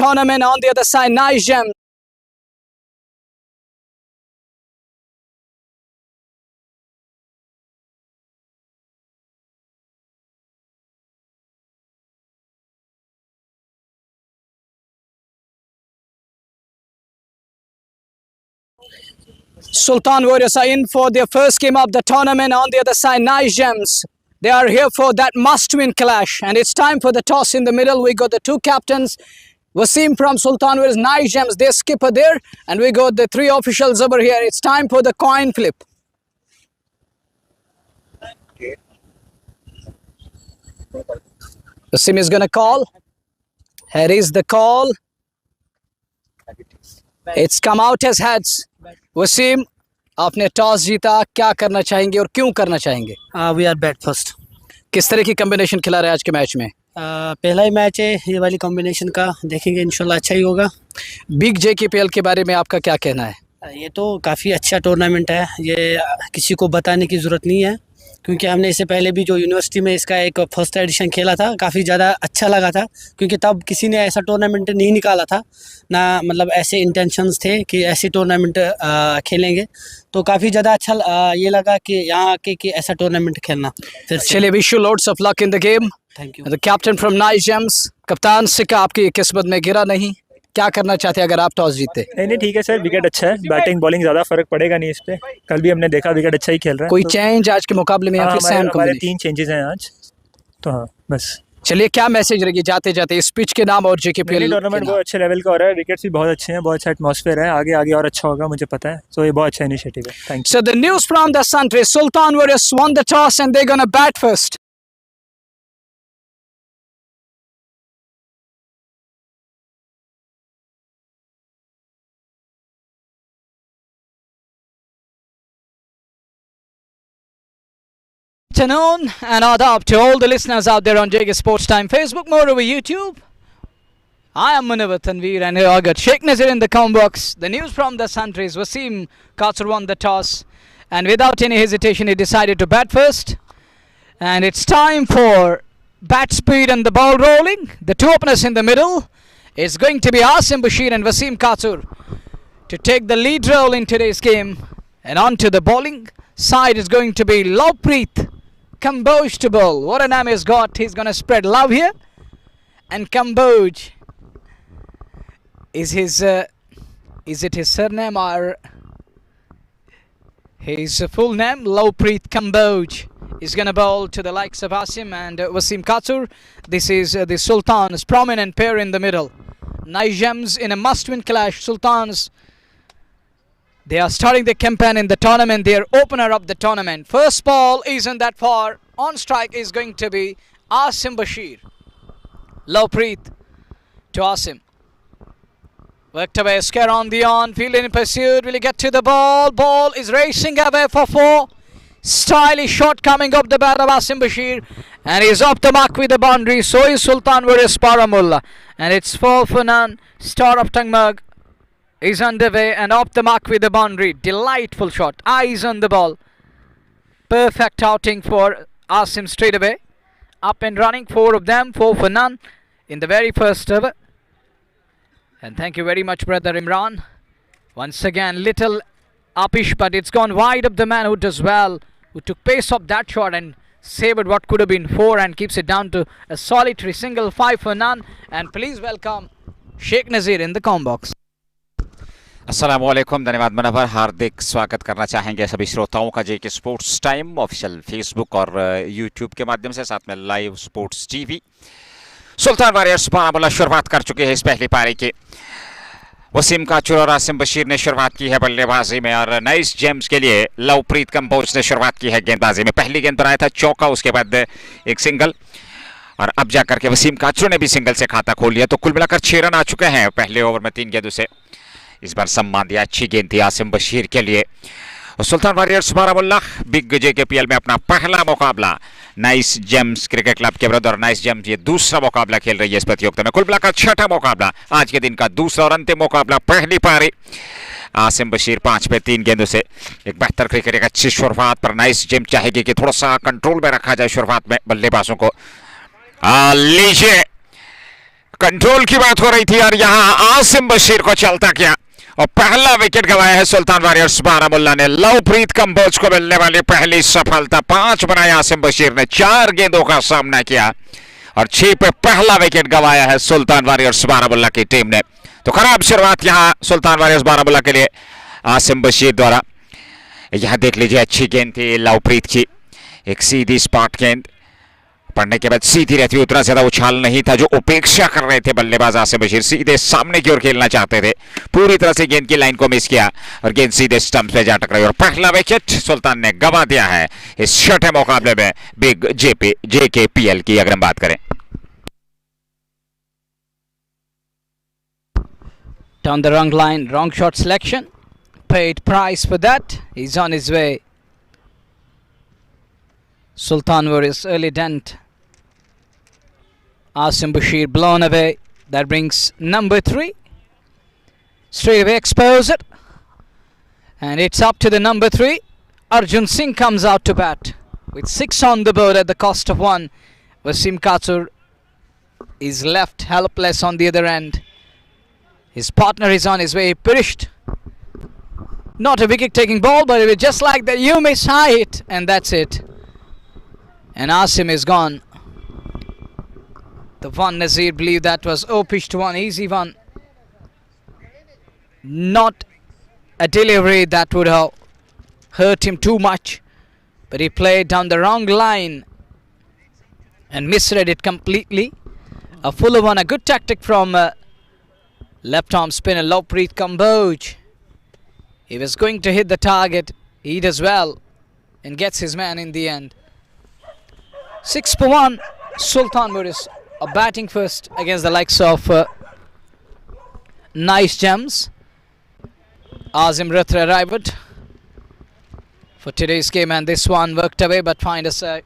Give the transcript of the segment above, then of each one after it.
tournament. On the other side, nice gem. Sultan Warriors are in for their first game of the tournament. On the other side, nice gems. They are here for that must-win clash. And it's time for the toss in the middle. We got the two captains. Wasim from Sultan Warriors, nice gems. Their skipper there. And we got the three officials over here. It's time for the coin flip. Wasim is going to call. Here is the call. It's come out as heads. Wasim, आपने toss जीता, क्या करना चाहेंगे और क्यों करना चाहेंगे? We are bat first. किस तरह की कॉम्बिनेशन खिला रहे हैं आज के मैच में? पहला ही मैच है ये वाली कॉम्बिनेशन का, देखेंगे इंशाल्लाह अच्छा ही होगा। बिग JKPL के बारे में आपका क्या कहना है? ये तो काफ़ी अच्छा टूर्नामेंट है, ये किसी को बताने की ज़रूरत नहीं है, क्योंकि हमने इससे पहले भी जो यूनिवर्सिटी में इसका एक फर्स्ट एडिशन खेला था, काफ़ी ज़्यादा अच्छा लगा था, क्योंकि तब किसी ने ऐसा टूर्नामेंट नहीं निकाला था ना, मतलब ऐसे इंटेंशंस थे कि ऐसे टूर्नामेंट खेलेंगे, तो काफ़ी ज़्यादा अच्छा ये लगा कि यहाँ आके कि ऐसा टूर्नामेंट खेलना। फिर चलिए, wish you lots of luck in the game. Thank you. The captain from nice James, कप्तान सिक्का आपकी किस्मत में गिरा नहीं, क्या करना चाहते हैं अगर आप टॉस जीते? नहीं ठीक है सर, विकेट अच्छा है, बैटिंग बॉलिंग ज़्यादा फर्क पड़ेगा नहीं इस पे, कल भी हमने देखा विकेट अच्छा ही खेल रहा है। कोई तो चेंज आज के मुकाबले में? हमारे 3 चेंजेस हैं आज, तो हाँ बस। चलिए, क्या मैसेज रहेगी जाते जाते इस पिच के नाम और JKPL टूर्नामेंट बहुत अच्छे लेवल का हो रहा है, विकेट्स भी बहुत अच्छे हैं, बहुत अच्छा एटमॉस्फेयर है, आगे आगे और अच्छा होगा मुझे पता है, तो ये बहुत अच्छा इनिशिएटिव है। Thank you. So the news from the country, Sultan Warriors won the toss and they're gonna bat first. Afternoon and adab to all the listeners out there on JK Sports Time Facebook, moreover YouTube. I am Munawar Tanveer and here I got Sheikh Nazir in the comment box. The news from the country is Wasim Katsur won the toss and without any hesitation he decided to bat first. And it's time for bat speed and the ball rolling. The two openers in the middle is going to be Asim Bashir and Wasim Katsur to take the lead role in today's game. And on to the bowling side is going to be Lovepreet Kamboj to bowl. What a name he's got. He's going to spread love here. And Kamboj is his, is it his surname or his full name? Lovepreet Kamboj is going to bowl to the likes of Asim and Wasim Katsur. This is the Sultan's prominent pair in the middle. Nice gems in a must-win clash. Sultans, they are starting the campaign in the tournament. They are opener of the tournament. First ball isn't that far. On strike is going to be Asim Bashir. Lovepreet to Asim. Worked away, scare on the on. Field in pursuit. Will he get to the ball? Ball is racing away for 4. Stylish shot coming up the bat of Asim Bashir. And he's off the mark with the boundary. So is Sultan Warriors Baramulla. And it's 4 for none. Star of Tangmug is underway and off the mark with the boundary. Delightful shot. Eyes on the ball. Perfect outing for Asim straight away. Up and running. 4 of them. 4 for none in the very first over. And thank you very much, brother Imran. Once again, little upish, but it's gone wide of the man who does well, who took pace of that shot and saved what could have been 4 and keeps it down to a solitary single. 5 for none. And please welcome Sheikh Nazir in the com box. अस्सलामुअलैकुम, धन्यवाद मुनव्वर। हार्दिक स्वागत करना चाहेंगे सभी श्रोताओं का JK sports time official Facebook और YouTube के माध्यम से, साथ में लाइव स्पोर्ट्स टीवी। सुल्तान वॉरियर्स बारामुल्ला शुरुआत कर चुके हैं इस पहली पारी के। वसीम काचुर और आसिम बशीर ने शुरुआत की है बल्लेबाजी में और नाइस जेम्स के लिए लवप्रीत कंबोज ने शुरुआत की है गेंदबाजी में। पहली गेंद पर आया था चौका, उसके बाद एक सिंगल और अब जाकर के वसीम काचुर ने भी सिंगल से खाता खोल लिया। तो कुल मिलाकर 6 रन आ चुके हैं पहले ओवर में 3 गेंदों से। इस बार सम्मान दिया, अच्छी गेंद थी आसिम बशीर के लिए। सुल्तान वॉरियर्स बारामुल्ला बिग JKPL में अपना पहला मुकाबला नाइस जेम्स क्रिकेट क्लब के विरुद्ध, और नाइस जेम्स ये दूसरा मुकाबला खेल रही है इस प्रतियोगिता में। कुल मिलाकर 6ठा मुकाबला, आज के दिन का दूसरा और अंतिम मुकाबला। पहली पारी आसिम बशीर 5 पे 3 गेंदों से एक बेहतर क्रिकेट, एक अच्छी शुरुआत पर नाइस जेम्स चाहेगी कि थोड़ा सा कंट्रोल में रखा जाए शुरुआत में बल्लेबाजों को। लीजिए कंट्रोल की बात हो रही थी और यहाँ आसिम बशीर को चलता किया और पहला विकेट गंवाया है सुल्तान वॉरियर्स बारामुल्ला ने। लवप्रीत कंबोज को मिलने वाली पहली सफलता। 5 बनाए आसिम बशीर ने, 4 गेंदों का सामना किया और 6 पे पहला विकेट गंवाया है सुल्तान वॉरियर्स बारामुल्ला की टीम ने। तो खराब शुरुआत यहाँ सुल्तान वॉरियर्स बारामुल्ला के लिए आसिम बशीर द्वारा। यह देख लीजिए, अच्छी गेंद थी लवप्रीत की, एक सीधी स्पॉट गेंद पड़ने के बाद सीधी रहती, उतना ज्यादा उछाल नहीं था जो उपेक्षा कर रहे थे बल्लेबाज आसिम बशीर। सीधे सामने की ओर खेलना चाहते थे, पूरी तरह से गेंद की लाइन को मिस किया और गेंद सीधे स्टंप पे जा टकराई और पहला विकेट सुल्तान ने गंवा दिया है इस छठे मुकाबले में बिग JKPL की अगर हम बात करें। Down the wrong line, wrong shot selection. Paid price for that. He's on his way. Sultan Warriors early dent. Asim Bashir blown away. That brings number 3. Straight away expose it. And it's up to the number 3. Arjun Singh comes out to bat with 6 on the board at the cost of 1. Wasim Katur is left helpless on the other end. His partner is on his way. He perished. Not a wicket taking ball, but it was just like that. You miss high hit, and that's it. And Asim is gone. The one Nazir believed that was pitched one, easy one. Not a delivery that would have hurt him too much, but he played down the wrong line and misread it completely. A fuller one, a good tactic from left arm spinner Lawpreet Kamboj. He was going to hit the target. He does well and gets his man in the end. 6 for 1. Sultan Warriors are batting first against the likes of Nice Gems. Azim Rathra arrived for today's game, and this one worked away but find us a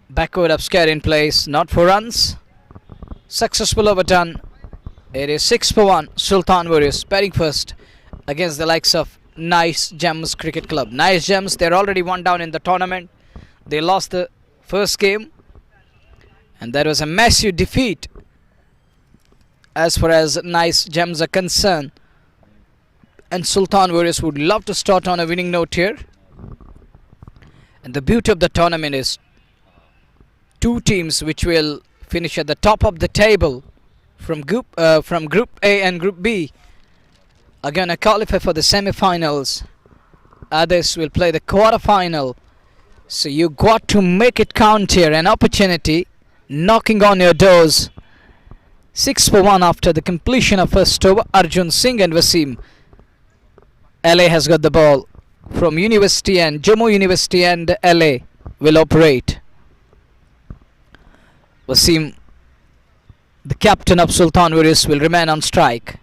backward upscare in place. Not for runs. Successful overdone. It is 6 for 1. Sultan Warriors batting first against the likes of Nice Gems Cricket Club. Nice Gems, they're already one down in the tournament. They lost the first game, and that was a massive defeat as far as Nice Gems are concerned. And Sultan Warriors would love to start on a winning note here. And the beauty of the tournament is 2 teams which will finish at the top of the table from Group A and Group B are going to qualify for the semi-finals. Others will play the quarter-final. So you got to make it count here. An opportunity knocking on your doors. 6 for 1 after the completion of first over. Arjun Singh and Wasim. LA has got the ball from University, and Jammu University and LA will operate. Wasim, the captain of Sultan Warriors, will remain on strike.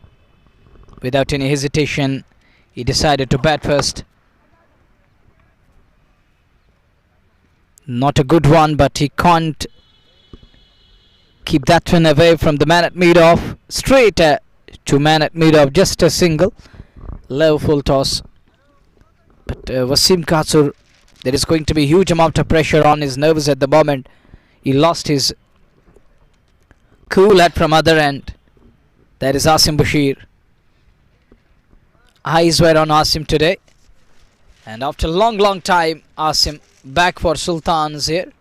Without any hesitation, he decided to bat first. Not a good one, but he can't keep that one away from the man at mid-off. Straight to man at mid-off, just a single. Low full toss. But Wasim Katsur, there is going to be a huge amount of pressure on his nerves at the moment. He lost his cool at from other end. That is Asim Bashir. Eyes were on Asim today. And after a long time, Asim back for Sultans here.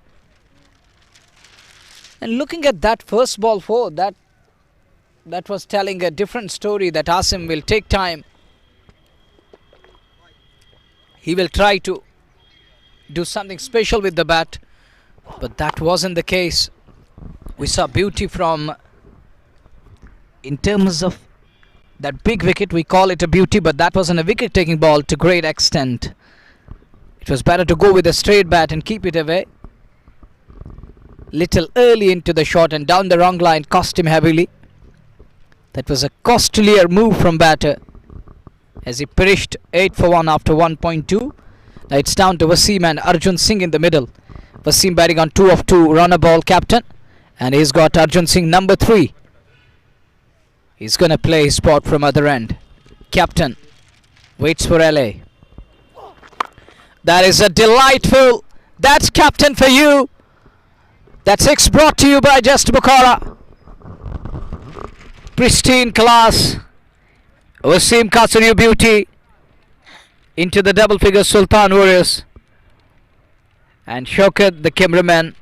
And looking at that first ball 4, that was telling a different story, that Asim will take time. He will try to do something special with the bat, but that wasn't the case. We saw beauty from, in terms of that big wicket, we call it a beauty, but that wasn't a wicket taking ball to great extent. It was better to go with a straight bat and keep it away. Little early into the shot and down the wrong line cost him heavily. That was a costlier move from batter as he perished. 8 for 1 after 1.2. Now it's down to Wasim and Arjun Singh in the middle. Wasim batting on 2 of 2, runner ball captain, and he's got Arjun Singh number 3. He's gonna play his spot from other end. Captain waits for LA. That is a delightful. That's captain for you. That 6 brought to you by Just Bukhara. pristine class. Wasim Kasur, you beauty. Into the double figure Sultan Warriors. And Shaukat, the cameraman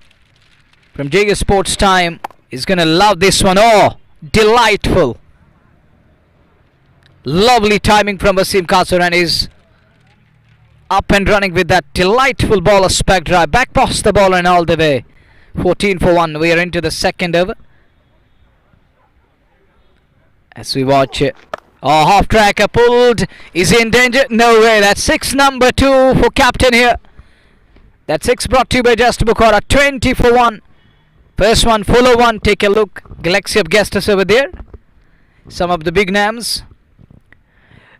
from JK Sports Time, is going to love this one. Oh, delightful. Lovely timing from Wasim Kasur, and is up and running with that delightful ball of spec drive. Back past the ball and all the way. 14 for 1. We are into the second over. As we watch it. Oh, half tracker pulled. Is he in danger? No way. That's 6 number 2 for captain here. That 6 brought to you by Just Bukhara. 20 for 1. First one, fuller one. Take a look. Galaxy of guest us over there. Some of the big names.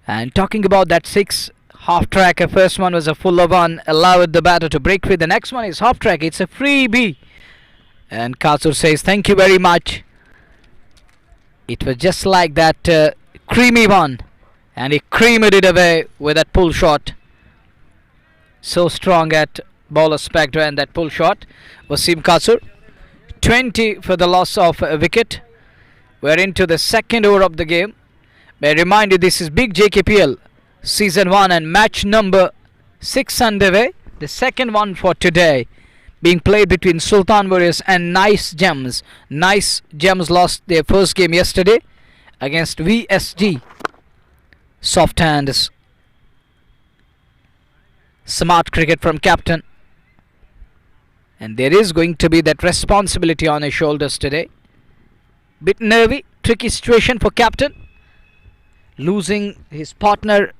And talking about that 6 half tracker, first one was a fuller one. Allowed the batter to break free. The next one is half track. It's a freebie. And Kasur says thank you very much. It was just like that creamy one. And he creamed it away with that pull shot. So strong at bowler spectre and that pull shot. Wasim Kasur. 20 for the loss of a wicket. We're into the second over of the game. May I remind you, this is Big JKPL Season 1 and match number 6 underway. The second one for today being played between Sultan Warriors and Nice Gems. Nice Gems lost their first game yesterday against VSG. Soft hands. Smart cricket from captain. And there is going to be that responsibility on his shoulders today. Bit nervy, tricky situation for captain. Losing his partner.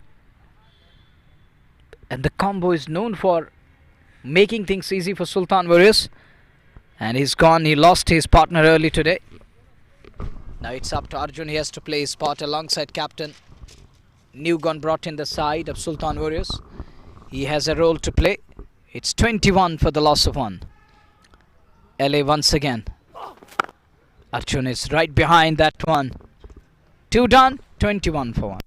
And the combo is known for making things easy for Sultan Warriors. And he's gone. He lost his partner early today. Now it's up to Arjun. He has to play his part alongside captain. New gun brought in the side of Sultan Warriors. He has a role to play. It's 21 for the loss of 1. LA once again. Arjun is right behind that one. 2 done, 21 for 1.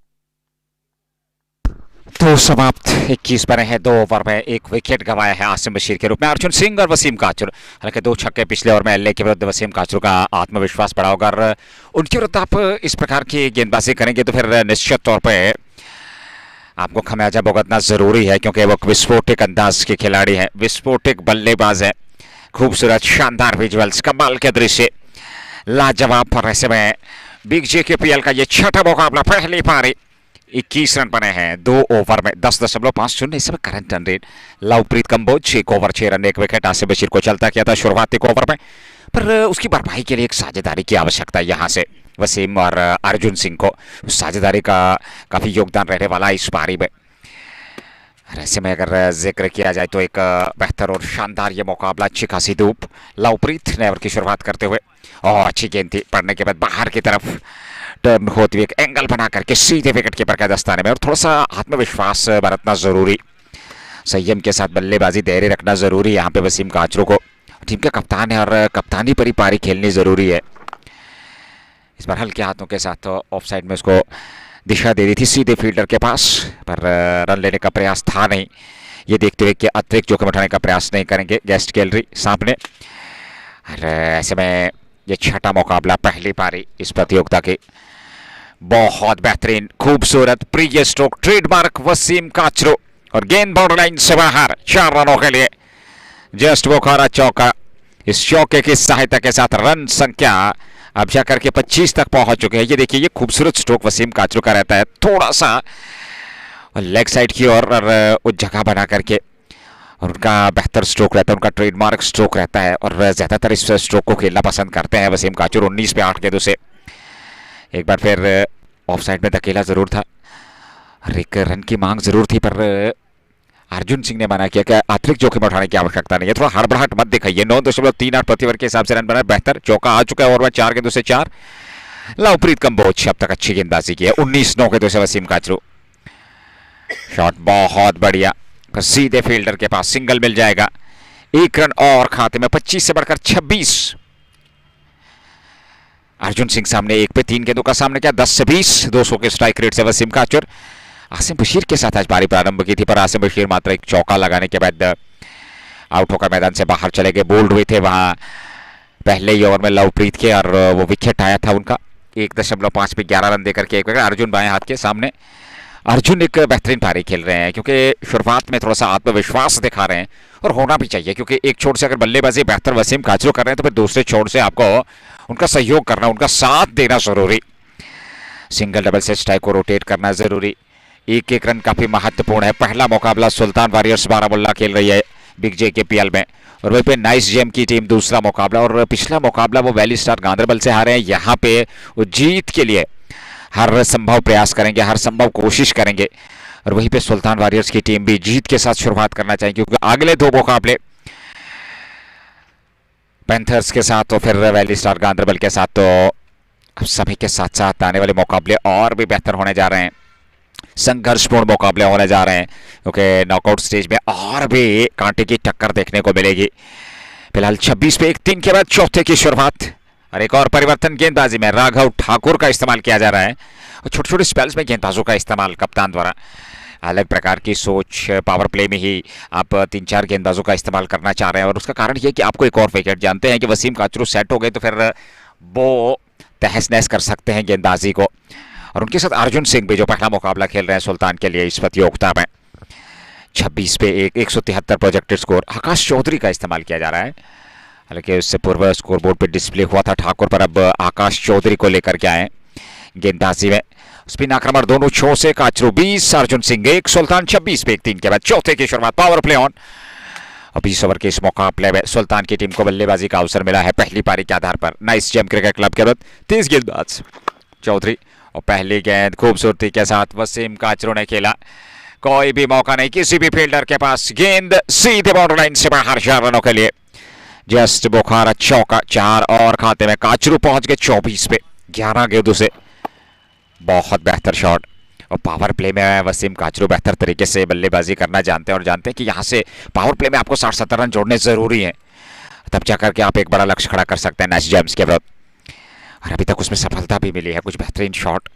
तो समाप्त 21 बने हैं 2 over में 1 wicket गंवाया है आसिम बशीर के रूप में अर्जुन सिंह और वसीम काचुर। हालांकि 2 छक्के पिछले ओवर में एलए के विरुद्ध वसीम काचुर का आत्मविश्वास बढ़ा होगा। अगर उनके विरुद्ध आप इस प्रकार की गेंदबाजी करेंगे तो फिर निश्चित तौर पे आपको खमियाजा भुगतना जरूरी है, क्योंकि वो विस्फोटक अंदाज के खिलाड़ी हैं, विस्फोटक बल्लेबाज है। खूबसूरत शानदार विजुअल्स, कमाल के दृश्य, लाजवाब। पर ऐसे में बिग JKPL का ये छठा मुकाबला, पहली पारी 21 रन बने हैं 2 ओवर में 10.50 इस समय current run rate. Lovepreet Kamboj 1 over 6 run 1 wicket Asim Bashir को चलता किया था शुरुआती ओवर में, पर उसकी भरपाई के लिए एक साझेदारी की आवश्यकता है यहाँ से वसीम और अर्जुन सिंह को। उस साझेदारी का काफ़ी योगदान रहने वाला इस पारी में। ऐसे में अगर जिक्र किया जाए तो एक बेहतर और शानदार ये मुकाबला, अच्छी खासी धूप, लवप्रीत ने ओवर की शुरुआत करते हुए और अच्छी गेंद थी, पड़ने के बाद बाहर की तरफ टर्न होती हुई एक एंगल बना करके सीधे विकेट कीपर के दस्ताने में। और थोड़ा सा आत्मविश्वास बरतना जरूरी, संयम के साथ बल्लेबाजी धैर्य रखना जरूरी है यहाँ पे वसीम काचरू को। टीम के कप्तान है और कप्तानी पर ही पारी खेलनी जरूरी है। इस बार हल्के हाथों के साथ ऑफ साइड में उसको दिशा दे दी थी सीधे फील्डर के पास, पर रन लेने का प्रयास था नहीं। ये देखते हुए कि अतिरिक्त जोखिम उठाने का प्रयास नहीं करेंगे गेस्ट गैलरी सामने। और ऐसे में ये छठा मुकाबला, पहली पारी इस प्रतियोगिता की। बहुत बेहतरीन, खूबसूरत pre stroke, trademark Wasim Kachroo और गेंद बाउंड्री लाइन से बाहर 4 रनों के लिए जस्ट बुखारा चौका। इस चौके की सहायता के साथ रन संख्या अब जाकर के 25 तक पहुंच चुके हैं। ये देखिए, ये खूबसूरत स्ट्रोक वसीम काचरू का रहता है, थोड़ा सा लेग साइड की ओर और उस जगह बना करके, और उनका बेहतर स्ट्रोक रहता है, उनका ट्रेडमार्क स्ट्रोक रहता है और ज़्यादातर इस स्ट्रोक को खेलना पसंद करते हैं वसीम काचरू। 19 पे 8 गेंदों से एक बार फिर ऑफ साइड में धकेला जरूर था और एक रन की मांग जरूर थी, पर अर्जुन सिंह ने मना किया कि अतिरिक्त जोखिम उठाने की आवश्यकता नहीं है, थोड़ा हड़बड़ाहट मत दिखाइए। 9.38 प्रति ओवर के हिसाब से रन बना, बेहतर चौका आ चुका है और वह 4 गेंदों से 4। लवप्रीत कंबोज अब तक अच्छी गेंदबाजी की है, 19 गेंदों से वसीम काचरू। शॉट बहुत बढ़िया, सीधे फील्डर के पास सिंगल मिल जाएगा। 1 रन और खाते में, 25 से बढ़कर 26। अर्जुन सिंह सामने 1 पे 3 गेंदों का सामने किया, 10 से 20, 200 के स्ट्राइक रेट से वसीम काचरू। आसिम बशीर के साथ आज पारी प्रारंभ की थी, पर आसिम बशीर मात्र एक चौका लगाने के बाद आउट होकर मैदान से बाहर चले गए। बोल्ड हुए थे वहां पहले ही ओवर में लवप्रीत के और वो विकेट आया था उनका। 1.5 पे 11 रन देकर के एक विकेट। अर्जुन बाएं हाथ के सामने, अर्जुन एक बेहतरीन पारी खेल रहे हैं क्योंकि शुरुआत में थोड़ा सा आत्मविश्वास दिखा रहे हैं और होना भी चाहिए, क्योंकि एक छोर से अगर बल्लेबाजी बेहतर वसीम काचरू कर रहे हैं तो फिर दूसरे छोर से आपको उनका सहयोग करना, उनका साथ देना जरूरी। सिंगल डबल से स्ट्राइक को रोटेट करना जरूरी। एक एक रन काफी महत्वपूर्ण है। पहला मुकाबला सुल्तान वॉरियर्स बारामुल्ला खेल रही है बिग जे के पीएल में, और वहीं पे नाइस जेम की टीम दूसरा मुकाबला, और पिछला मुकाबला वो वैली स्टार गांधरबल से हारे हैं। यहाँ पे वो जीत के लिए हर संभव प्रयास करेंगे, हर संभव कोशिश करेंगे, और वहीं पे सुल्तान वॉरियर्स की टीम भी जीत के साथ शुरुआत करना चाहिए, क्योंकि अगले 2 मुकाबले पैंथर्स के साथ तो फिर वैली स्टार गांधरबल के साथ, तो अब सभी के साथ साथ आने वाले मुकाबले और भी बेहतर होने जा रहे हैं, संघर्षपूर्ण मुकाबले होने जा रहे हैं, क्योंकि नॉकआउट स्टेज में और भी कांटे की टक्कर देखने को मिलेगी। फिलहाल 26 पे 1-3 के बाद चौथे की शुरुआत, और एक और परिवर्तन गेंदबाजी में राघव ठाकुर का इस्तेमाल किया जा रहा है, और छोटे छोटे स्पेल्स में गेंदबाजों का इस्तेमाल कप्तान द्वारा। अलग प्रकार की सोच, पावर प्ले में ही आप 3-4 गेंदबाजों का इस्तेमाल करना चाह रहे हैं, और उसका कारण यह कि आपको एक और विकेट, जानते हैं कि वसीम काचरू सेट हो गए तो फिर वो तहस नहस कर सकते हैं गेंदबाजी को, और उनके साथ अर्जुन सिंह भी जो पहला मुकाबला खेल रहे हैं सुल्तान के लिए इस प्रतियोगिता में। 26 पे 173 प्रोजेक्टेड स्कोर। आकाश चौधरी का इस्तेमाल किया जा रहा है, हालांकि उससे पूर्व स्कोरबोर्ड पे डिस्प्ले हुआ था ठाकुर, पर अब आकाश चौधरी को लेकर के आए गेंदबाजी में। स्पिन आक्रमण दोनों छो से काचरू 20, अर्जुन सिंह 1, सुल्तान 26 पे 1-3 के बाद चौथे की शुरुआत। पावर प्ले ऑन, और 20 ओवर के इस मुकाबले में सुल्तान की टीम को बल्लेबाजी का अवसर मिला है पहली पारी के आधार पर। नाइस जेम क्रिकेट क्लब के बाद तेज गेंदबाज चौधरी, और पहली गेंद खूबसूरती के साथ वसीम काचरू ने खेला। कोई भी मौका नहीं किसी भी फील्डर के पास, गेंद सीधे बाउंड्री लाइन से बाहर 4 रनों के लिए। जस्ट बुखारा चौका, 4 और खाते में। काचरू पहुंच गए 24 पे 11 गेंदों से। बहुत बेहतर शॉट, और पावर प्ले में वसीम काचरू बेहतर तरीके से बल्लेबाजी करना जानते हैं, और जानते हैं कि यहाँ से पावर प्ले में आपको 60-70 रन जोड़ने जरूरी हैं, तब जाकर के आप एक बड़ा लक्ष्य खड़ा कर सकते हैं नाइस जेम्स के विरुद्ध। और अभी तक उसमें सफलता भी मिली है, कुछ बेहतरीन शॉट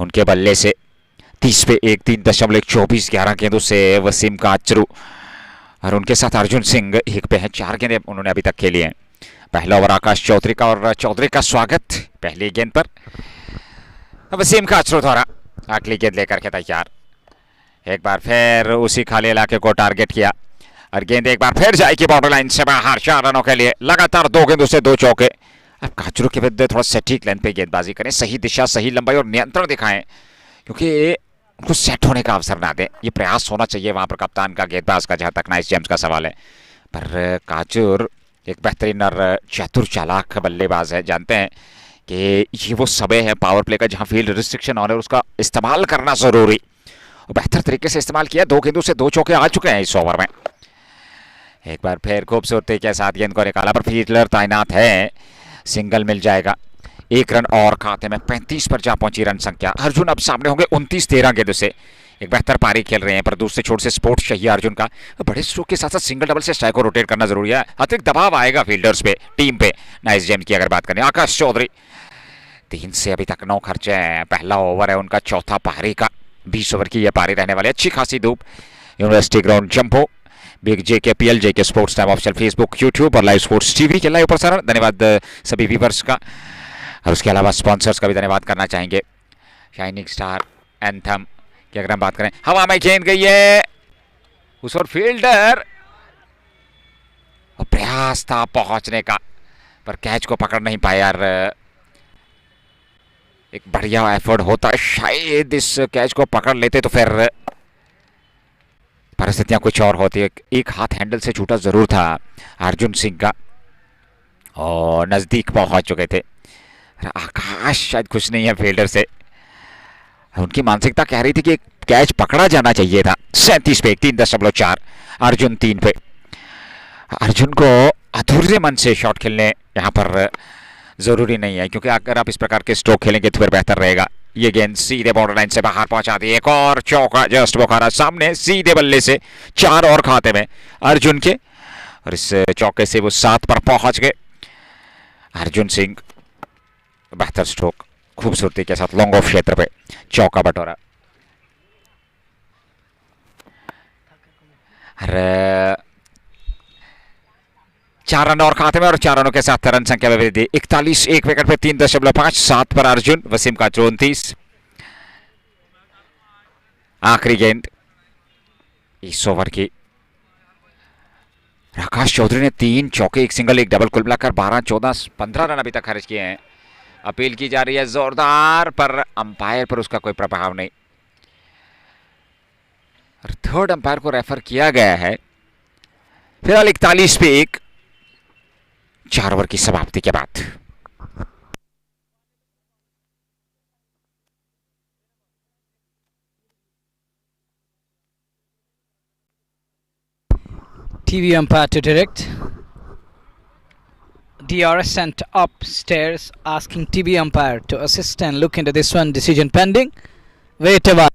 उनके बल्ले से। 30 पे 1, 3.24 11 गेंदों से वसीम काचरू, और उनके साथ अर्जुन सिंह 1 पे है। 4 गेंदें उन्होंने अभी तक खेली हैं। पहला ओवर आकाश चौधरी का, और चौधरी का स्वागत पहली गेंद पर। वसीम काचरू द्वारा अगली गेंद लेकर के तैयार। एक बार फिर उसी खाली इलाके को टारगेट किया, और गेंद एक बार फिर जाएगी बाउंड्री लाइन से बाहर 4 रनों के लिए। लगातार 2 गेंदों से 2 चौके। अब काचरू के विरुद्ध थोड़ा सटीक लेंथ पे गेंदबाजी करें, सही दिशा, सही लंबाई और नियंत्रण दिखाएं, क्योंकि उनको सेट होने का अवसर ना दें। ये प्रयास होना चाहिए वहां पर कप्तान का, गेंदबाज का, जहां तक नाइस जेम्स का सवाल है। पर काचरू एक बेहतरीन और चतुर चालाक बल्लेबाज है, जानते हैं कि ये वो समय है पावर प्ले का जहां फील्ड रिस्ट्रिक्शन ऑन है, उसका इस्तेमाल करना जरूरी, और बेहतर तरीके से इस्तेमाल किया। 2 गेंदों से 2 चौके आ चुके हैं इस ओवर में। एक बार फिर खूबसूरती के साथ गेंद को निकाला, पर फील्डर तैनात है, सिंगल मिल जाएगा। 1 रन और खाते में। 35 पर जा पहुंची रन संख्या। अर्जुन अब सामने होंगे 29-13 गेंदों से। एक बेहतर पारी खेल रहे हैं, पर दूसरे छोर से स्पोर्ट चाहिए अर्जुन का। बड़े स्ट्रोक के साथ साथ सिंगल डबल से स्ट्राइक को रोटेट करना जरूरी है, अतिरिक्त दबाव आएगा फील्डर्स पे, टीम पे। नाइस जेम की अगर बात करें, आकाश चौधरी 3 से अभी तक 9 खर्चे हैं। पहला ओवर है उनका चौथा पारी का। 20 ओवर की यह पारी रहने वाली है। अच्छी खासी धूप। यूनिवर्सिटी ग्राउंड जम्मू, बिग जे के पीएल, जे के sports time official Facebook, YouTube और लाइव स्पोर्ट्स टीवी के लाइव प्रसारण। धन्यवाद सभी व्यूवर्स का, और उसके अलावा स्पॉन्सर्स का भी धन्यवाद करना चाहेंगे। शाइनिंग स्टार एंथम की अगर हम बात करें, हवा में गेंद गई है उस ओर, फील्डर और प्रयास था पहुंचने का, पर कैच को पकड़ नहीं पाया यार। एक बढ़िया एफर्ट होता है, शायद इस कैच को पकड़ लेते तो फिर परिस्थितियां कुछ और होती है। एक हाथ हैंडल से छूटा जरूर था अर्जुन सिंह का, और नजदीक पहुंच चुके थे। आकाश शायद खुश नहीं है फील्डर से, उनकी मानसिकता कह रही थी कि कैच पकड़ा जाना चाहिए था। 37 पे 3.4, अर्जुन 3 पे। अर्जुन को अधूरे मन से शॉट खेलने यहाँ पर जरूरी नहीं है, क्योंकि अगर आप इस प्रकार के स्ट्रोक खेलेंगे तो फिर बेहतर रहेगा। ये गेंद सीधे बॉर्डर लाइन से बाहर पहुंचा दी। एक और चौका जस्ट बुखारा सामने, सीधे बल्ले से 4 और खाते में अर्जुन के, और इस चौके से वो 7 पर पहुंच गए। अर्जुन सिंह बेहतर स्ट्रोक, खूबसूरती के साथ लॉन्ग ऑफ क्षेत्र पे चौका बटोरा। 4 रन और खाते में, और 4 रनों के साथ रन संख्या में वृद्धि 41, 1 विकेट पे 3.5, 7 पर अर्जुन, वसीम का 34। आखिरी गेंद इस ओवर की। आकाश चौधरी ने 3 चौके, 1 सिंगल, 1 डबल, कुल मिलाकर 12, 14, 15 रन अभी तक खर्च किए हैं। अपील की जा रही है जोरदार, पर अंपायर पर उसका कोई प्रभाव नहीं। थर्ड अंपायर को रेफर किया गया है। फिलहाल 41 पे 1, 4 ओवर की समाप्ति के बाद। TV umpire to direct. DRS sent upstairs asking TV umpire to assist and look into this one. Decision pending. Wait a while.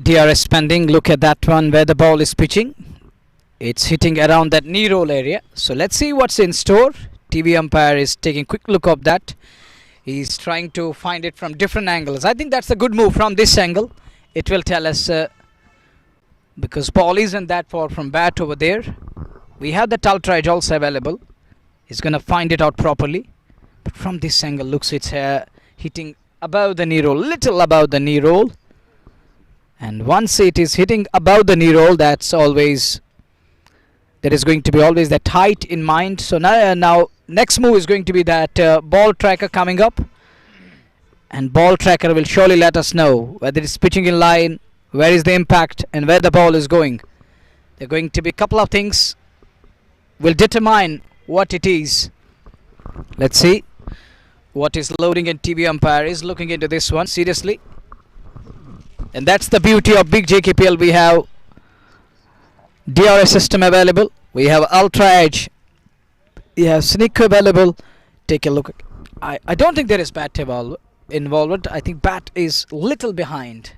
DRS pending. Look at that one where the ball is pitching. It's hitting around that knee roll area. So let's see what's in store. TV umpire is taking a quick look of that. He's trying to find it from different angles. I think that's a good move from this angle. It will tell us because ball isn't that far from bat over there. We have the ultra edge also available. He's going to find it out properly. But from this angle, looks it's hitting above the knee roll, little above the knee roll. And once it is hitting above the knee roll, that's always, there is going to be always that height in mind. So now next move is going to be that ball tracker coming up, and ball tracker will surely let us know whether it's pitching in line, where is the impact, and where the ball is going. There are going to be a couple of things will determine what it is. Let's see what is loading, and TV umpire is looking into this one seriously. And that's the beauty of big JKPL. We have DRS system available. We have ultra edge. We have sneak available. Take a look. I don't think there is bat involved. I think bat is little behind,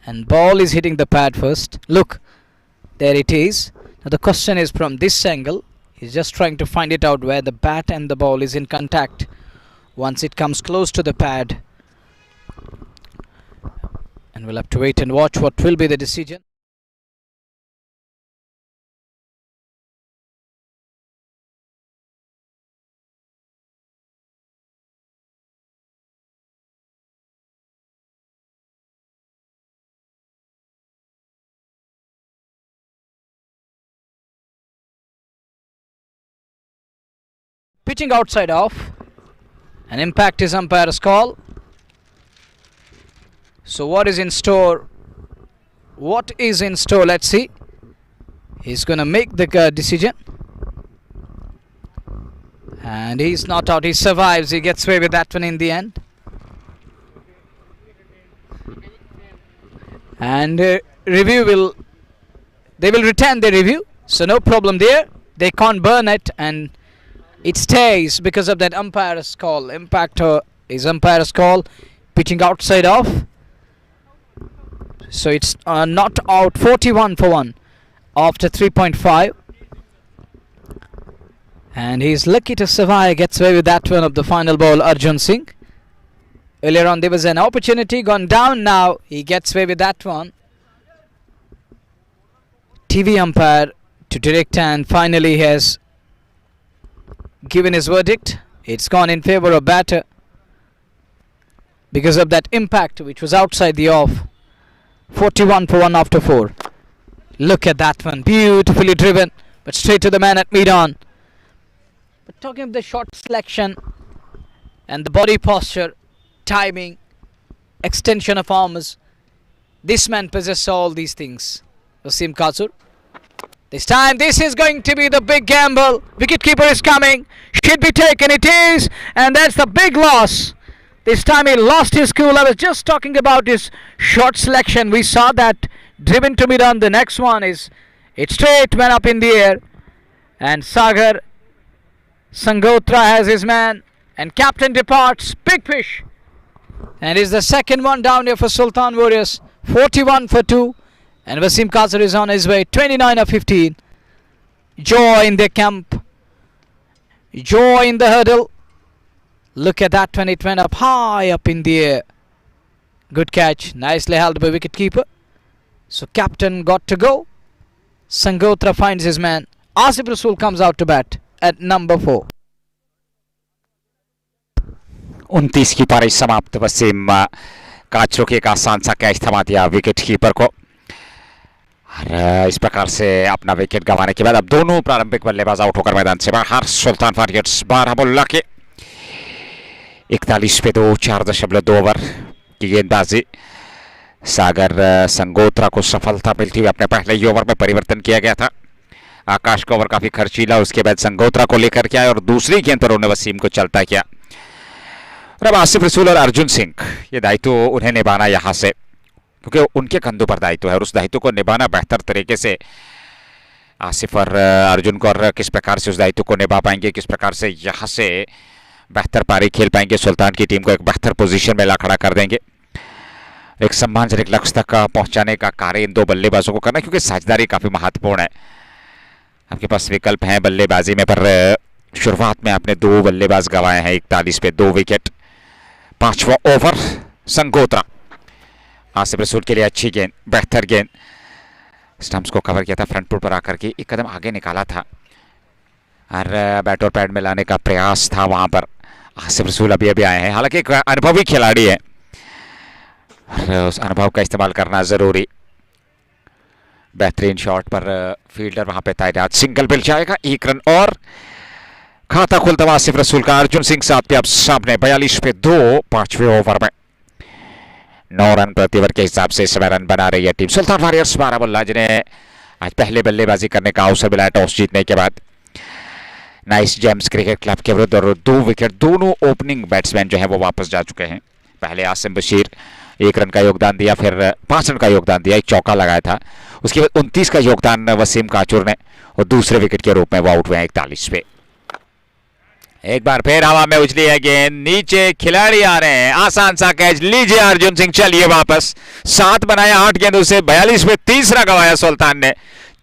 and ball is hitting the pad first. Look, there it is. Now the question is from this angle. He's just trying to find it out where the bat and the ball is in contact. Once it comes close to the pad, and we'll have to wait and watch what will be the decision. Pitching outside off, an impact is umpire's call. So what is in store? What is in store? Let's see. He's going to make the decision. And he's not out. He survives. He gets away with that one in the end. And review will... They will return the review. So no problem there. They can't burn it. And it stays because of that umpire's call. Impact is umpire's call. Pitching outside off. So it's not out. 41 for 1 after 3.5, and he's lucky to survive. Gets away with that one of the final ball. Arjun Singh. Earlier on there was an opportunity gone down. Now he gets away with that one. TV umpire to direct, and finally has given his verdict. It's gone in favor of batter because of that impact which was outside the off. 41 for 1 after 4. Look at that one. Beautifully driven, but straight to the man at mid-on. But talking of the shot selection and the body posture, timing, extension of arms, this man possesses all these things. Wasim Katsur. This time, this is going to be the big gamble. Wicketkeeper is coming. Should be taken. It is. And that's the big loss. This time he lost his cool. I was just talking about his shot selection. We saw that driven to mid-on. The next one is, it straight went up in the air. And Sagar Sangotra has his man. And captain departs. Big fish. And it's the second one down here for Sultan Warriors. 41 for 2. And Wasim Kazir is on his way. 29 of 15. Joy in the camp. Joy in the hurdle. Look at that when it went up high up in the air. Good catch. Nicely held by wicketkeeper. So captain got to go. Sangotra finds his man. Asif Rasool comes out to bat at number 4. 29 की पारी समाप्त। वसीम काचरो के एक आसान सा catch थमा दिया wicket keeper को और इस प्रकार से अपना विकेट गंवाने के बाद अब दोनों प्रारंभिक बल्लेबाज आउट होकर मैदान से बाहर। सुल्तान वॉरियर्स बारामुल्ला के 41 पे 2 4.2 ओवर की गेंदबाजी। सागर संगोत्रा को सफलता मिलती हुई अपने पहले ही ओवर में परिवर्तन किया गया था। आकाश का ओवर काफी खर्चीला, उसके बाद संगोत्रा को लेकर के आए और दूसरी गेंद पर उन्होंने वसीम को चलता किया। और अब आसिफ रसूल और अर्जुन सिंह ये दायित्व उन्हें निभाना यहाँ से, क्योंकि उनके कंधों पर दायित्व है और उस दायित्व को निभाना बेहतर तरीके से आसिफ और अर्जुन को, और किस प्रकार से उस दायित्व को निभा पाएंगे, किस प्रकार से यहाँ से बेहतर पारी खेल पाएंगे, सुल्तान की टीम को एक बेहतर पोजीशन में ला खड़ा कर देंगे, एक सम्मानजनक लक्ष्य तक पहुंचाने का कार्य इन दो बल्लेबाजों को करना, क्योंकि साझेदारी काफी महत्वपूर्ण है। आपके पास विकल्प हैं बल्लेबाजी में, पर शुरुआत में आपने 2 बल्लेबाज गंवाए हैं। 41 पे 2 विकेट। 5वां ओवर संगोत्रा। आसिफ रसूल के लिए अच्छी गेंद, बेहतर गेंद, स्टंप्स को कवर किया था, फ्रंट फुट पर आकर के एक कदम आगे निकाला था और बैट और पैड में लाने का प्रयास था वहां पर। आसिफ रसूल अभी अभी आए हैं, हालांकि एक अनुभवी खिलाड़ी है और उस अनुभव का इस्तेमाल करना जरूरी। बेहतरीन शॉट पर फील्डर वहां पे तैनात, सिंगल मिल जाएगा, 1 रन और खाता खुलता हुआ आसिफ रसूल का। अर्जुन सिंह साथ पे अब सामने 42 पे 2 5वें ओवर में 9 रन प्रति ओवर के हिसाब से 7 रन बना रही है टीम सुल्तान वॉरियर्स बारामुल्ला, जिन्हें आज पहले बल्लेबाजी करने का अवसर मिला टॉस जीतने के बाद। नाइस जेम्स क्रिकेट क्लब के विरुद्ध और 2 विकेट दोनों ओपनिंग बैट्समैन जो है वो वापस जा चुके हैं। पहले आसिम बशीर 1 रन का योगदान दिया, फिर 5 रन का योगदान दिया, एक चौका लगाया था, उसके बाद 29 का योगदान वसीम काचूर ने और दूसरे विकेट के रूप में वो आउट हुए हैं 41 पे। एक बार फिर हवा में उछली है गेंद, नीचे खिलाड़ी आ रहे हैं, आसान सा कैच, लीजिए अर्जुन सिंह, चलिए वापस। 7 बनाया 8 गेंदों से, 42 पे तीसरा गंवाया सुल्तान ने।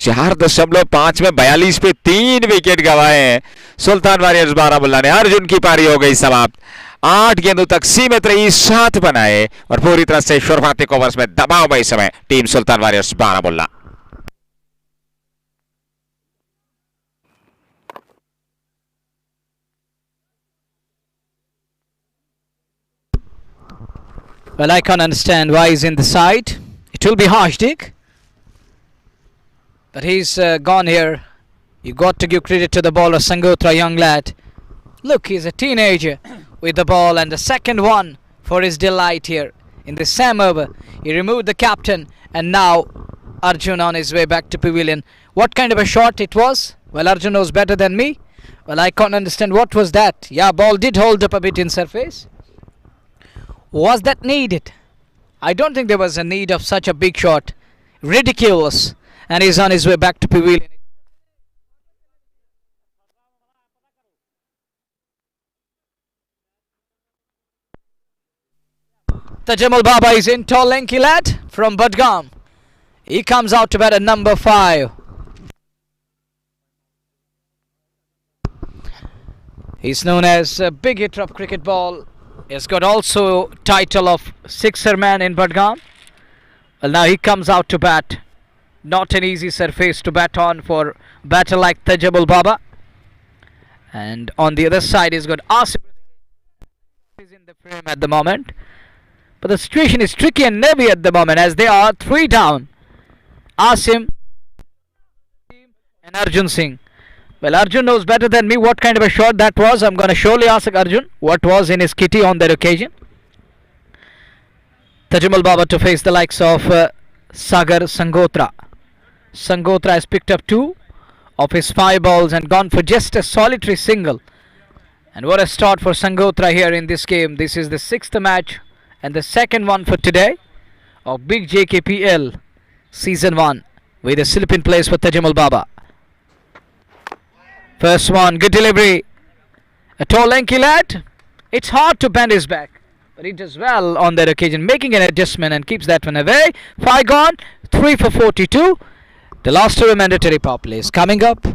4.5 में 42 पे 3 विकेट गंवाए हैं सुल्तान वॉरियर्स बारामुल्ला ने। अर्जुन की पारी हो गई समाप्त। 8 गेंदों तक सीमित रही, 7 बनाए और पूरी तरह से शुरुआती ओवर्स में दबाव में इस समय team Sultan warriors Baramulla. Well, I can't understand why he's in the side. It will be harsh, Dick. But he's gone here. You got to give credit to the bowler, Sangotra, young lad. Look, he's a teenager with the ball, and the second one for his delight here in the same over. He removed the captain, and now Arjun on his way back to pavilion. What kind of a shot it was? Well, Arjun knows better than me. Well, I can't understand what was that. Yeah, ball did hold up a bit in surface. Was that needed? I don't think there was a need of such a big shot. Ridiculous. And he's on his way back to pavilion. Tajammul Baba is in, tall lanky lad from Budgam. He comes out to bat at number 5. He's known as a big hitter of cricket ball. He's got also title of sixer man in Budgam. Well, now he comes out to bat. Not an easy surface to bat on for a batter like Tajammul Baba. And on the other side he's got Asif is in the frame at the moment. But the situation is tricky and nervy at the moment as they are 3 down. Asim and Arjun Singh. Well, Arjun knows better than me what kind of a shot that was. I'm going to surely ask Arjun what was in his kitty on that occasion. Tajammul Baba to face the likes of Sagar Sangotra. Sangotra has picked up 2 of his 5 balls and gone for just a solitary single. And what a start for Sangotra here in this game. This is the 6th match and the second one for today of Big JKPL Season 1 with a slip in place for Tajammul Baba. First one, good delivery. A tall lanky lad. It's hard to bend his back. But he does well on that occasion, making an adjustment and keeps that one away. 5 gone, 3 for 42. The last over mandatory power play is coming up,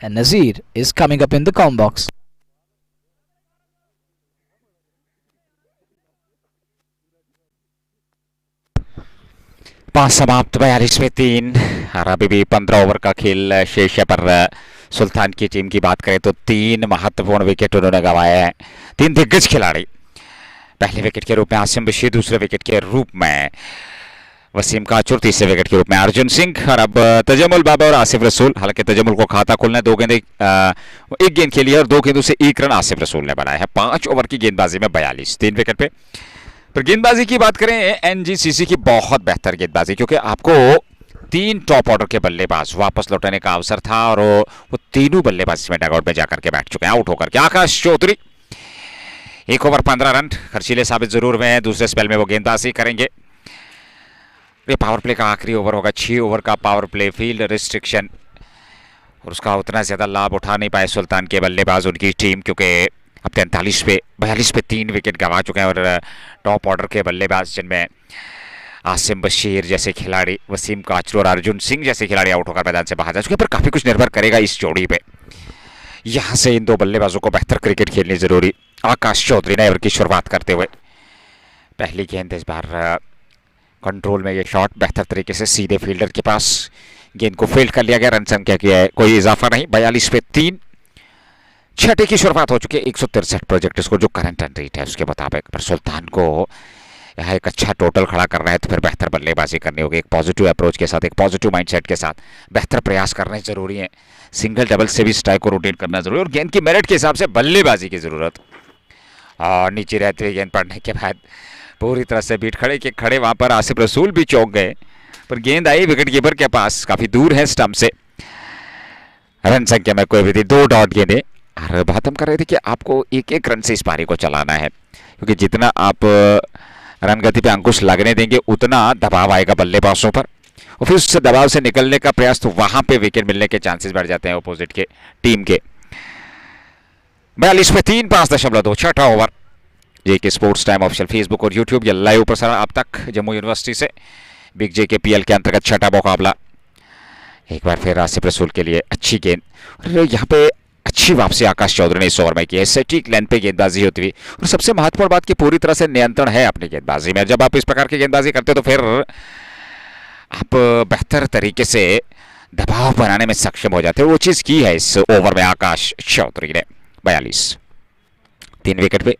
and Nazir is coming up in the com box. पांच समाप्त 42 में 3 और अभी भी 15 over का खेल शेष है। पर सुल्तान की टीम की बात करें तो 3 महत्वपूर्ण विकेट उन्होंने गंवाए हैं। 3 दिग्गज खिलाड़ी, पहले विकेट के रूप में आसिम बशीर, दूसरे विकेट के रूप में वसीम काचुर, तीसरे विकेट के रूप में अर्जुन सिंह और अब तजमुल बाबा और आसिफ रसूल। हालांकि तजमुल को खाता खोलना है, 2 गेंदें एक गेंद खेली है और 2 गेंदों से 1 रन आसिफ रसूल ने बनाया है। 5 ओवर की गेंदबाजी में 42, 3 विकेट पे। पर गेंदबाजी की बात करें एनजीसीसी की बहुत बेहतर गेंदबाजी, क्योंकि आपको 3 टॉप ऑर्डर के बल्लेबाज वापस लौटने का अवसर था और वो तीनों बल्लेबाज इसमें डगआउट में जाकर के बैठ चुके हैं आउट होकर के। आकाश चौधरी 1 ओवर 15 रन, खर्चीले साबित जरूर हुए हैं। दूसरे स्पेल में वो गेंदबाजी करेंगे। ये पावर प्ले का आखिरी ओवर होगा, 6 ओवर का पावर प्ले, फील्ड रिस्ट्रिक्शन, और उसका उतना ज्यादा लाभ उठा नहीं पाए सुल्तान के बल्लेबाज, उनकी टीम, क्योंकि अब 42 पे 3 विकेट गंवा चुके हैं। और टॉप ऑर्डर के बल्लेबाज जिनमें आसिम बशीर जैसे खिलाड़ी, वसीम काचरू और अर्जुन सिंह जैसे खिलाड़ी आउट होकर मैदान से बाहर जा चुके हैं। पर काफी कुछ निर्भर करेगा इस जोड़ी पे। यहां से इन 2 बल्लेबाजों को बेहतर क्रिकेट खेलनी जरूरी। आकाश चौधरी ने ओवर की शुरुआत करते हुए पहली गेंद इस बार कंट्रोल में, ये शॉट बेहतर तरीके से सीधे फील्डर के पास गेंद को फील्ड कर लिया गया। रन संख्या की है कोई इजाफा नहीं, 42 पे 3। छठे की शुरुआत हो चुकी है। 163 प्रोजेक्ट स्कोर जो करंट रन रेट है उसके मुताबिक। पर सुल्तान को यहाँ एक अच्छा टोटल खड़ा करना है तो फिर बेहतर बल्लेबाजी करनी होगी। एक पॉजिटिव अप्रोच के साथ, एक पॉजिटिव माइंडसेट के साथ बेहतर प्रयास करने जरूरी है। सिंगल डबल से भी स्ट्राइक को रोटेट करना जरूरी है और गेंद की मेरिट के हिसाब से बल्लेबाजी की जरूरत। और नीचे रहती हुई गेंद पड़ने के बाद पूरी तरह से बीट खड़े के खड़े वहां पर आसिफ रसूल भी चौंक गए, पर गेंद आई विकेट कीपर के पास, काफी दूर है स्टंप से। रन संख्या में कोई भी थी, 2 डॉट गेंदें। और बात हम कर रहे थे कि आपको 1-1 रन से इस पारी को चलाना है, क्योंकि जितना आप रन गति पे अंकुश लगने देंगे उतना दबाव आएगा बल्लेबाजों पर, और फिर उस दबाव से निकलने का प्रयास, तो वहां पे विकेट मिलने के चांसेस बढ़ जाते हैं अपोजिट के टीम के। 42 पे 3, 5.2, छठा ओवर। जेके स्पोर्ट्स टाइम ऑफिशियल फेसबुक और यूट्यूब, ये लाइव प्रसारण अब तक जम्मू यूनिवर्सिटी से बिग जेके पीएल के अंतर्गत छठा मुकाबला। एक बार फिर आसिफ रसूल के लिए अच्छी गेंद, और यहाँ पे अच्छी वापसी आकाश चौधरी ने इस ओवर में की है। सटीक लेंथ पे गेंदबाजी होती हुई, और सबसे महत्वपूर्ण बात कि पूरी तरह से नियंत्रण है अपनी गेंदबाजी में। जब आप इस प्रकार की गेंदबाजी करते हो तो फिर आप बेहतर तरीके से दबाव बनाने में सक्षम हो जाते हो। वो चीज की है इस ओवर में आकाश चौधरी ने। 42, 3 विकेट पे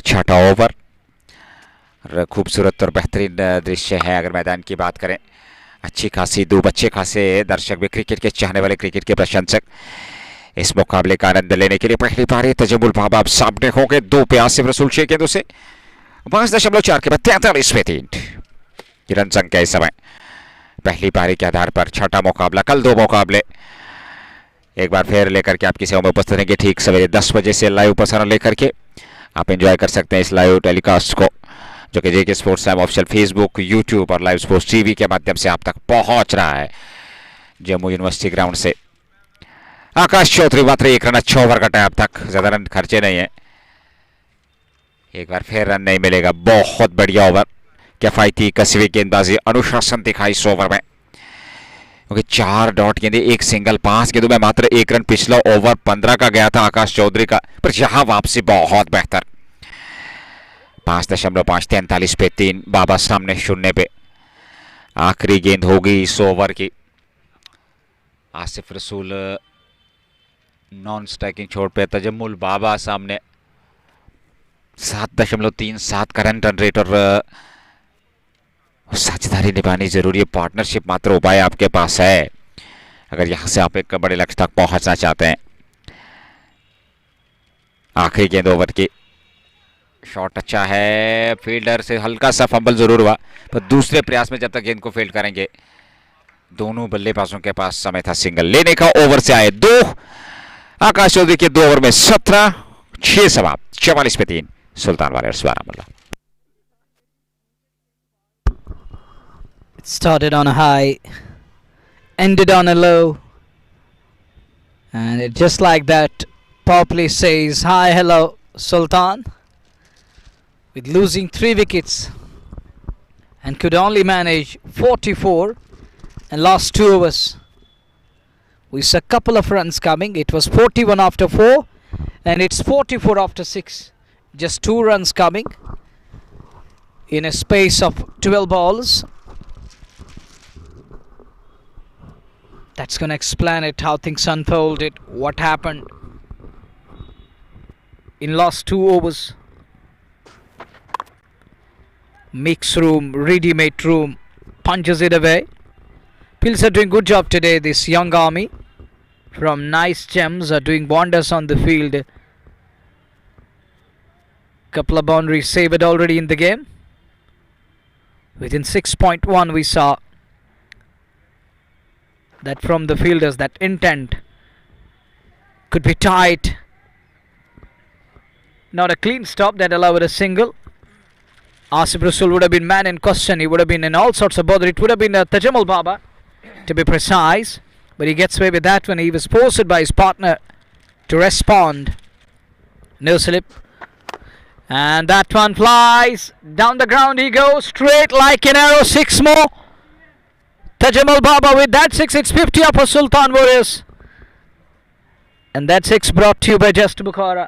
छठा ओवर। खूबसूरत और बेहतरीन दृश्य है अगर मैदान की बात करें। अच्छी खासी धूप, अच्छे खासे दर्शक भी, क्रिकेट के चाहने वाले, क्रिकेट के प्रशंसक इस मुकाबले का आनंद लेने के लिए पहली पारी तजमुल बाबा अब सामने होंगे। 2 पे आसिफ रसूल 6 गेंदों से 5.4 के बाद 43 पे 3 रन संख्या इस समय। पहली पारी के आधार पर छठा मुकाबला, कल 2 मुकाबले एक बार फिर लेकर के आपकी सेवा में उपस्थित रहेंगे। ठीक सवेरे 10 बजे से लाइव प्रसारण लेकर के आप एंजॉय कर सकते हैं इस लाइव टेलीकास्ट को, जो कि JK sports time official Facebook, YouTube और लाइव स्पोर्ट्स टीवी के माध्यम से आप तक पहुंच रहा है जम्मू यूनिवर्सिटी ग्राउंड से। आकाश चौधरी मात्र 1 रन, अच्छा ओवर कटा अब तक, ज्यादा रन खर्चे नहीं है। एक बार फिर रन नहीं मिलेगा। बहुत बढ़िया ओवर, किफायती कसीवी गेंदबाजी, अनुशासन दिखा इस ओवर में, क्योंकि 4 डॉट गेंदे, 1 सिंगल, 5 गेंदों में मात्र 1 रन। पिछला ओवर 15 का गया था आकाश चौधरी का, पर यहां वापसी बहुत बेहतर। 5.5, 43 पे 3, बाबा सामने 0 पे। आखिरी गेंद होगी इस ओवर की। आसिफ रसूल नॉन स्ट्राइकिंग छोड़ पे, तजम्मुल बाबा सामने 7.37 करंट रन रेट, और साझेदारी निभानी जरूरी है। पार्टनरशिप मात्र उपाय आपके पास है अगर यहां से आप एक बड़े लक्ष्य तक पहुंचना चाहते हैं। आखिरी गेंद ओवर की, शॉट अच्छा है, फील्डर से हल्का सा फंबल जरूर हुआ, पर दूसरे प्रयास में जब तक गेंद को फील्ड करेंगे, दोनों बल्लेबाजों के पास समय था सिंगल लेने का। ओवर से आए 2, आकाश चौधरी के 2 ओवर में 17, 6 समाप्त, 44 पे 3, Sultan warriors Baramulla. It started on a high, ended on a low, and it just like that, power play says hi, hello, Sultan. with losing 3 wickets and could only manage 44 and last 2 overs. We saw a couple of runs coming. It was 41 after 4 and it's 44 after 6. Just 2 runs coming in a space of 12 balls. That's going to explain it, how things unfolded, what happened in last 2 overs. Mix room, ready-made room, punches it away. Pills are doing good job today. This young army from Nice Gems are doing wonders on the field. Couple of boundaries saved already in the game. Within 6.1 we saw that from the fielders, that intent could be tight. Not a clean stop that allowed a single. Asif Rasool would have been man in question. He would have been in all sorts of bother. It would have been Tajamul Baba, to be precise. But he gets away with that when he was forced by his partner to respond. No slip. And that one flies. Down the ground he goes. Straight like an arrow. 6 more. Tajamul Baba with that 6. It's 50 up for Sultan Warriors. And that 6 brought to you by Just Bukhara.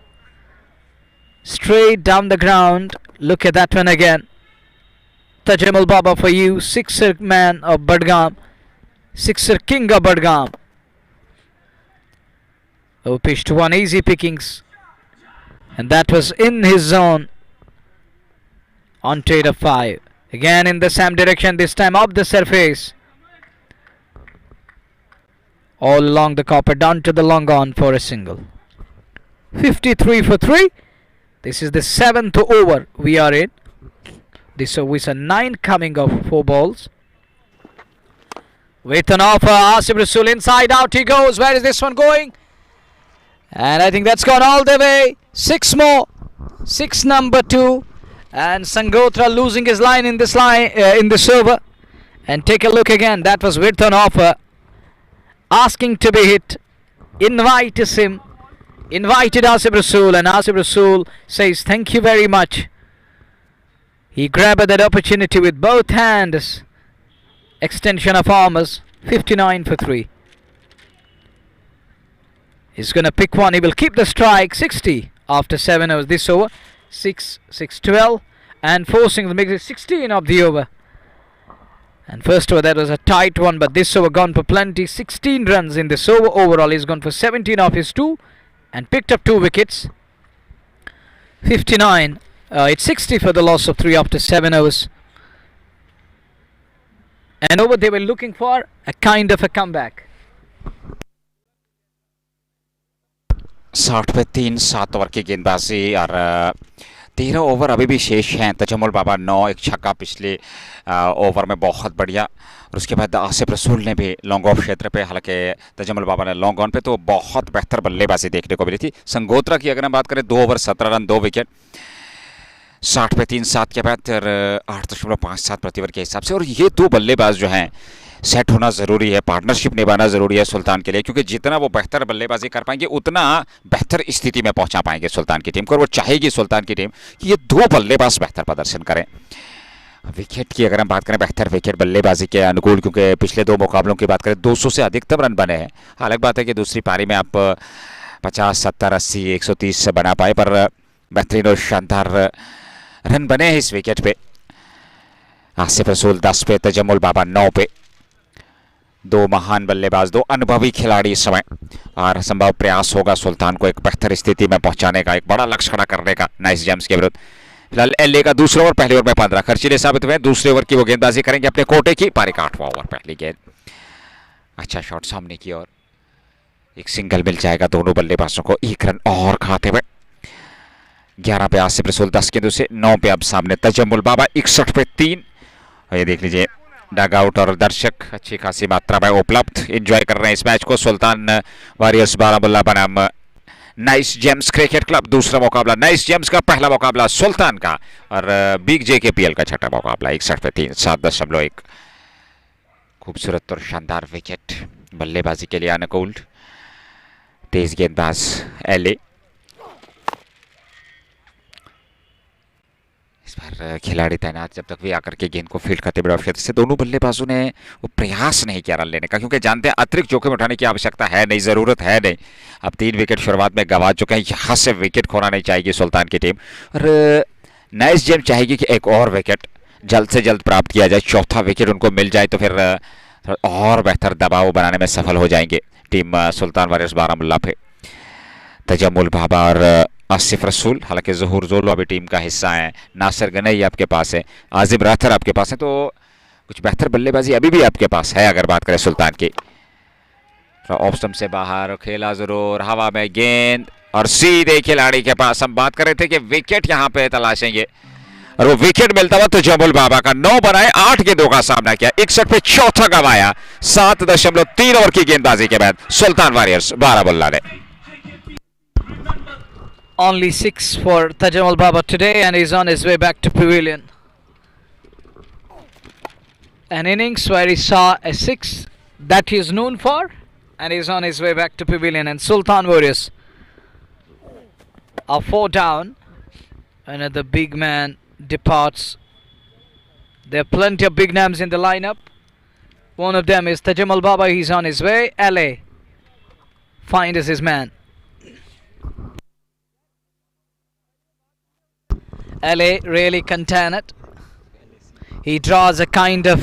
Straight down the ground. Look at that one again. Tajamul Baba for you. 6er man of Badgam. 6er king of Badgam. Oh, pitched 1 easy pickings. And that was in his zone. On trade of 5. Again in the same direction. This time up the surface. All along the copper. Down to the long on for a single. 53 for 3. This is the 7th over we are in. This over is a 9 coming of 4 balls. With an offer, Asif Rasool inside out he goes. Where is this one going? And I think that's gone all the way. 6 more. 6 number 2. And Sangotra losing his line in this over. And take a look again. That was with an offer. Asking to be hit. Invites him. Invited Asif Rasool, and Asif Rasool says thank you very much. He grabbed that opportunity with both hands. Extension of arms. 59 for 3. He's going to pick one. He will keep the strike. 60 after 7 overs. This over 6-12 and forcing the mix 16 of the over. And first over that was a tight one, but this over gone for plenty. 16 runs in this over. Overall he's gone for 17 off his 2 and picked up 2 wickets. 59. It's 60 for the loss of 3 after 7 overs. And over they were looking for a kind of a comeback. 60 पे 3 7 over की गेंदबाजी और 13 over अभी भी शेष हैं. तजम्मुल बाबा 9 एक छक्का पिछले ओवर में बहुत बढ़िया. और उसके बाद आसिफ रसूल ने भी लॉन्ग ऑफ क्षेत्र पे, हालांकि तजम्मुल बाबा ने लॉन्ग ऑन पे तो बहुत बेहतर बल्लेबाजी देखने को मिली थी. संगोत्रा की अगर हम बात करें 2 ओवर 17 रन 2 विकेट. 60 पे 3 7 के बाद 8.57 प्रति ओवर के हिसाब से. और ये 2 बल्लेबाज जो हैं सेट होना ज़रूरी है, पार्टनरशिप निभाना ज़रूरी है सुल्तान के लिए, क्योंकि जितना वो बेहतर बल्लेबाजी कर पाएंगे उतना बेहतर स्थिति में पहुंचा पाएंगे सुल्तान की टीम को. और वो चाहेगी सुल्तान की टीम कि ये 2 बल्लेबाज बेहतर प्रदर्शन करें. विकेट की अगर हम बात करें, बेहतर विकेट बल्लेबाजी के अनुकूल, क्योंकि पिछले 2 मुकाबलों की बात करें 200 से अधिकतम रन बने हैं. अलग बात है कि दूसरी पारी में आप 50 70 80 130 से बना पाए, पर बेहतरीन और शानदार रन बने हैं इस विकेट पे. आसिफ रसूल 10 पे, तजम्मुल बाबा 9 पे. 2 महान बल्लेबाज, 2 अनुभवी खिलाड़ी इस समय. और संभव प्रयास होगा सुल्तान को एक बेहतर स्थिति में पहुंचाने का, एक बड़ा लक्ष्य खड़ा करने का नाइस जेम्स के विरुद्ध. फिलहाल एलए का दूसरा ओवर, पहले ओवर में 15 खर्चीले साबित हुए. दूसरे ओवर की वो गेंदबाजी करेंगे अपने कोटे की. पारी का 8वां ओवर, पहली गेंद. अच्छा शॉट सामने की ओर, एक सिंगल मिल जाएगा दोनों बल्लेबाजों को. 1 रन और खाते हुए 11 पे आसिफ रसूल 10 गेंदों से 9 पे अब सामने तजम्मुल बाबा 61 पे 3. और ये देख लीजिए डग आउट और दर्शक अच्छी खासी मात्रा में उपलब्ध एंजॉय कर रहे हैं इस मैच को. सुल्तान वॉरियर्स बारामुल्ला बनाम नाइस जेम्स क्रिकेट क्लब. दूसरा मुकाबला नाइस जेम्स का, पहला मुकाबला सुल्तान का. और बिग जे के पीएल का छठा मुकाबला. 61 पे 3 7.1. खूबसूरत और शानदार विकेट बल्लेबाजी के लिए अनुकूल. तेज गेंदबाज एले. इस बार खिलाड़ी तैनात जब तक भी आकर के गेंद को फील्ड करते बड़े क्षेत्र से दोनों बल्लेबाजों ने वो प्रयास नहीं किया रन लेने का, क्योंकि जानते हैं अतिरिक्त जोखिम उठाने की आवश्यकता है नहीं, ज़रूरत है नहीं। अब 3 विकेट शुरुआत में गंवा चुके हैं, यहाँ से विकेट खोना नहीं चाहेगी सुल्तान की टीम और नाइस जेम चाहेगी कि एक और विकेट जल्द से जल्द प्राप्त किया जाए। चौथा विकेट उनको मिल जाए तो फिर और बेहतर दबाव बनाने में सफल हो जाएंगे टीम सुल्तान वॉरियर्स बारामुल्ला पे। तजम्मुल बाबा और आसिफ रसूल, हालांकि ज़हूर जोलो अभी टीम का हिस्सा है, नासिर गनई आपके पास है, आजिम राथर आपके पास है, तो कुछ बेहतर बल्लेबाजी अभी भी आपके पास है अगर बात करें सुल्तान की। ऑफ स्टंप से बाहर खेला जरूर, हवा में गेंद और सीधे खिलाड़ी के पास। हम बात कर रहे थे कि विकेट यहाँ पे तलाशेंगे और वो विकेट मिलता हुआ तो जमुल बाबा का 9 बनाए 8 गेंदों का सामना किया, 61 पे चौथा गंवाया। 7.3 ओवर की गेंदबाजी के बाद सुल्तान वॉरियर्स बारामुल्ला ने। Only 6 for Tajammul Baba today, and he's on his way back to pavilion. An innings where he saw a 6 that he is known for, and he's on his way back to pavilion. And Sultan Warriors are 4 down. Another big man departs. There are plenty of big names in the lineup. One of them is Tajammul Baba. He's on his way. LA finds his man. LA really contain it. He draws a kind of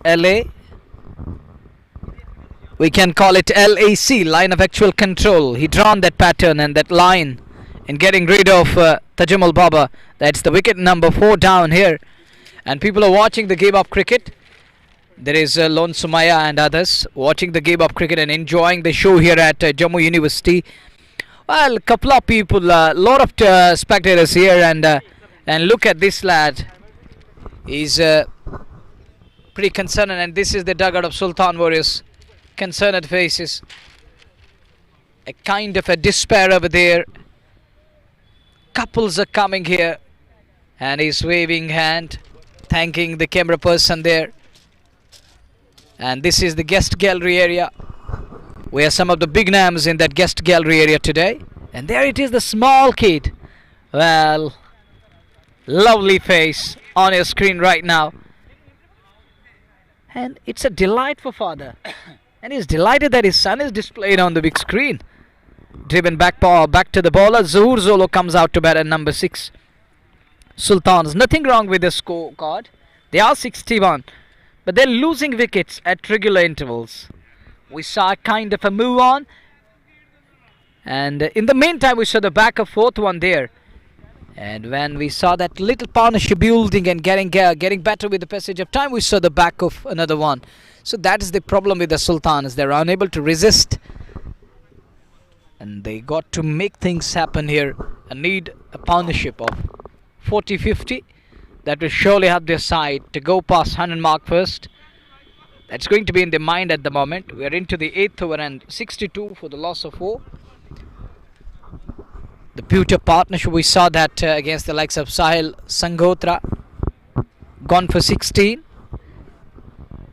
LA. We can call it LAC, line of actual control. He drawn that pattern and that line in getting rid of Tajammul Baba. That's the wicket number 4 down here. And people are watching the game of cricket. There is Lon Sumaya and others watching the game of cricket and enjoying the show here at Jammu University. Well, a couple of people, a lot of spectators here, and look at this lad. He's pretty concerned, and this is the dugout of Sultan Warriors. Concerned faces, a kind of a despair over there. Couples are coming here, and he's waving hand, thanking the camera person there. And this is the guest gallery area. We have some of the big names in that guest gallery area today. And there it is, the small kid. Well, lovely face on your screen right now. And it's a delight for father. And he's delighted that his son is displayed on the big screen. Driven back to the bowler. Zahur Zolo comes out to bat at number 6. Sultans, nothing wrong with the scorecard. They are 61. But they're losing wickets at regular intervals. We saw kind of a move on, and in the meantime we saw the back of 4th one there, and when we saw that little partnership building and getting better with the passage of time, we saw the back of another one. So that is the problem with the Sultans. They're unable to resist, and they got to make things happen here and need a partnership of 40-50 that will surely help their side to go past 100 mark first. That's going to be in the mind at the moment. We are into the 8th over and 62 for the loss of 4. The Pewter partnership, we saw that against the likes of Sahil Sangotra, gone for 16.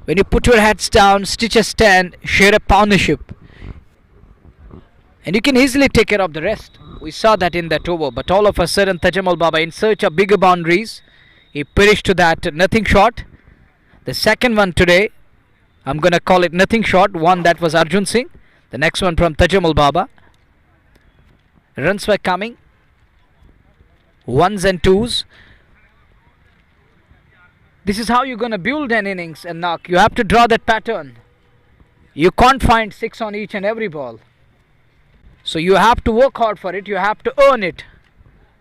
When you put your heads down, stitch a stand, share a partnership, and you can easily take care of the rest. We saw that in that over, but all of a sudden Tajammul Baba, in search of bigger boundaries, he perished to that nothing short. The second one today, I'm going to call it nothing short. One that was Arjun Singh. The next one from Tajammul Baba. Runs were coming. 1s and 2s. This is how you're going to build an innings and knock. You have to draw that pattern. You can't find 6 on each and every ball. So you have to work hard for it. You have to earn it.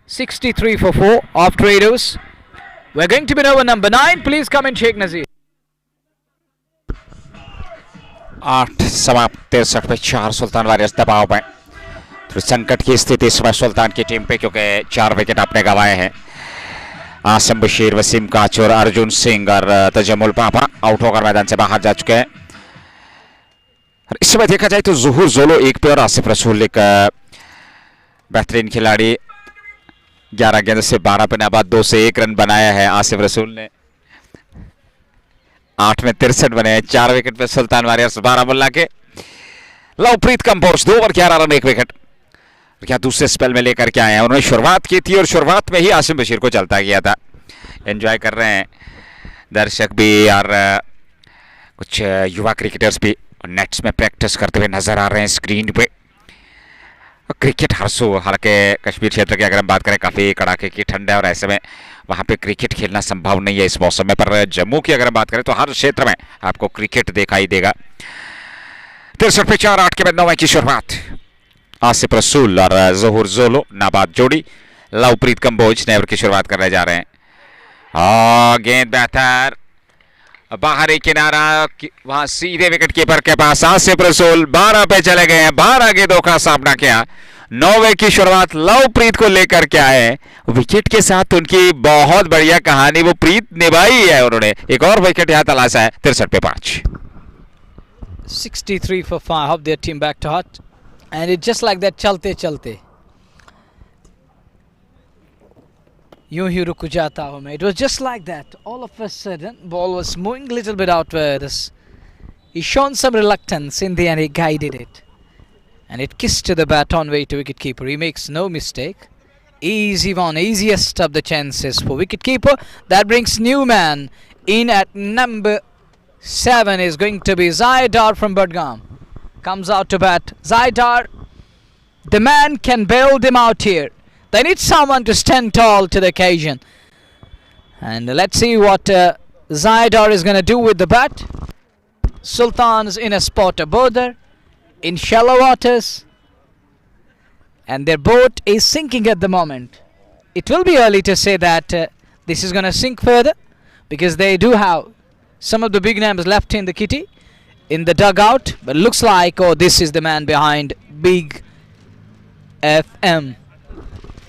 63 for 4 off traders. We're going to be over number 9. Please come in, Sheikh Nazir. 8 समाप्त 63 पे 4 सुल्तान warriors दबाव में। तो संकट की स्थिति इस समय सुल्तान की टीम पे, क्योंकि 4 विकेट आपने गंवाए हैं। आसिम बशीर, वसीम काचूर, अर्जुन सिंह और तजम्मुल बाबा आउट होकर मैदान से बाहर जा चुके हैं। इस समय देखा जाए तो ज़हूर जोलो 1 पे और आसिफ रसूल एक बेहतरीन खिलाड़ी। 11 गेंद से 12 पे नाबाद 2 से 1 रन बनाया है आसिफ रसूल ने। 8 में 63 बने हैं। 4 विकेट पे सुल्तान वॉरियर्स बारामुल्ला के। Lovepreet Kamboj 2 over 11 run 1 wicket. क्या दूसरे स्पेल में लेकर के आए हैं। उन्होंने शुरुआत की थी और शुरुआत में ही आसिम बशीर को चलता गया था। एंजॉय कर रहे हैं दर्शक भी और कुछ युवा क्रिकेटर्स भी नेट्स में प्रैक्टिस करते हुए नजर आ रहे हैं स्क्रीन पे। क्रिकेट हर्षो, हालांकि कश्मीर क्षेत्र की अगर हम बात करें काफ़ी कड़ाके की ठंड है और ऐसे में वहाँ पे क्रिकेट खेलना संभव नहीं है इस मौसम में, पर जम्मू की अगर हम बात करें तो हर क्षेत्र में आपको क्रिकेट दिखाई देगा। 63 पे 4 8 के बाद 9 की शुरुआत। आसिफ रसूल और जहूर जोलो नाबाद जोड़ी। लवप्रीत कंबोज नए ओवर की शुरुआत करने जा रहे हैं। गेंद बेहतर बाहरी किनारा, वहां सीधे विकेट कीपर के पास। आसिफ रसूल 12 पे चले गए हैं, 12 गेंदों का सामना किया। 9 की शुरुआत लवप्रीत को लेकर के आए। विकेट के साथ उनकी बहुत बढ़िया कहानी वो प्रीत निभाई है उन्होंने। एक और विकेट यहां तलाशा है। 63 पे 5। 63 for 5 of their team back to hut, and it's just like that, चलते चलते यूं ही रुक जाता हूं मैं. It was just like that. All of a sudden, ball was moving a little bit outwards. He shown some reluctance. In the end, he guided it, and it kissed to the bat on way to wicketkeeper. He makes no mistake. Easy one, easiest of the chances for wicketkeeper. That brings new man in at number 7 is going to be Zaidar from Budgam. Comes out to bat. Zaidar, the man can bail them out here. They need someone to stand tall to the occasion. And let's see what Zaidar is going to do with the bat. Sultan's in a spot of border in shallow waters, and their boat is sinking at the moment. It will be early to say that this is going to sink further, because they do have some of the big names left in the kitty, in the dugout, but looks like, oh, this is the man behind Big FM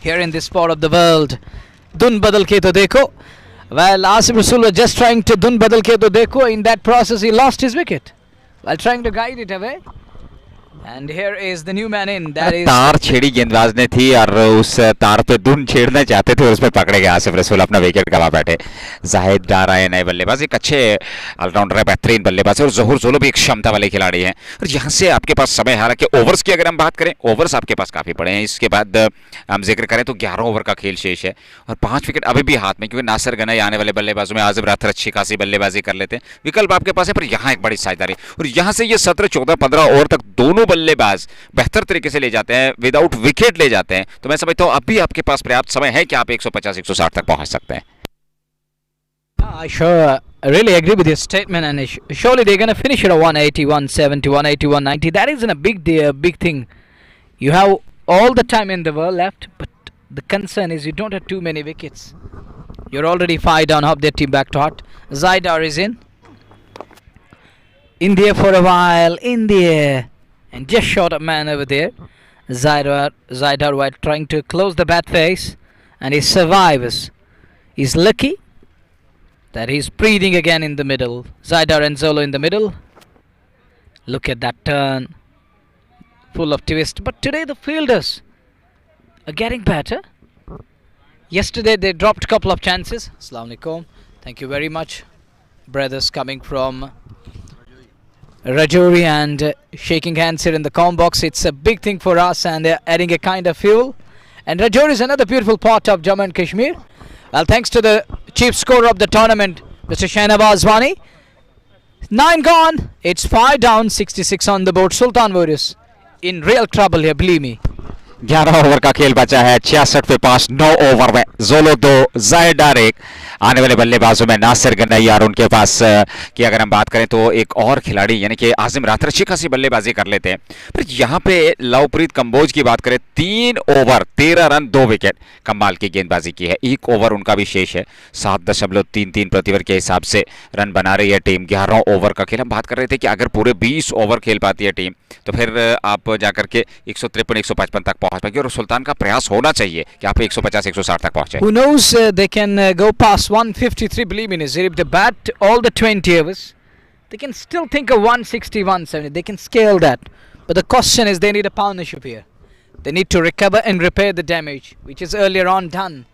here in this part of the world. Dun badal ke to dekho. Well, Asif Rasul was just trying to dun badal ke to dekho. In that process, he lost his wicket while trying to guide it away. And here is the new man in. That is तार छेड़ी गेंदबाज ने थी और उस तार पे धुन छेड़ना चाहते थे और उसमें पकड़े गए आसिफ रसूल, अपना विकेट गवा बैठे। जाहिद डार आए नए बल्लेबाज, एक अच्छे ऑलराउंडर है, बेहतरीन बल्लेबाज है, और जहूर जोलो भी एक क्षमता वाले खिलाड़ी हैं। और यहाँ से आपके पास समय, हालांकि ओवर्स की अगर हम बात करें, ओवर्स आपके पास काफ़ी पड़े हैं। इसके बाद हम जिक्र करें तो 11 ओवर का खेल शेष है और 5 विकेट अभी भी हाथ में, क्योंकि नासिर गनई आने वाले बल्लेबाजों में आजिम राथर अच्छी खासी बल्लेबाजी कर लेते हैं। विकल्प आपके पास है, पर यहाँ एक बड़ी साझेदारी, और यहाँ से ये 17 14 15 ओवर तक दोनों बल्लेबाज बेहतर तरीके से ले जाते हैं, विदाउट विकेट ले जाते हैं। तो मैं समझता हूं अभी आपके पास पर्याप्त समय है कि आप 150 160 तक पहुंच सकते हैं। I sure really agree with your statement, and surely they're going to finish at a 180, 170, 180, 190. That isn't a big thing. You have all the time in the world left, but the concern is you don't have too many wickets. You're already 5 down, hop their team back to hot. Zaidar is in there for a while, in the air, and just short of man over there. Zaidar while trying to close the bat face, and he survives. He's lucky that he's breathing again in the middle. Zaidar and Zolo in the middle. Look at that turn, full of twist. But today the fielders are getting better. Yesterday they dropped a couple of chances. Assalamu alaikum. Thank you very much, brothers coming from Rajouri, and shaking hands here in the comm box. It's a big thing for us, and they're adding a kind of fuel. And Rajouri is another beautiful part of Jammu and Kashmir. Well, thanks to the chief scorer of the tournament, Mr. Shahnawaz Wani. 9 gone. It's 5 down, 66 on the board. Sultan Warriors in real trouble here, believe me. 11 over का खेल बचा है। 66 पे 5, 9 over में जोलो 2, जायदार 1। आने वाले बल्लेबाजों में नासिर गनई, और उनके पास की अगर हम बात करें तो एक और खिलाड़ी यानी कि आजिम राथर अच्छी खासी बल्लेबाजी कर लेते हैं। फिर यहाँ पे लवप्रीत कंबोज की बात करें, 3 ओवर 13 रन 2 विकेट, कमाल की गेंदबाजी की है। 1 ओवर उनका भी शेष है। 7.33 प्रति ओवर के हिसाब से रन बना रही है टीम। 11 ओवर का खेल, हम बात कर रहे थे कि अगर पूरे 20 ओवर खेल पाती है टीम तो फिर आप जाकर के 153 155 तक पहुंच पाएगी, और सुल्तान का प्रयास होना चाहिए कि आप 150 160 तक पहुंचे। Who knows, they can go past 153, believe me, Nazir. If they bat all the 20 overs, they can still think of 160, 170. They can scale that. But the question is, they need a partnership here. They need to recover and repair the damage, which is earlier on done.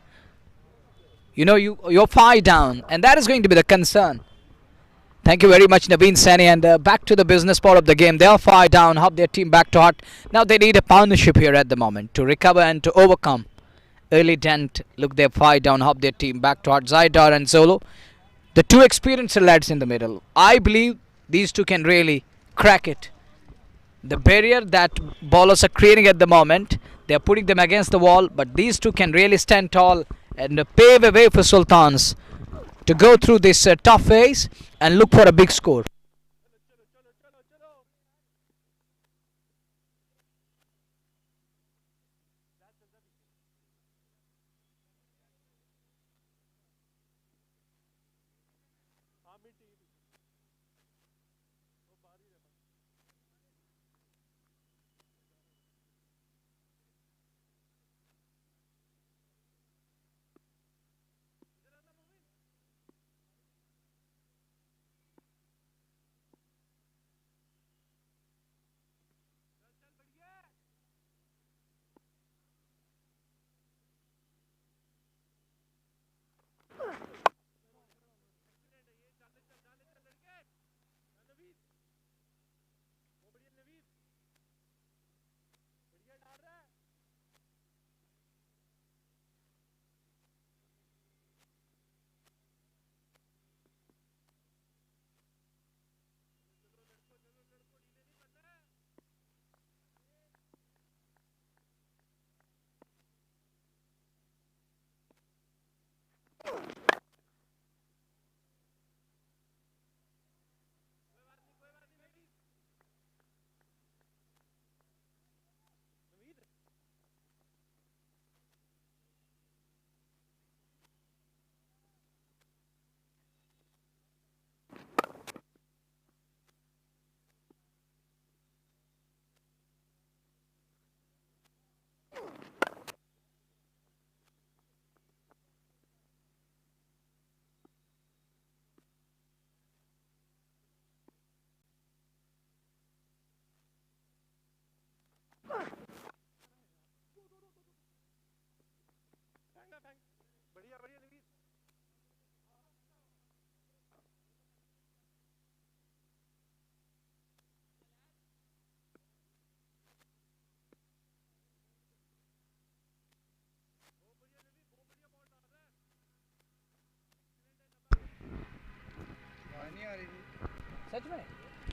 You know, you're 5 down, and that is going to be the concern. Thank you very much, Naveen Sani. And back to the business part of the game. They are 5 down, help their team back to heart. Now they need a partnership here at the moment to recover and to overcome early dent. Look, they're 5 down, help their team back to heart. Zaidar and Zolo, the two experienced lads in the middle. I believe these two can really crack it. The barrier that bowlers are creating at the moment, they are putting them against the wall, but these two can really stand tall and pave a way for Sultans to go through this tough phase and look for a big score.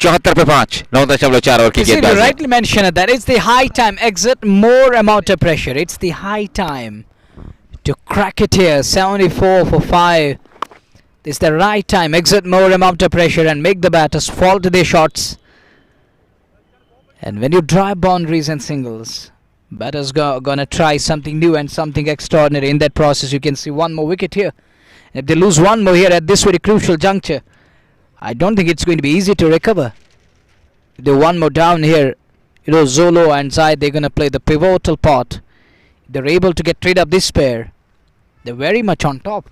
चौहत्तर पे 5, 9.4 over की You see, you गेंदबाजी. rightly mentioned that it's the high time, exert more amount of pressure. It's the high time to crack it here. 74 for 5. It's the right time, exert more amount of pressure and make the batters fall to their shots. And when you drive boundaries and singles, batters gonna try something new and something extraordinary. In that process, you can see one more wicket here. And if they lose one more here at this very crucial juncture, I don't think it's going to be easy to recover. If they're one more down here, Zolo and Zaid, they're going to play the pivotal part. If they're able to get rid of this pair, they're very much on top.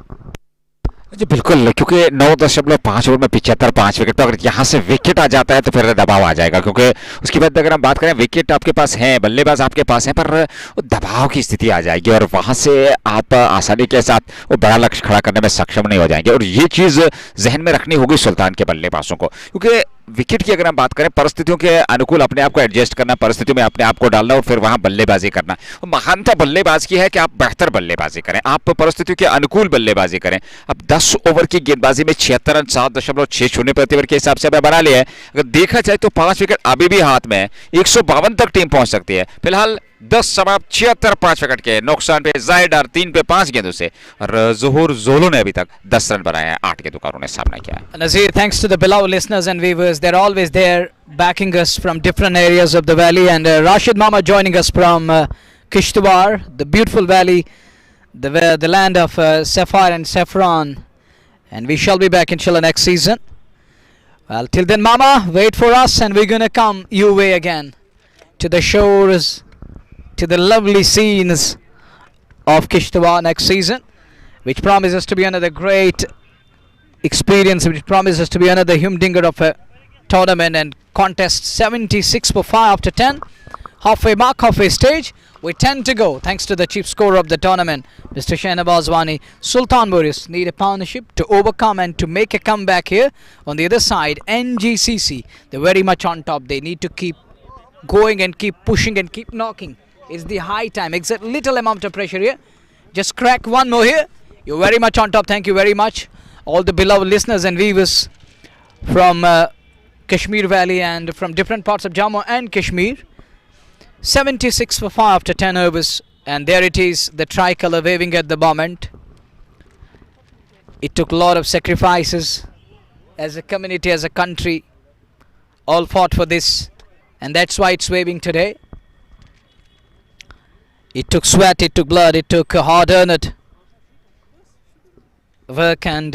जी बिल्कुल, क्योंकि 9.5 over में 75 5 wicket, तो अगर यहाँ से wicket आ जाता है तो फिर दबाव आ जाएगा, क्योंकि उसके बाद अगर हम बात करें विकेट आपके पास हैं, बल्लेबाज आपके पास हैं, पर वो दबाव की स्थिति आ जाएगी और वहाँ से आप आसानी के साथ वो बड़ा लक्ष्य खड़ा करने में सक्षम नहीं हो जाएंगे। और ये चीज़ जहन में रखनी होगी सुल्तान के बल्लेबाजों को, क्योंकि विकेट की अगर हम बात करें, परिस्थितियों के अनुकूल अपने आप को एडजस्ट करना, परिस्थितियों में अपने आप को डालना और फिर वहां बल्लेबाजी करना। महानता बल्लेबाज की है कि आप बेहतर बल्लेबाजी करें, आप परिस्थितियों के अनुकूल बल्लेबाजी करें। अब 10 ओवर की गेंदबाजी में 76 रन 7.60 प्रति ओवर के हिसाब से बना लिया है। अगर देखा जाए तो 5 विकेट अभी भी हाथ में है, 152 तक टीम पहुंच सकती है। फिलहाल 10 समाप्त 76 5 विकेट के नुकसान पे जायदार 3 पे 5 गेंदों से, और जोहर जोलो ने अभी तक 10 रन बनाए हैं, 8 गेंदों ने सामना किया है। Nazir, thanks to the beloved listeners and viewers, they're always there backing us from different areas of the valley. And Rashid Mama joining us from Kishtwar, the beautiful valley, the land of sapphire and saffron. And we shall be back inshallah next season. Well, till then, Mama, wait for us and we're gonna come your way again to the shores, to the lovely scenes of Kishtwar next season, which promises to be another great experience, which promises to be another humdinger of a tournament and contest. 76 for 5 after 10. halfway mark, halfway stage. We tend to go, thanks to the chief scorer of the tournament, Mr. Shahnawaz Wani. Sultan Boris need a partnership to overcome and to make a comeback here. On the other side, NGCC, they're very much on top. They need to keep going and keep pushing and keep knocking. It's the high time. Exert little amount of pressure here. Just crack one more here. You're very much on top. Thank you very much. All the beloved listeners and viewers from Kashmir Valley and from different parts of Jammu and Kashmir. 76 for 5 after 10 overs. And there it is, the tricolour waving at the moment. It took a lot of sacrifices as a community, as a country. All fought for this. And that's why it's waving today. It took sweat, it took blood, it took hard-earned work, and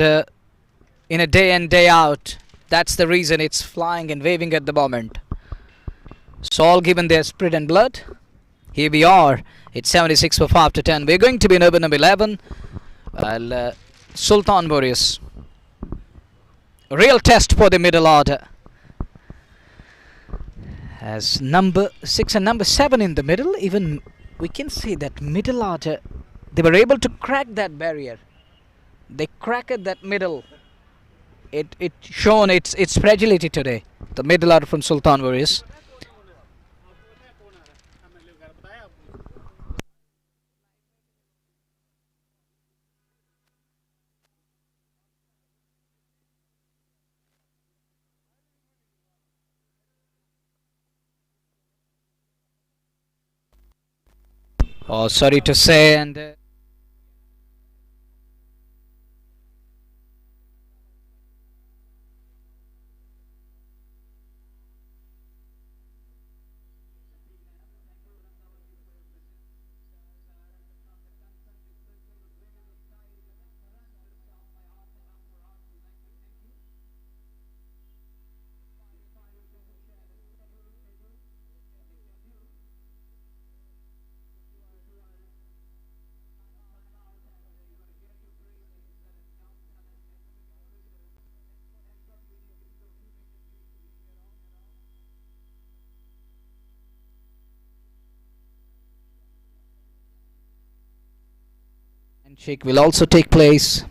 in a day in, day out. That's the reason it's flying and waving at the moment. So all given their spirit and blood. Here we are. It's 76 for 5 to 10. We're going to be in over number 11. Well, Sultan Boris. Real test for the middle order. As number 6 and number 7 in the middle, even we can see that middle order, they were able to crack that barrier. They cracked that middle. It shown its fragility today. The middle order from Sultan Boris. Oh, sorry to say, and handshake will also take place.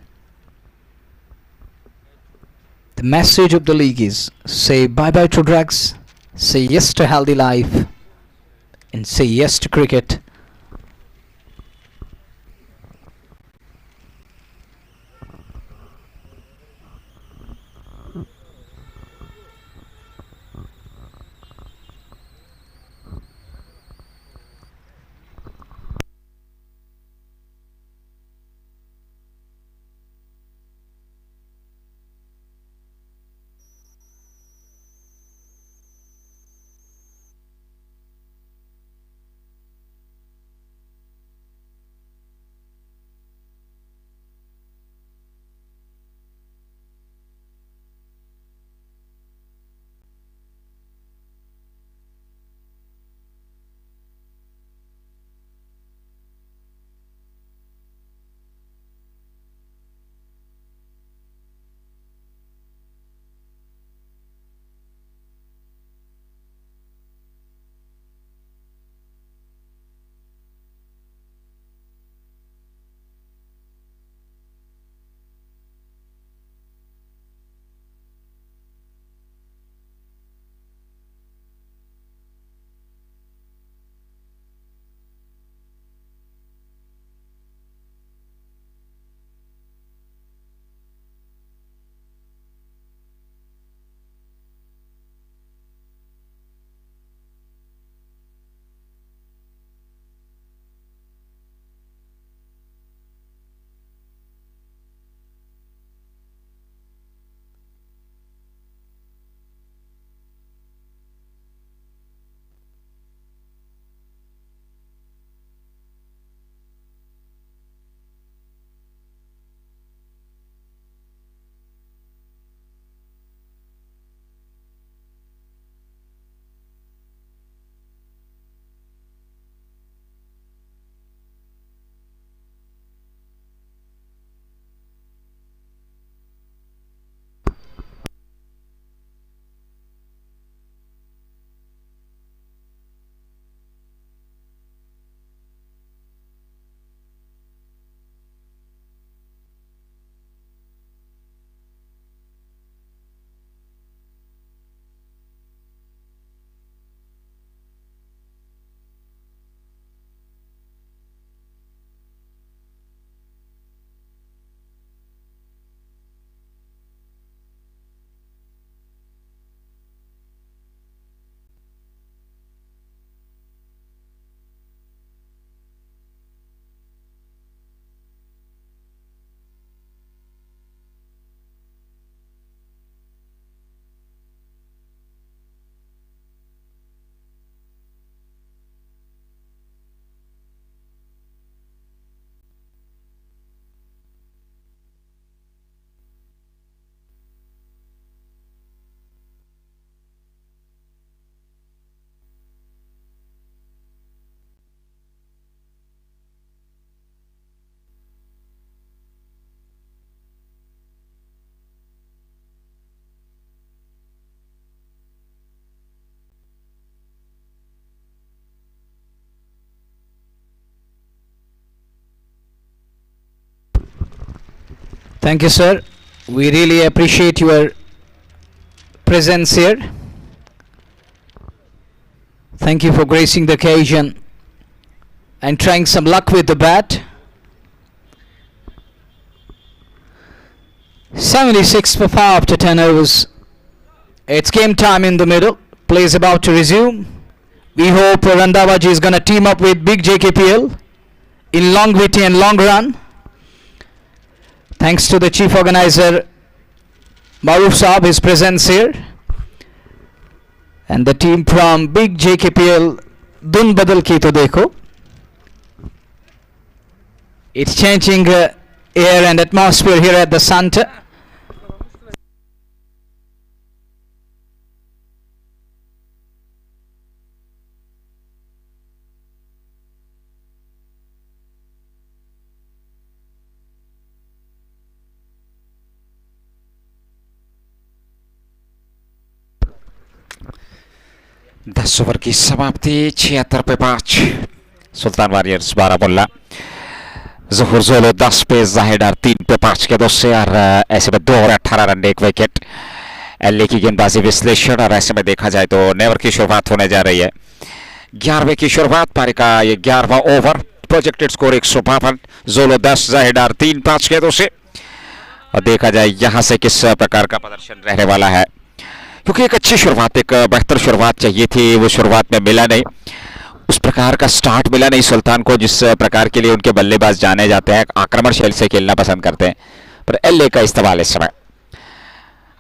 The message of the league is say bye-bye to drugs, say yes to healthy life, and say yes to cricket. Thank you, sir. We really appreciate your presence here. Thank you for gracing the occasion and trying some luck with the bat. 76 for 5 after 10 overs. It's game time in the middle. Play is about to resume. We hope Randawaji is going to team up with Big JKPL in longevity and long run. Thanks to the chief organizer Maruf Saab, his presence here. And the team from Big JKPL, Dun Badal Ki to dekho. It's changing air and atmosphere here at the center. दस over की समाप्ति 76 पे 5 Sultan warriors Baramulla ज़हूर जोलो 10 पे जाहिदार 3 पे 5 के 2 से और ऐसे में 2 ओवर 18 रन 1 विकेट एलए की गेंदबाजी विश्लेषण और ऐसे में देखा जाए तो नेवर की शुरुआत होने जा रही है 11वें की शुरुआत पारी का ये 11वां ओवर प्रोजेक्टेड स्कोर 152 जोलो 10 जाहिदार 3 5 के 2 से और देखा जाए यहां से किस प्रकार का प्रदर्शन रहने वाला है क्योंकि एक अच्छी शुरुआत एक बेहतर शुरुआत चाहिए थी वो शुरुआत में मिला नहीं उस प्रकार का स्टार्ट मिला नहीं सुल्तान को जिस प्रकार के लिए उनके बल्लेबाज जाने जाते हैं आक्रमण शैली से खेलना पसंद करते हैं पर एलए का इस्तेमाल इस समय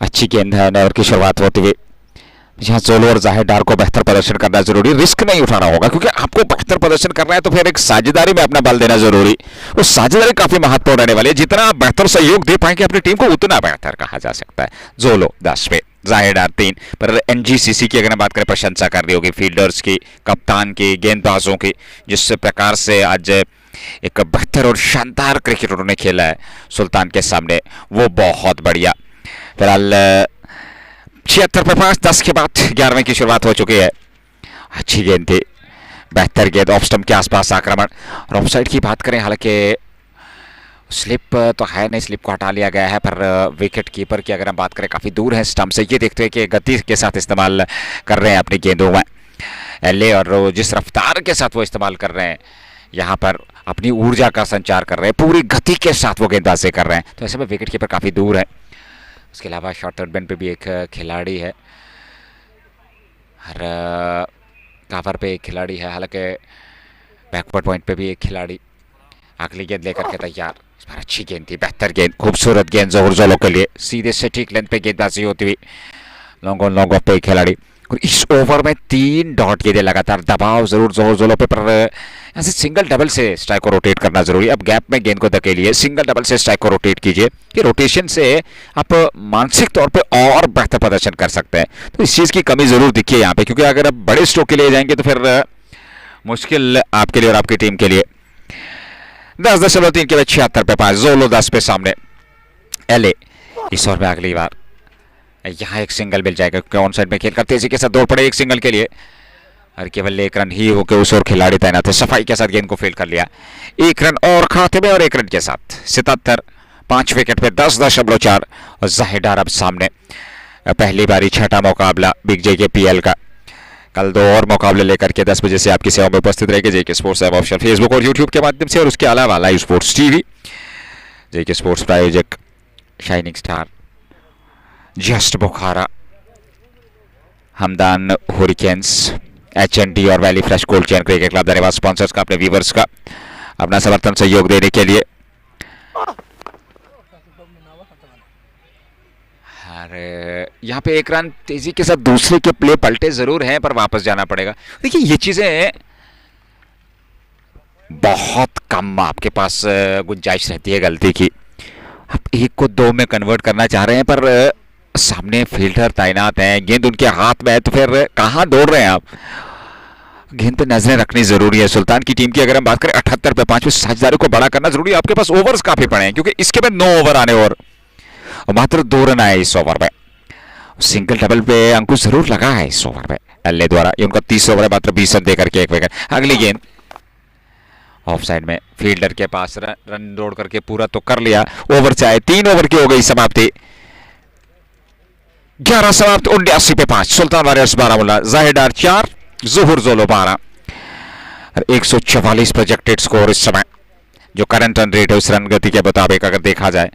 अच्छी गेंद है ओवर की शुरुआत होती हुई जहां जोलो और जाहिर डार को बेहतर प्रदर्शन करना जरूरी रिस्क नहीं उठाना होगा क्योंकि आपको बेहतर प्रदर्शन करना है तो फिर एक साझेदारी में अपना बल देना जरूरी वो साझेदारी काफी महत्वपूर्ण रहने वाली है जितना आप बेहतर सहयोग दे पाएंगे अपनी टीम को उतना बेहतर कहा जा सकता है जोलो 10 पे जाहिर डार 3 पर एनजीसीसी की अगर बात करें प्रशंसा कर रही होगी फील्डर्स की कप्तान की गेंदबाजों की जिस प्रकार से आज एक बेहतर और शानदार क्रिकेट उन्होंने खेला है सुल्तान के सामने वो बहुत बढ़िया फिलहाल 76 पे 5 10 के बाद 11वें की शुरुआत हो चुकी है अच्छी गेंद थी बेहतर गेंद ऑफ स्टंप के आसपास आक्रमण और ऑफ साइड की बात करें हालांकि स्लिप तो है नहीं स्लिप को हटा लिया गया है पर विकेट कीपर की अगर हम बात करें काफ़ी दूर है स्टंप से ये देखते हैं कि गति के साथ इस्तेमाल कर रहे हैं अपनी गेंदों में एलए और जिस रफ्तार के साथ वो इस्तेमाल कर रहे हैं यहाँ पर अपनी ऊर्जा का संचार कर रहे हैं पूरी गति के साथ वो गेंदबाजी कर रहे हैं तो ऐसे में विकेट कीपर काफ़ी दूर है उसके अलावा शॉर्ट थर्ड बैन पे भी एक खिलाड़ी है हर कवर पे एक खिलाड़ी है हालांकि बैकवर्ड पॉइंट पे भी एक खिलाड़ी अगली गेंद लेकर के तैयार इस बार अच्छी गेंद थी बेहतर गेंद खूबसूरत गेंद जोहर जोलो के लिए सीधे से ठीक लेंथ पे गेंदबाजी होती हुई लॉन्ग ऑन लॉन्ग ऑफ पे एक खिलाड़ी और इस ओवर में 3 डॉट गेंदें लगातार दबाव जरूर जोहर जोलो पे पर यहाँ से सिंगल डबल से स्ट्राइक को रोटेट करना जरूरी अब गैप में गेंद को धकेलिए सिंगल डबल से स्ट्राइक को रोटेट कीजिए कि रोटेशन से आप मानसिक तौर पे और बेहतर प्रदर्शन कर सकते हैं तो इस चीज़ की कमी जरूर दिखी है यहाँ पे क्योंकि अगर आप बड़े स्ट्रोक के लिए जाएंगे तो फिर मुश्किल आपके लिए और आपकी टीम के लिए 10.3 के बाद 76 पे 5 जोलो 10 पे सामने एलए इस ओवर में अगली बार यहाँ एक सिंगल मिल जाएगा क्योंकि ऑन साइड में खेलकर तेजी के साथ दौड़ पड़े एक सिंगल के लिए और केवल 1 रन ही होकर उस ओर खिलाड़ी तैनात है सफाई के साथ गेंद को फील्ड कर लिया 1 रन और खाते में और 1 रन के साथ 77 5 विकेट पे 10.4 और जाहिर डार अब सामने पहली बारी छठा मुकाबला बिग JKPL का कल 2 और मुकाबले लेकर के 10 बजे से आपकी सेवा में उपस्थित रहेगी JK sports app option Facebook और यूट्यूब के माध्यम से और उसके अलावा live sports TV JK sports प्रायोजक शाइनिंग स्टार जस्ट बुखारा हमदान हुरिकेन्स HND और valley fresh cold chain cricket club धन्यवाद स्पॉन्सर्स का अपने व्यूवर्स का अपना समर्थन सहयोग देने के लिए यहाँ पे 1 रन तेजी के साथ दूसरे के प्ले पलटे जरूर हैं पर वापस जाना पड़ेगा देखिए ये चीजें बहुत कम आपके पास गुंजाइश रहती है गलती की आप 1 को 2 में कन्वर्ट करना चाह रहे हैं पर सामने फील्डर तैनात हैं गेंद उनके हाथ में है तो फिर कहाँ दौड़ रहे हैं आप गेंद पे नजरें रखनी जरूरी है सुल्तान की टीम की अगर हम बात करें 78 पे 5 में साझेदारी को बड़ा करना जरूरी है आपके पास ओवर्स काफी पड़े हैं क्योंकि इसके बाद 9 ओवर आने और मात्र 2 रन आए इस ओवर में सिंगल डबल पे अंकुश जरूर लगा है इस ओवर में एलए द्वारा ये उनका 30 ओवर है मात्र 20 रन देकर के 1 विकेट अगली गेंद ऑफ साइड में फील्डर के पास रन दौड़ करके पूरा तो कर लिया। ओवर चाहे 3 ओवर की हो गई समाप्ति। 11 समाप्त 79 पे 5। सुल्तान वॉरियर्स बारामुल्ला, जाहिदार 4, ज़ुहूर ज़ोलो 12। 144 प्रोजेक्टेड स्कोर इस समय, जो करंट रन रेट है उस रन गति के मुताबिक अगर देखा जाए।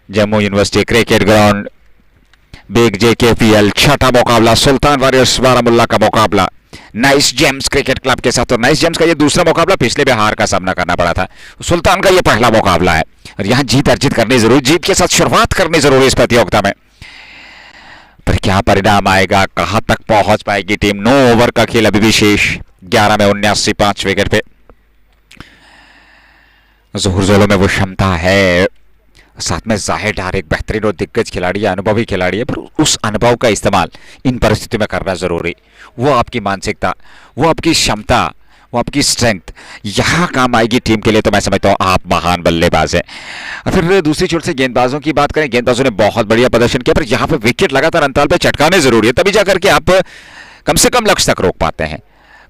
Jammu university cricket ground, big JKPL, छठा मुकाबला सुल्तान वॉरियर्स बारामुल्ला का मुकाबला नाइस जेम्स क्रिकेट क्लब के साथ। और नाइस जेम्स का ये दूसरा मुकाबला, पिछले भी हार का सामना करना पड़ा था। सुल्तान का ये पहला मुकाबला है और यहां जीत अर्जित करनी जरूरी, जीत के साथ शुरुआत करनी जरूरी इस प्रतियोगिता में। पर क्या परिणाम आएगा, कहां तक पहुंच पाएगी टीम। 9 ओवर का खेल अभी भी शेष। 11 में 79, 5 विकेट पे। ज़ुहूर ज़ोलो में वो क्षमता है, साथ में जाहिदार एक बेहतरीन और दिग्गज खिलाड़ी है, अनुभवी खिलाड़ी है, पर उस अनुभव का इस्तेमाल इन परिस्थितियों में करना जरूरी। वो आपकी मानसिकता, वो आपकी क्षमता, वो आपकी स्ट्रेंथ यहाँ काम आएगी टीम के लिए। तो मैं समझता हूँ आप महान बल्लेबाज हैं। और फिर दूसरी छोर से गेंदबाजों की बात करें, गेंदबाजों ने बहुत बढ़िया प्रदर्शन किया, पर यहाँ पे विकेट लगातार अंतराल पे चटकाने जरूरी है, तभी जाकर के आप कम से कम लक्ष्य तक रोक पाते हैं,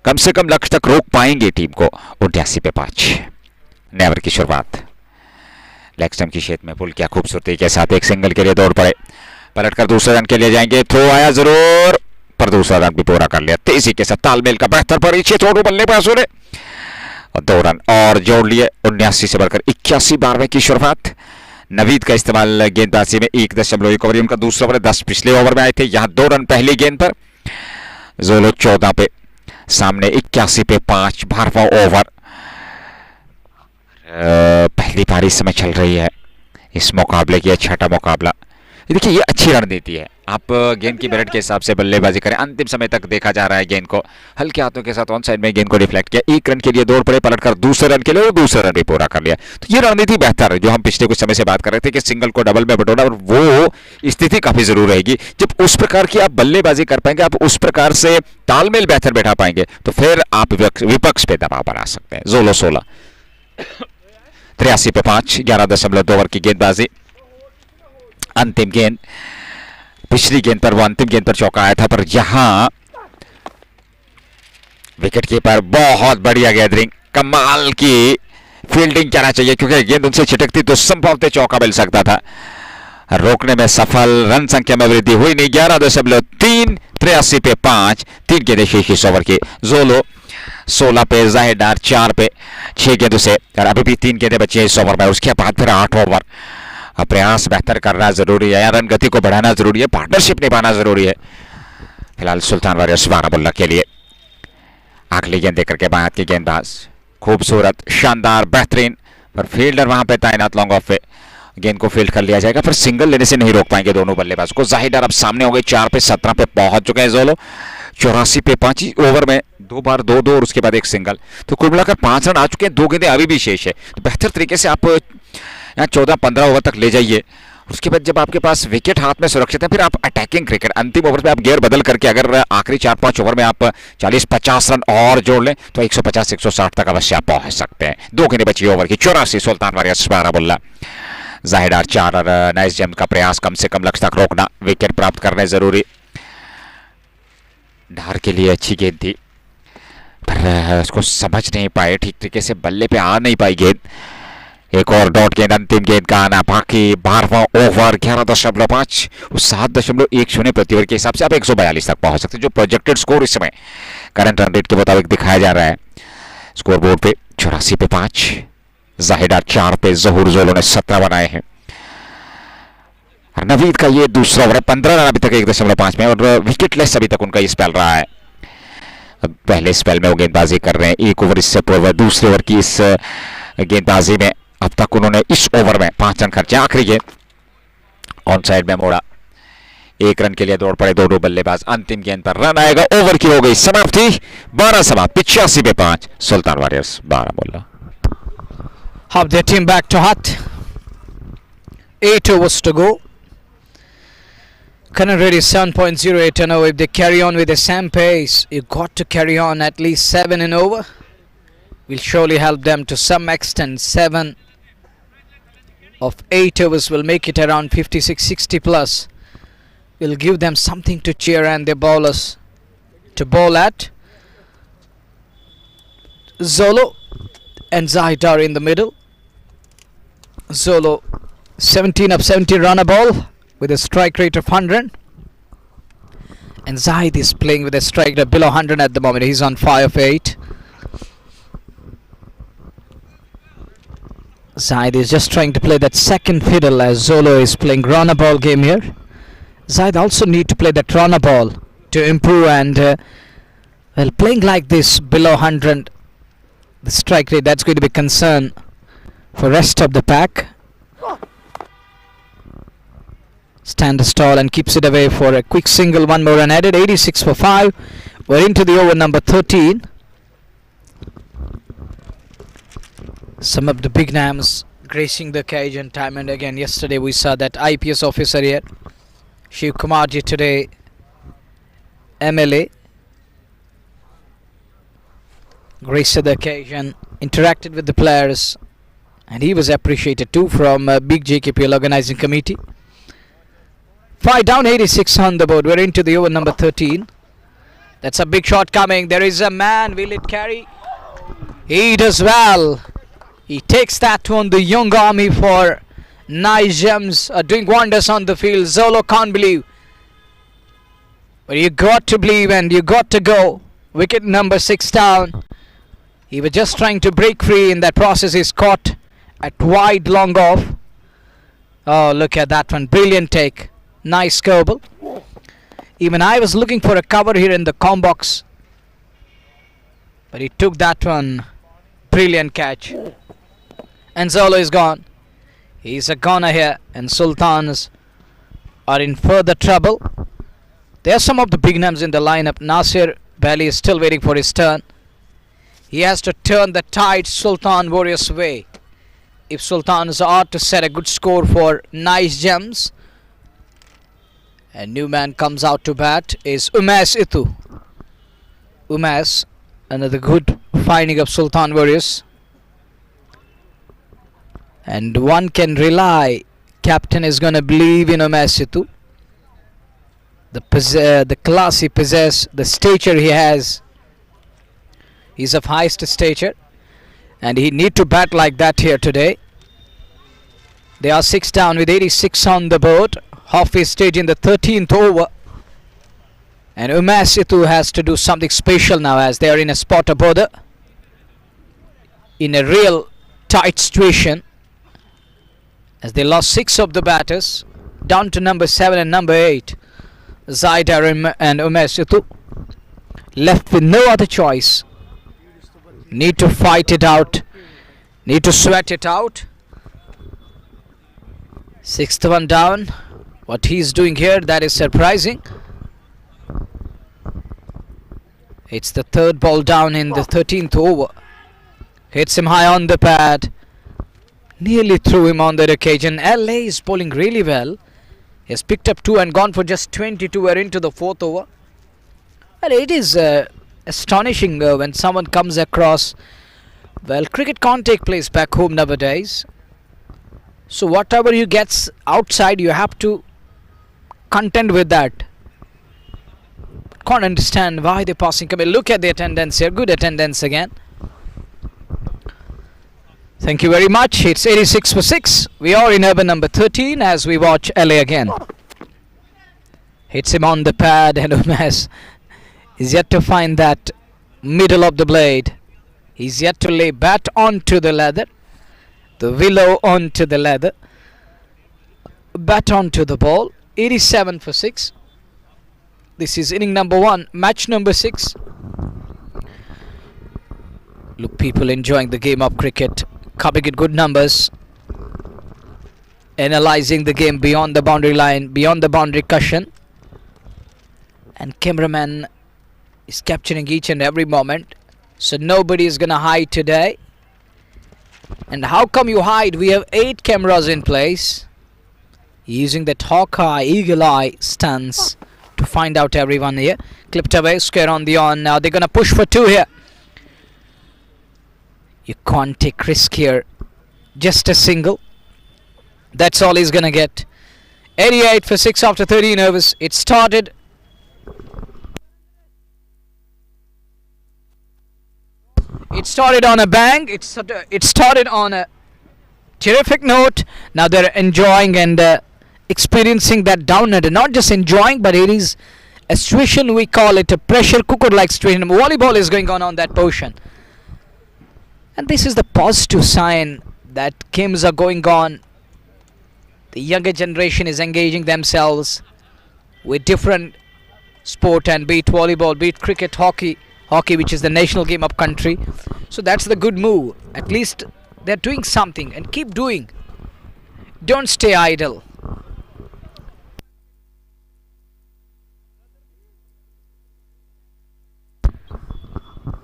कम से कम लक्ष्य तक रोक पाएंगे टीम को। 89 पे 5। नए ओवर की शुरुआत, लेग स्टंप की शेप में पुल किया खूबसूरती के साथ, एक सिंगल के लिए दौड़ पड़े, पलटकर दूसरे रन के लिए जाएंगे। थ्रो आया जरूर, पर दूसरा रन भी पूरा कर लिया तेजी के साथ, तालमेल का बेहतर परिचय थ्रो बल्लेबाजों ने, और 2 रन और जोड़ लिए। 79 से बढ़कर 81, 12वें की शुरुआत। नवीद का इस्तेमाल गेंदबाजी में 1.1 ओवर, उनका दूसरा ओवर 10 पिछले ओवर में आए थे, यहाँ 2 रन पहली गेंद पर। जोलो 14 पे, सामने 81 पे 5, 12वां ओवर। पहली पारी समय चल रही है इस मुकाबले की, छठा मुकाबला। देखिए ये अच्छी रणनीति है, आप गेंद की मेरिट के हिसाब से बल्लेबाजी करें। अंतिम समय तक देखा जा रहा है गेंद को हल्के हाथों के साथ ऑन साइड में गेंद को डिफ्लेक्ट किया, 1 रन के लिए दौड़ पड़े, पलटकर दूसरे रन के लिए और दूसरा रन भी पूरा कर लिया। तो ये रणनीति बेहतर है, जो हम पिछले कुछ समय से बात कर रहे थे कि सिंगल को डबल में बटोरना, और वो स्थिति काफी जरूर रहेगी। जब उस प्रकार की आप बल्लेबाजी कर पाएंगे, आप उस प्रकार से तालमेल बेहतर बैठा पाएंगे, तो फिर आप विपक्ष पे दबाव बना सकते हैं। जोलो 16, 83 पे 5, 11.2 ओवर की गेंदबाजी। अंतिम गेंद, पिछली गेंद पर वो अंतिम गेंद पर चौका आया था, पर यहां विकेट कीपर बहुत बढ़िया गैदरिंग, कमाल की फील्डिंग कहना चाहिए, क्योंकि गेंद उनसे छिटकती तो संभवतः चौका मिल सकता था। रोकने में सफल, रन संख्या में वृद्धि हुई नहीं। 11.3, 83 पे 5, 3 गेंदें शेष इस ओवर की। जोलो 16 पे, जाहिदार 4 पे, 6 गेंदों से, और अभी भी 3 गेंदें बची हैं इस ओवर में। उसके बाद फिर 8 ओवर। प्रयास बेहतर करना जरूरी है, रन गति को बढ़ाना जरूरी है, पार्टनरशिप निभाना जरूरी है। फिलहाल सुल्तान वॉरियर्स बारामुल्ला के लिए अगली गेंद देकर के बायां की गेंदबाज, खूबसूरत, शानदार, बेहतरीन, पर फील्डर वहां पे तैनात लॉन्ग ऑफ पे, गेंद को फील्ड कर लिया जाएगा, पर सिंगल लेने से नहीं रोक पाएंगे दोनों बल्लेबाज को। जाहिदार अब सामने हो गए, 4 पे 17 पे पहुंच चुके हैं जोलो। 84 पे 5 ओवर में 2 बार 2-2 और उसके बाद एक सिंगल, तो कुल मिलाकर 5 रन आ चुके हैं, 2 गेंदें अभी भी शेष है। तो बेहतर तरीके से आप यहाँ 14-15 ओवर तक ले जाइए। उसके बाद जब आपके पास विकेट हाथ में सुरक्षित है, फिर आप अटैकिंग क्रिकेट, अंतिम ओवर में आप गियर बदल करके अगर आखिरी 4-5 ओवर में आप 40-50 रन और जोड़ लें, तो 150-160 तक अवश्य आप पहुंच सकते हैं। 2 गेंदें बची ओवर की। 84 सुल्तान वॉरियर्स बारामुल्ला, जाहिदार 4 और नाइस जेम का प्रयास कम से कम लक्ष्य तक रोकना, विकेट प्राप्त करने जरूरी। धार के लिए अच्छी गेंद थी, पर उसको समझ नहीं पाए ठीक तरीके से, बल्ले पे आ नहीं पाई गेंद। एक और डॉट गेंद, अंतिम गेंद का आना बाकी। 12वां ओवर, 11.5, 7.10 प्रति ओवर के हिसाब से आप 142 तक पहुंच सकते हैं, जो प्रोजेक्टेड स्कोर इस समय करंट रन रेट के मुताबिक दिखाया जा रहा है स्कोर बोर्ड पे। 84 पे 5, जाहिदार 4 पे, ज़ुहूर ज़ोलो ने 17 बनाए हैं। नवीद का ये दूसरा ओवर है, 15 रन अभी तक 1.5 में, और विकेटलेस अभी तक उनका ये स्पेल रहा है। पहले स्पेल में वो गेंदबाजी कर रहे हैं, 1 ओवर इससे पूर्व दूसरे ओवर की इस गेंदबाजी में अब तक उन्होंने इस ओवर में 5 रन खर्चे। आखिरी गेंद ऑन साइड में मोड़ा, 1 रन के लिए दौड़ पड़े दोनों बल्लेबाज। अंतिम गेंद पर रन आएगा, ओवर की हो गई समाप्ति। 12 समाप्त, 85 पे 5, Sultan warriors Baramulla. Have their team back to hut. 8 overs to go. Current rate is 7.08 and over. If they carry on with the same pace, you've got to carry on at least 7 and over. Will surely help them to some extent. 7 of 8 overs will make it around 56-60 plus. Will give them something to cheer and their bowlers to bowl at. Zolo and Zaidar in the middle. Zolo 17 of 17 run a ball with a strike rate of 100. And Zaid is playing with a strike rate below 100 at the moment. He's on 5 of 8. Zaid is just trying to play that second fiddle as Zolo is playing run a ball game here. Zaid also need to play that run a ball to improve, and well, playing like this below 100 the strike rate, that's going to be concern for rest of the pack. Stands tall and keeps it away for a quick single. One more run added. 86 for 5. We're into the over number 13. Some of the big names gracing the cage, and time and again. Yesterday we saw that IPS officer here, Shiv Kumarji, today MLA, graced the occasion, interacted with the players, and he was appreciated too from big JKPL organizing committee. 5 down, 86 on the board. We're into the over number 13. That's a big shot coming. There is a man. Will it carry? He does well. He takes that one. The young army for nice gems are doing wonders on the field. Zolo can't believe. But you got to believe and you got to go. Wicket number 6 down. He was just trying to break free. In that process, he's caught at wide long off. Oh, look at that one. Brilliant take. Nice Kerbal. Even I was looking for a cover here in the com box, but he took that one. Brilliant catch. And Zolo is gone. He's a goner here, and Sultans are in further trouble. There are some of the big names in the lineup. Nasir Bali is still waiting for his turn. He has to turn the tide Sultan Warriors' way if Sultans are to set a good score for nice gems. A new man comes out to bat is Umas Itu. Umas, another good finding of Sultan Warriors. And one can rely, captain is going to believe in Umas Itu. The class he possesses, the stature he has, he's of highest stature, and he need to bat like that here today. They are 6 down with 86 on the board. Halfway stage in the 13th over, and Umas Itu has to do something special now as they are in a spot of border, in a real tight situation, as they lost 6 of the batters down to number 7 and number 8. Zaidar and Umas Itu left with no other choice. Need to fight it out, need to sweat it out. 6th one down. What he's doing here, that is surprising. It's the 3rd ball down in the 13th over. Hits him high on the pad. Nearly threw him on that occasion. LA is bowling really well. He has picked up 2 and gone for just 22. We're into the 4th over. Well, it is astonishing when someone comes across. Well, cricket can't take place back home nowadays. So whatever you get outside, you have to contend with that. Can't understand why they're passing. Come, look at the attendance here. Good attendance again. Thank you very much. It's 86 for 6. We are in over number 13 as we watch LA again. Hits him on the pad, and Umas is yet to find that middle of the blade. He's yet to lay bat onto the leather. The willow onto the leather. Bat onto the ball. 87 for 6. This is inning number 1, match number 6. Look, people enjoying the game of cricket, coming in good numbers, analyzing the game beyond the boundary line, beyond the boundary cushion. And cameraman is capturing each and every moment. So nobody is going to hide today. And how come you hide? We have 8 cameras in place, using that hawk-eye, eagle-eye stance to find out everyone here. Clipped away, square on the on. Now they're going to push for 2 here. You can't take risk here. Just a single. That's all he's going to get. 88 for 6 after 13 overs. It started. It started on a bang. It started on a terrific note. Now they're enjoying and experiencing that down under. Not just enjoying, but it is a situation, we call it a pressure cooker like situation. Volleyball is going on that portion. And this is the positive sign that games are going on. The younger generation is engaging themselves with different sport, and be it volleyball, be it cricket, hockey, which is the national game of country. So that's the good move. At least they're doing something, and keep doing. Don't stay idle.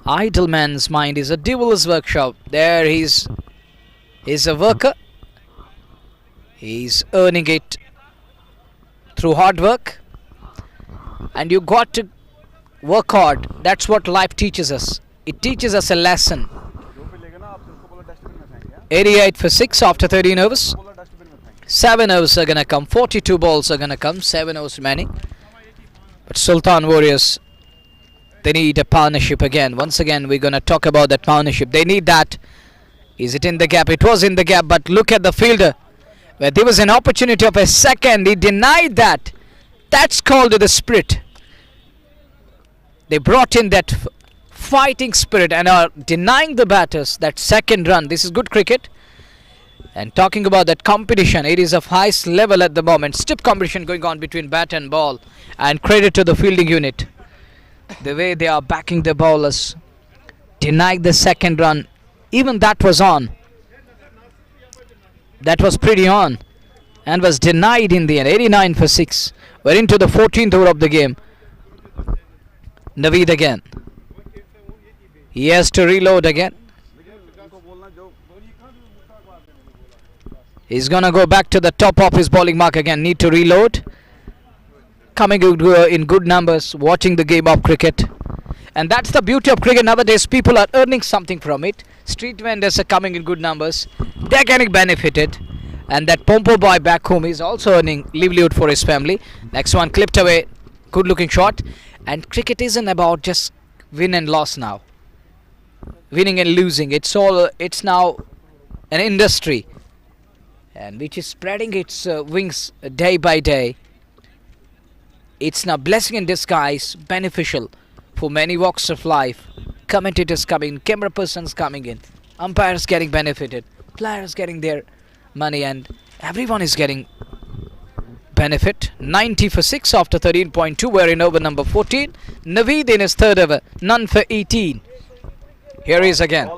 Idle man's mind is a devil's workshop. There he's a worker. He's earning it through hard work. And you got to work hard. That's what life teaches us. It teaches us a lesson. 88 for 6 after 13 overs. 7 overs are gonna come. 42 balls are gonna come. 7 overs remaining. But Sultan Warriors, they need a partnership again. Once again, we're gonna talk about that partnership. They need that. Is it in the gap? It was in the gap, but look at the fielder. Where there was an opportunity of a second, he denied that. That's called the spirit. They brought in that fighting spirit and are denying the batters that second run. This is good cricket. And talking about that competition, it is of highest level at the moment. Stiff competition going on between bat and ball. And credit to the fielding unit. The way they are backing the bowlers. Denied the second run. Even that was on. That was pretty on. And was denied in the end. 89 for 6. We're into the 14th over of the game. Naveed again. He has to reload again. He's gonna go back to the top of his bowling mark again. Need to reload. Coming in good numbers. Watching the game of cricket. And that's the beauty of cricket nowadays. People are earning something from it. Street vendors are coming in good numbers. They're getting benefited. And that Pompo boy back home is also earning livelihood for his family. Next one clipped away. Good looking shot. And cricket isn't about just win and loss now. Winning and losing. It's now an industry. And which is spreading its wings day by day. It's now blessing in disguise. Beneficial for many walks of life. Commentators coming in. Camera persons coming in. Umpires getting benefited. Players getting their money, and everyone is getting benefit. 90 for 6 after 13.2. We're in over number 14. Naveed in his third over. None for 18. Here he is again.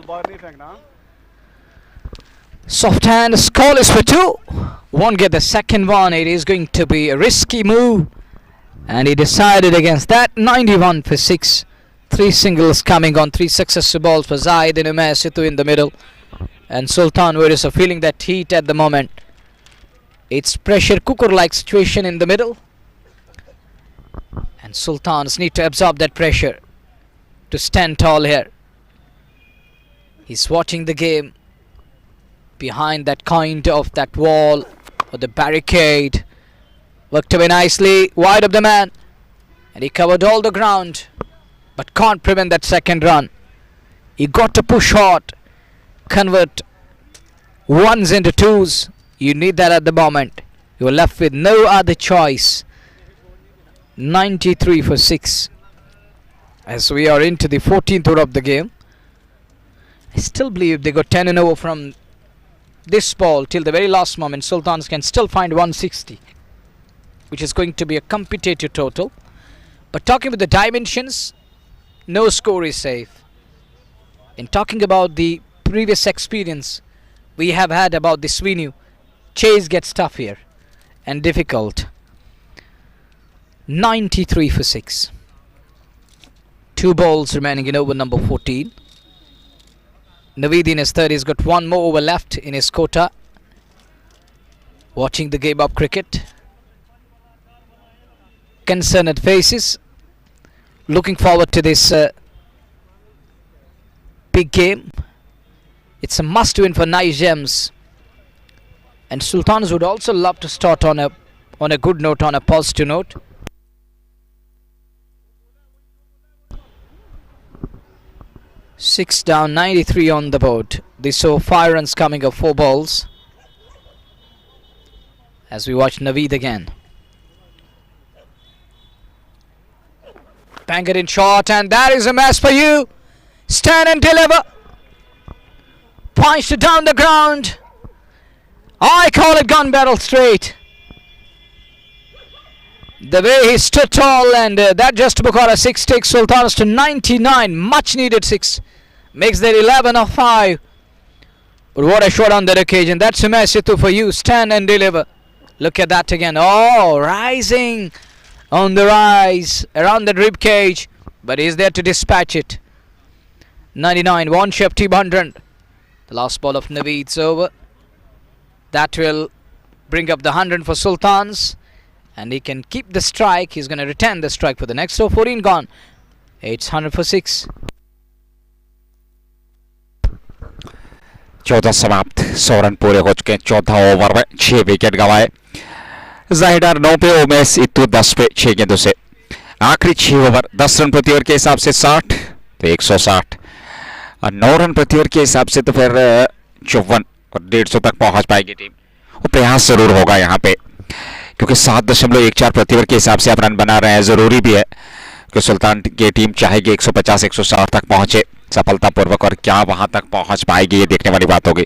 Soft hand. Scoreless for 2. Won't get the second one. It is going to be a risky move. And he decided against that. 91 for 6. 3 singles coming on. 3 successive balls for Zaid and Umair Situ in the middle. And Sultan Warriors are feeling that heat at the moment. It's pressure cooker like situation in the middle. And Sultans need to absorb that pressure to stand tall here. He's watching the game behind that kind of that wall or the barricade. Worked away nicely, wide of the man. And he covered all the ground. But can't prevent that second run. He got to push hard. Convert ones into twos. You need that at the moment. You're left with no other choice. 93 for 6. As we are into the 14th over of the game. I still believe they got 10 and over from this ball till the very last moment. Sultans can still find 160. Which is going to be a competitive total. But talking with the dimensions, no score is safe. In talking about the previous experience we have had about this venue, chase gets tough here and difficult. 93 for 6. 2 balls remaining in over number 14. Naveed in his third, he's got 1 more over left in his quota. Watching the game of cricket. Concerned faces. Looking forward to this big game. It's a must win for Nice Gems. And Sultans would also love to start on a good note, on a positive note. 6 down, 93 on the board. They saw 5 runs coming of 4 balls. As we watch Naveed again. Bang it in short, and that is a mess for you. Stand and deliver. Punched it down the ground. I call it gun barrel straight. The way he stood tall, and that just about a 6 takes Sultanas to 99. Much needed 6. Makes that 11 of 5. But what a shot on that occasion. That's a mess for you. Stand and deliver. Look at that again. Oh, rising on the rise around the rib cage. But he's there to dispatch it. 99, one ship, team 100. The last ball of Naveed's over. That will bring up the 100 for Sultans. And he can keep the strike. He's going to retain the strike for the next over. 14 gone. It's 100 for 6. 14 समाप्त, 100 run पूरे हो चुके हैं 14 over में, 6 wicket गंवाए। जाहिदार 9 पे, उमेश इत्तू 10 पे 6 गेंदों से। आखिरी 6 ओवर 10 रन प्रति ओवर के हिसाब से 60 तो 160, और 9 रन प्रति ओवर के हिसाब से तो फिर 54 और 150 तक पहुंच पाएगी टीम। और प्रयास जरूर होगा यहाँ पे, क्योंकि 7.14 प्रति ओवर के हिसाब से आप रन बना रहे हैं। जरूरी भी है कि सुल्तान की टीम चाहेगी 150-160 तक पहुंचे सफलतापूर्वक, और क्या वहां तक पहुंच पाएगी ये देखने वाली बात होगी।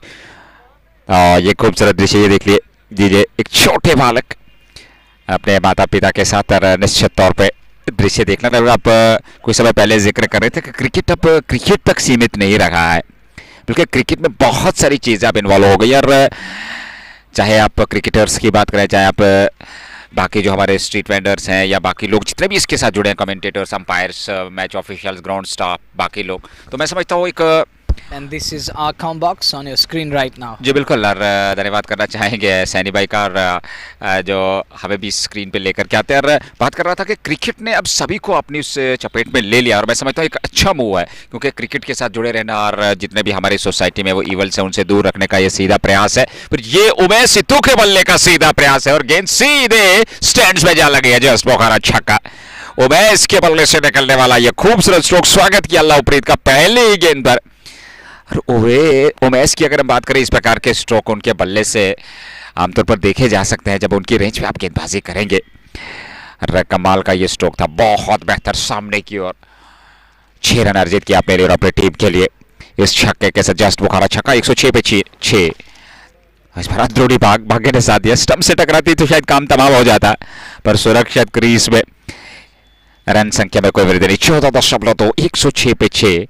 ये खूबसूरत दृश्य ये देख लीजिए, एक छोटे बालक अपने माता पिता के साथ, निश्चित तौर पे दृश्य देखना। आप कुछ समय पहले जिक्र कर रहे थे कि क्रिकेट अब क्रिकेट तक सीमित नहीं रहा है, बल्कि क्रिकेट में बहुत सारी चीज़ें अब इन्वॉल्व हो गई। और चाहे आप क्रिकेटर्स की बात करें, चाहे आप बाकी जो हमारे स्ट्रीट वेंडर्स हैं, या बाकी लोग जितने भी इसके साथ जुड़े हैं, commentators, umpires, match officials, ground staff, बाकी लोग, तो मैं समझता हूँ एक And this is our com box on your screen right now. जी बिल्कुल, और धन्यवाद करना चाहेंगे सैनी भाई का, और जो हमें भी स्क्रीन पे लेकर के आते हैं। और बात कर रहा था कि क्रिकेट ने अब सभी को अपनी उस चपेट में ले लिया, और मैं समझता हूँ एक अच्छा मूव है, क्योंकि क्रिकेट के साथ जुड़े रहना और जितने भी हमारी सोसाइटी में वो ईवल से उनसे दूर रखने का ये सीधा प्रयास है। फिर ये उमेश सिद्धू के बल्ले का सीधा प्रयास है, और गेंद सीधे स्टैंड्स में जा लगी है। जस्ट बोखारा छक्का, उमेश के बल्ले से निकलने वाला ये खूबसूरत स्ट्रोक। स्वागत किया लवप्रीत का पहली ही गेंद पर। उमेश की अगर हम बात करें, इस प्रकार के स्ट्रोक उनके बल्ले से आमतौर पर देखे जा सकते हैं जब उनकी रेंज पे आप गेंदबाजी करेंगे। कमाल का ये स्ट्रोक था, बहुत बेहतर, सामने की ओर 6 रन अर्जित किया अपने लिए और अपनी टीम के लिए इस छक्के के साथ। जस्ट बुखारा छक्का, 106 पे 6। इस बार अंदरूनी भाग्य ने साथ दिया, स्टंप से टकराती तो शायद काम तमाम हो जाता, पर सुरक्षित क्रीज में रन संख्या में कोई वृद्धि नहीं। 14.2, 106 पे 6।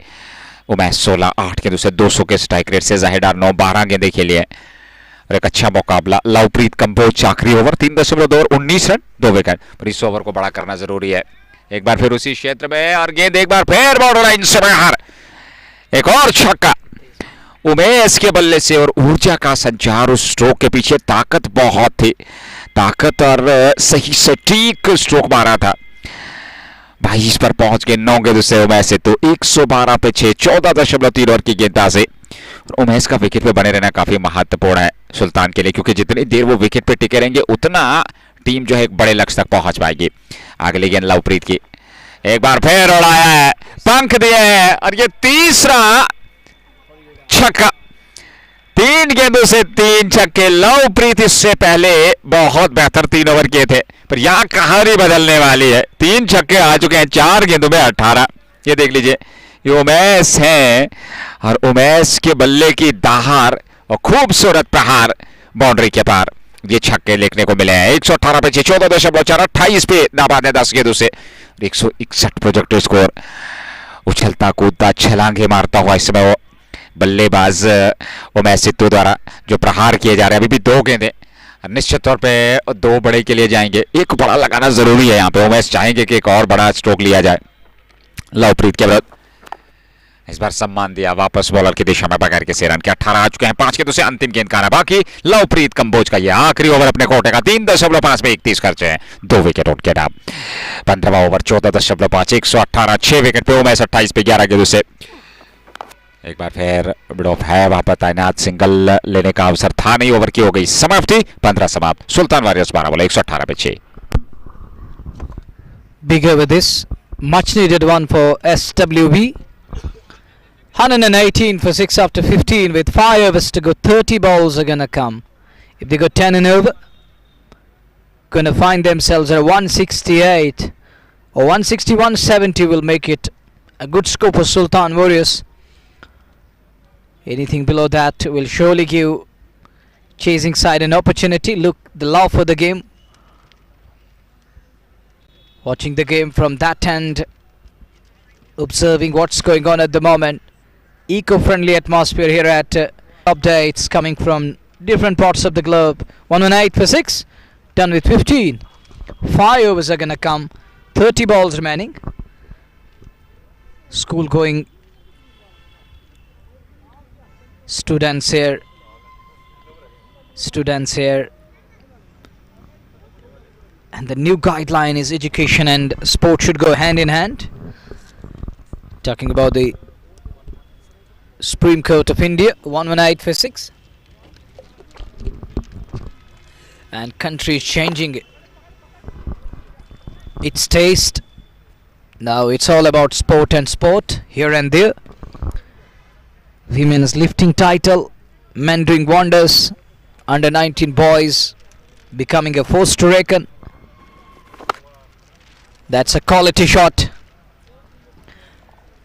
उमेश 16-8 के दूसरे 200 के स्ट्राइक रेट से। जाहिदार 9-12 गेंदें खेली है, और एक अच्छा मुकाबला। लवप्रीत कंबोज आखिरी ओवर 3.2 19 रन 2 विकेट, पर इस ओवर को बड़ा करना जरूरी है। एक बार फिर उसी क्षेत्र में, और गेंद एक बार फिर बॉर्डर लाइन से बाहर, एक और छक्का उमेश के बल्ले से। और ऊर्जा का संचार उस स्ट्रोक के पीछे, ताकत बहुत थी, ताकत और सही सटीक स्ट्रोक मारा था। 22 पर पहुंच गए 9 गेंदों से उमेश से, तो 112 पे 6, 14.3 ओवर की गेंदबाजी। उमेश का विकेट पे बने रहना काफी महत्वपूर्ण है सुल्तान के लिए, क्योंकि जितनी देर वो विकेट पे टिके रहेंगे उतना टीम जो है एक बड़े लक्ष्य तक पहुंच पाएगी। अगली गेंद लवप्रीत की, एक बार फिर उड़ाया है, पंख दिए है, और ये तीसरा छक्का। 3 गेंदों से 3 छक्के। लवप्रीत इससे पहले बहुत बेहतर 3 ओवर किए थे, पर यहां कहानी बदलने वाली है। 3 छक्के आ चुके हैं 4 गेंदों में 18। ये देख लीजिए, ये उमेश है, और उमेश के बल्ले की दहार और खूबसूरत प्रहार बाउंड्री के पार ये छक्के देखने को मिले हैं। 118 पे 14.4, 28 पे नाबाद है 10 गेंदों से। 161 प्रोजेक्टिव स्कोर। उछलता कूदता छलांगे मारता हुआ इस समय वो बल्लेबाज उमेश सिद्धू द्वारा जो प्रहार किए जा रहे हैं। अभी भी 2 गेंदें, निश्चित तौर पे 2 बड़े के लिए जाएंगे, एक बड़ा लगाना जरूरी है। यहाँ पे उमेश चाहेंगे कि एक और बड़ा स्ट्रोक लिया जाए लवप्रीत के विरुद्ध। इस बार सम्मान दिया वापस बॉलर की दिशा में बगैर किसी रन के। 18 आ चुके हैं, 5 गेंदों से अंतिम गेंद का बाकी। लवप्रीत कंबोज का ये आखिरी ओवर अपने कोटे का। 3.5 में 31 खर्चे हैं, 2 विकेट उनके नाम। 15वां ओवर 14.5, 118, 6 विकेट पे उमेश 28 पे 11 गेंदों से। एक बार फिर बिडॉफ है वहां पर तैनात, सिंगल लेने का अवसर था नहीं, ओवर की हो गई समाप्ति। 15 समाप्त, सुल्तान वॉरियर्स बारामूला 118 पे 6। Bigger with this, much needed one for SWB. 118 for 6 after 15 with 5 overs to go. 30 balls are gonna come. If they go 10 and over, gonna find themselves at 168 or 160, 170 will make it a good score for Sultan Warriors. Anything below that will surely give chasing side an opportunity. Look, the love for the game. Watching the game from that end, observing what's going on at the moment. Eco-friendly atmosphere here at updates coming from different parts of the globe. 118 for 6, done with 15. 5 overs are gonna come. 30 balls remaining. School going students here. And the new guideline is education and sport should go hand in hand. Talking about the Supreme Court of India. 118 for 6. And country is changing its taste. Now it's all about sport and sport here and there. Women's lifting title, men doing wonders, under 19 boys becoming a force to reckon. That's a quality shot.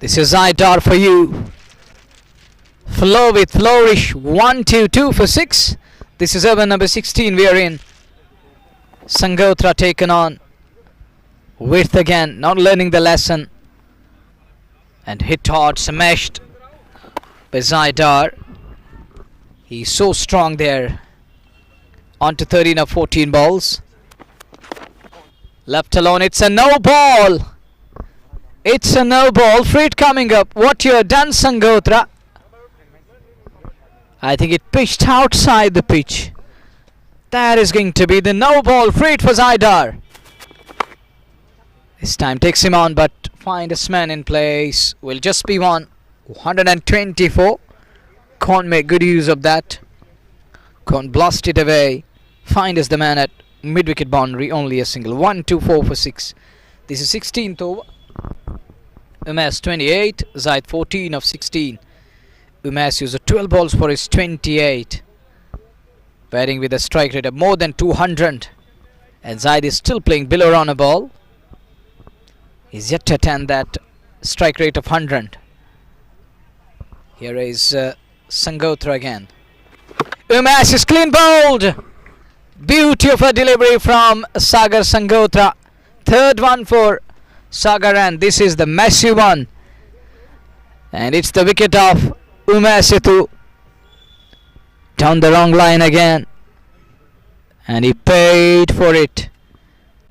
This is Idar for you. Flow with flourish. 1-2 for 6. This is over number 16 we are in. Sangotra taken on. Width again, not learning the lesson. And hit hard, smashed by Zaidar. He's so strong there. On to 13 of 14 balls. Left alone, it's a no ball. It's a no ball. Freight coming up. What you have done, Sangotra? I think it pitched outside the pitch. That is going to be the no ball. Freight for Zaidar. This time takes him on, but finds man in place. Will just be one. 124. Can't make good use of that. Can't blast it away. Finds the man at mid-wicket boundary. Only a single. 1-2-4 for 6. This is 16th over. Umas 28. Zaid 14 of 16. Umas used 12 balls for his 28. Batting with a strike rate of more than 200. And Zaid is still playing below on a ball. He's yet to attain that strike rate of 100. Here is Sangotra again. Umas is clean bowled. Beauty of a delivery from Sagar Sangotra. Third one for Sagar, and this is the massive one. And it's the wicket of Umasitu. Down the wrong line again. And he paid for it.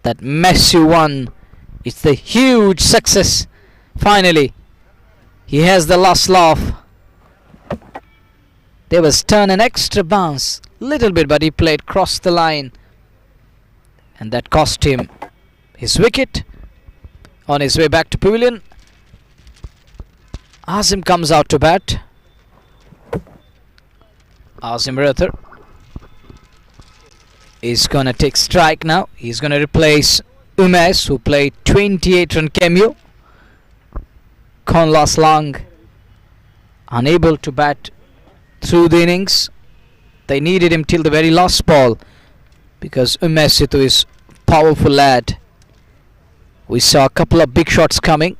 That massive one. It's the huge success. Finally, he has the last laugh. There was turn an extra bounce. Little bit, but he played cross the line. And that cost him his wicket. On his way back to pavilion, Azim comes out to bat. Azim Rathar is going to take strike now. He's going to replace Umes, who played 28 run cameo. Conlas Long unable to bat through the innings. They needed him till the very last ball because Umesitu is powerful lad. We saw a couple of big shots coming.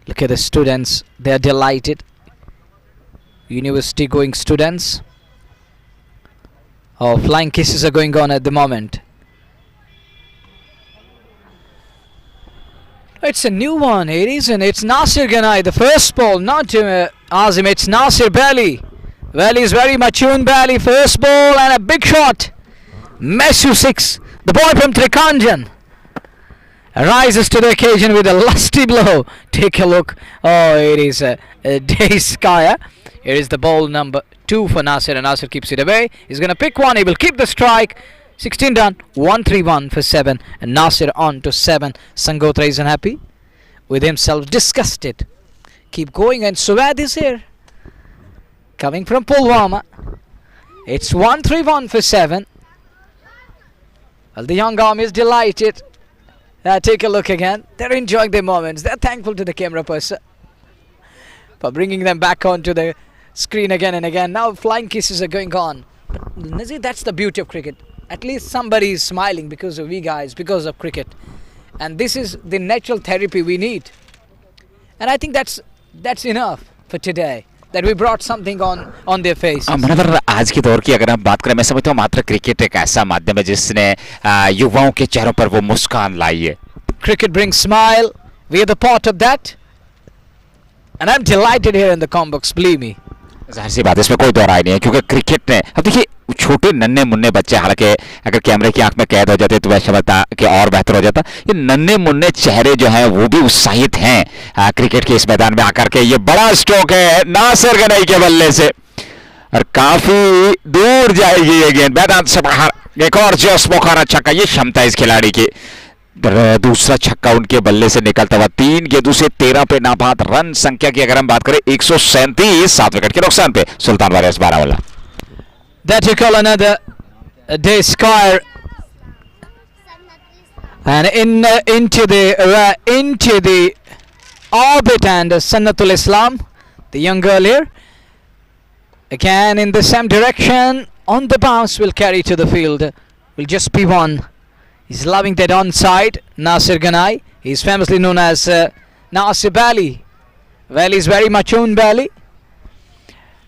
Look at the students, they are delighted. University going students. Oh, flying kisses are going on at the moment. It's a new one, it isn't. It's Nasir Ganai, the first ball, not Azim, it's Nasir Bali. Well, he's very mature Bali. First ball and a big shot. Messu 6, the boy from Trikanjan, rises to the occasion with a lusty blow. Take a look. Oh, it is a Deiskaya. Here is the ball number 2 for Nasir, and Nasir keeps it away. He's going to pick one. He will keep the strike. 16 done. 1-3-1 for 7. And Nasir on to 7. Sangotra is unhappy with himself, disgusted. Keep going, and Suwad is here. Coming from Pulwama. It's 1-3-1 for 7. Well, the young arm is delighted. Take a look again. They're enjoying their moments. They're thankful to the camera person. for bringing them back onto the screen again and again. Now flying kisses are going on. But Nazir, that's the beauty of cricket. At least somebody is smiling because of we guys, because of cricket. And this is the natural therapy we need. And I think that's enough for today. That we brought something on their faces. मनोहर, आज के दौर की अगर हम बात करें, मैं समझता हूँ मात्र क्रिकेट एक ऐसा माध्यम है जिसने युवाओं के चेहरों पर वो मुस्कान लाई है. Cricket brings smile. We are the part of that. And I'm delighted here in the Combox, believe me. जाहिर सी बात है, इसमें कोई दो राय नहीं है, क्योंकि क्रिकेट ने, अब देखिए छोटे नन्हे मुन्ने बच्चे, हालांकि अगर कैमरे की आंख में कैद हो जाते तो वह समझता कि और बेहतर हो जाता. ये नन्हे मुन्ने चेहरे जो हैं वो भी उत्साहित हैं क्रिकेट के इस मैदान में आकर के. ये बड़ा स्ट्रोक है नासिर गनई के बल्ले से और काफी दूर जाएगी ये गेंद मैदान से बाहर. एक और जस मुखारा छक्का, ये क्षमता है इस खिलाड़ी की. दूसरा छक्का उनके बल्ले से निकलता हुआ 3 गेंदों से 13 पे नाबाद. रन संख्या की अगर हम बात करें 137, 7 विकेट के नुकसान पे Sultan warriors Baramulla. That you call another day squire. And into the orbit, and Sannatul Islam, the young girl here, again in the same direction on the bounce, will carry to the field. Will just be one. He's loving that onside. Nasir Ganai. He's famously known as Nasir Bali. Well, he's very much own Bali.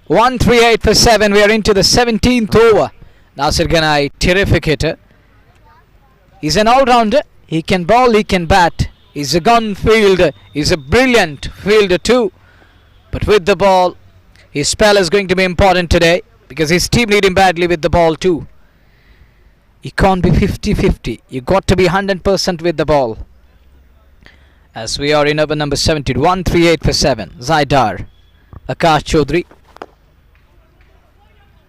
138 for 7. We are into the 17th over. Nasir Ganai, terrific hitter. He's an all-rounder. He can bowl, he can bat. He's a gun fielder. He's a brilliant fielder too. But with the ball, his spell is going to be important today because his team need him badly with the ball too. You can't be 50-50. You got to be 100% with the ball. As we are in over number 17, 138 for 7. Zaidar, Akash Chaudhary.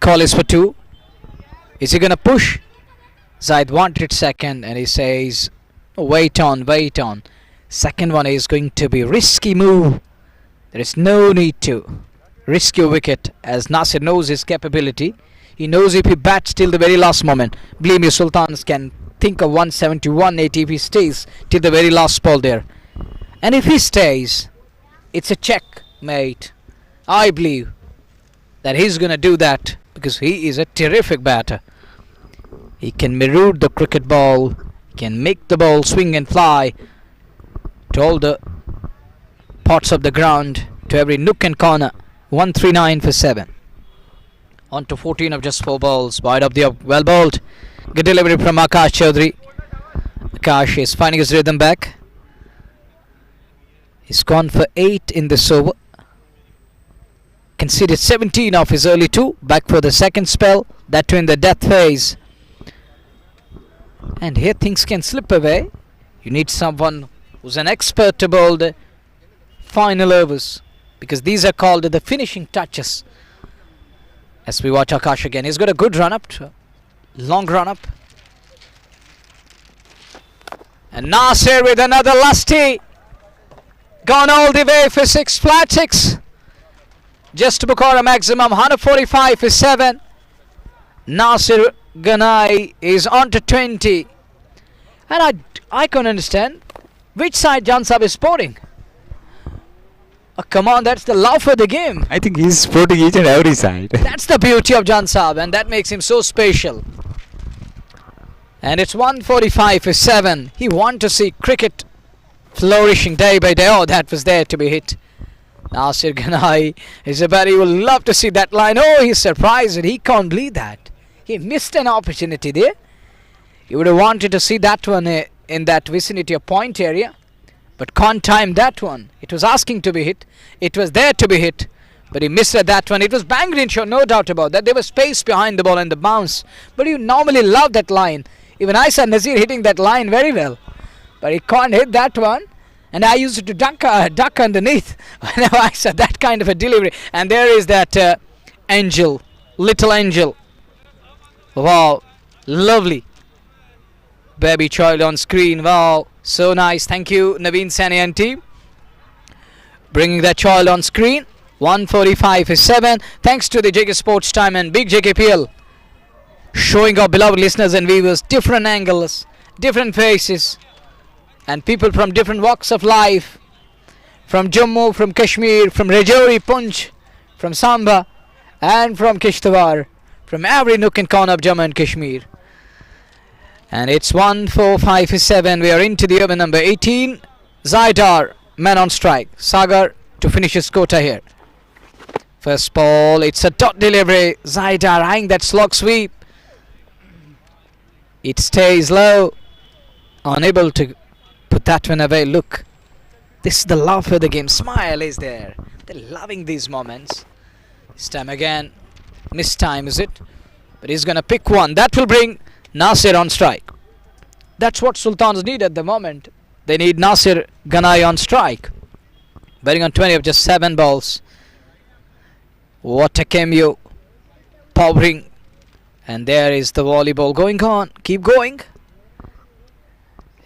Call is for 2. Is he going to push? Zaid wanted second and he says, wait on. Second one is going to be risky move. There is no need to risk your wicket, as Nasir knows his capability. He knows if he bats till the very last moment. Believe me, Sultans can think of 170, 180 if he stays till the very last ball there. And if he stays, it's a checkmate. I believe that he's going to do that because he is a terrific batter. He can mirror the cricket ball, can make the ball swing and fly to all the parts of the ground, to every nook and corner. 139 for 7. On to 14 of just 4 balls. Wide up the up, well bowled. Good delivery from Akash Chaudhary. Akash is finding his rhythm back. He's gone for 8 in this over. Conceded 17 of his early 2. Back for the second spell. That too in the death phase. And here things can slip away. You need someone who's an expert to bowl the final overs, because these are called the finishing touches. As we watch Akash again, he's got a good run up, long run up. And Nasir with another lusty. Gone all the way for 6, flat 6. Just to book a maximum 145 for 7. Nasir Ganai is on to 20. And I can't understand which side Jan Saab is sporting. Oh, come on, that's the love for the game. I think he's supporting each and every side. That's the beauty of Jan Saab, and that makes him so special. And it's 145 for 7. He wants to see cricket flourishing day by day. Oh, that was there to be hit. Nasir Ganai is a batter. He will love to see that line. Oh, he's surprised that he can't believe that. He missed an opportunity there. He would have wanted to see that one in that vicinity of point area, but can't time that one. It was asking to be hit. It was there to be hit, but he missed at that one. It was banged in short, no doubt about that. There was space behind the ball and the bounce, but you normally love that line. Even I saw Nazir hitting that line very well, but he can't hit that one. And I used to duck underneath whenever I saw that kind of a delivery. And there is that angel, little angel. Wow, lovely baby child on screen. Wow, so nice. Thank you, Naveen Sani and team, bringing that child on screen. 145 for 7. Thanks to the JK Sports Time and Big JKPL, showing our beloved listeners and viewers different angles, different faces, and people from different walks of life, from Jammu, from Kashmir, from Rajouri, Punch, from Samba, and from Kishtawar, from every nook and corner of Jammu and Kashmir. And it's 1-4-5-7. We are into the over number 18. Zaidar, man on strike. Sagar to finish his quota here. First ball, it's a dot delivery. Zaidar eyeing that slog sweep. It stays low. Unable to put that one away. Look, this is the love for the game. Smile is there. They're loving these moments. This time again, missed time is it? But he's gonna pick one. That will bring Nasir on strike. That's what Sultans need at the moment. They need Nasir Ganai on strike. Betting on 20 of just 7 balls. What a cameo. Powering. And there is the volleyball going on. Keep going.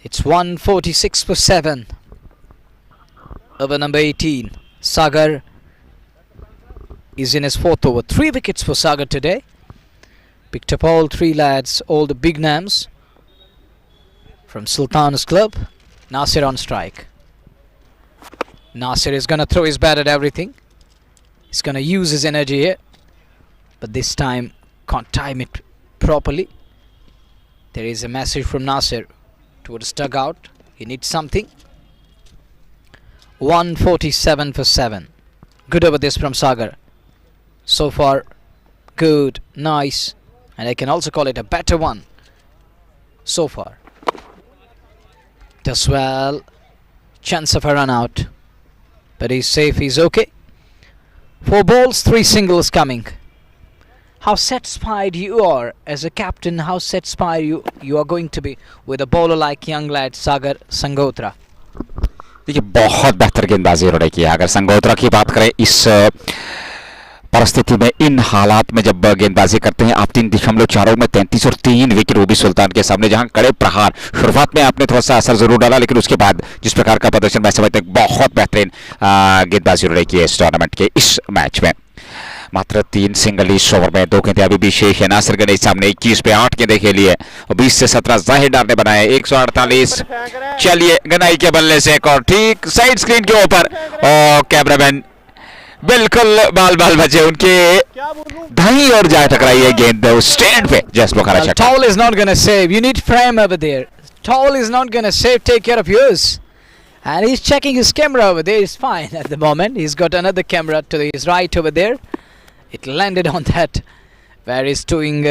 It's 146 for 7. Over number 18. Sagar is in his 4th over. 3 wickets for Sagar today. Picked up all 3 lads, all the big names from Sultan's club. Nasir on strike. Nasir is going to throw his bat at everything. He's going to use his energy here. But this time can't time it properly. There is a message from Nasir towards dugout. He needs something. 147 for 7. Good over this from Sagar. So far, good, nice. And I can also call it a better one. So far. Does well. Chance of a run out. But he's safe, he's okay. 4 balls, 3 singles coming. How satisfied you are as a captain, how satisfied you are going to be with a bowler like young lad Sagar Sangotra. देखिए बहुत बेहतर गेंदबाजी उन्होंने किया। अगर संगोत्रा की बात करें इस परिस्थिति में, इन हालात में जब गेंदबाजी करते हैं आप 3.4 में 33 और 3 विकेट, वो भी सुल्तान के सामने, जहां कड़े प्रहार। शुरुआत में आपने थोड़ा सा असर जरूर डाला, लेकिन उसके बाद जिस प्रकार का प्रदर्शन मैं समझता हूं बहुत बेहतरीन गेंदबाजी उन्होंने की है इस टूर्नामेंट के इस मैच में। मात्र 3 सिंगल इस ओवर में, 2 गेंदें अभी भी शेष है। नासिर गनई सामने 21 पे 8 गेंदें खेली है और 20 से 17 जाहिर डार ने बनाए 148। चलिए गनई के बल्ले से एक और, ठीक साइड स्क्रीन के ऊपर, और कैमरामैन बिल्कुल बाल बचे उनके दाईं ओर जा टकराई है गेंद स्टैंड पे। जस्ट बुखारा छक्का। Towel is not going to save. You need frame over there. Towel is not going to save. Take care of yours. And he's checking his camera over there. He's fine at the moment. He's got another camera to his right over there. It landed on that where he's doing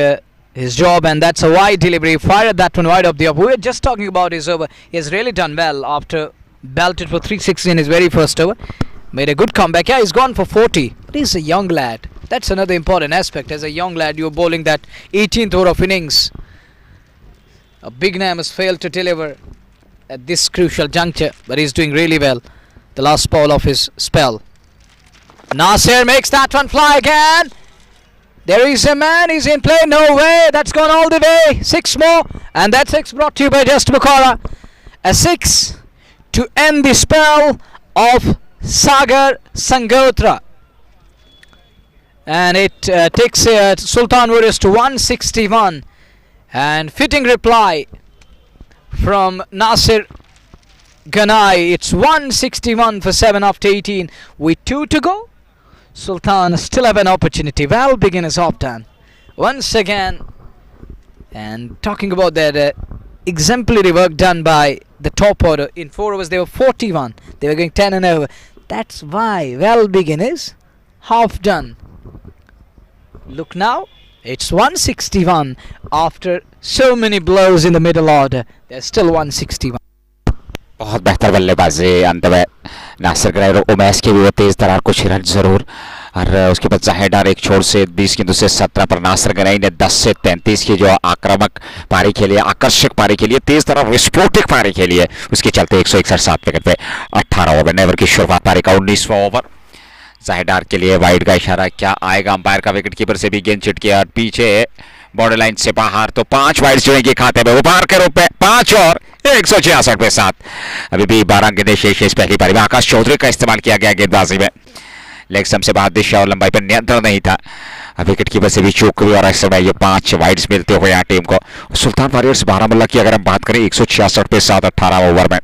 his job, and that's a wide delivery. Fired that one wide of the up. We were just talking about his over. He has really done well after belted for 360 in his very first over. Made a good comeback. Yeah, he's gone for 40. But he's a young lad. That's another important aspect. As a young lad, you're bowling that 18th over of innings. A big name has failed to deliver at this crucial juncture, but he's doing really well. The last ball of his spell. Nasir makes that one fly again. There is a man, he's in play. No way, that's gone all the way. 6 more, and that 6 brought to you by Just Bukhara. A 6 to end the spell of Sagar Sangotra. And it takes Sultan Warriors to 161. And fitting reply from Nasir Ganai. It's 161 for 7 after 18 with 2 to go. Sultan still have an opportunity. Well, beginners off done once again. And talking about that exemplary work done by the top order. In 4 overs they were 41. They were going 10 and over. That's why. Well, beginners half done. Look now, it's 161 after so many blows in the middle order. They're still 161. बहुत बेहतर बल्लेबाजी अंत में नासिर गनई और Umais के भी वो तेज तरार कुछ रन जरूर, और उसके बाद जाहिर डार एक छोर से 20 गेंदों से 17 पर नासिर गनई ने 10 से 33 की जो आक्रामक पारी खेली है, आकर्षक पारी खेली है, तेज तरार विस्फोटक पारी खेली है, उसके चलते 161 7 विकेट पे 18 ओवर में नेवर की शुरुआत पारी का 19वां ओवर। जाहिर डार के लिए वाइड का इशारा, क्या आएगा अंपायर का, विकेट कीपर से भी गेंद चिटकी और पीछे बॉर्डर लाइन से बाहर, तो 5 वाइड जुड़ेंगे खाते में उपहार के रूप में 5 और 166 पे 7। अभी भी 12 गेंदें शेष इस पहली पारी में। आकाश चौधरी का इस्तेमाल किया गया गेंदबाजी में, लेग स्टंप से बाहर दिशा और लंबाई पर नियंत्रण नहीं था, विकेट कीपर से भी चूक हुई और इस समय ये 5 वाइड्स मिलते हुए यहाँ टीम को। सुल्तान वॉरियर्स बारामुल्ला की अगर हम बात करें 166 पे 7 18 ओवर में।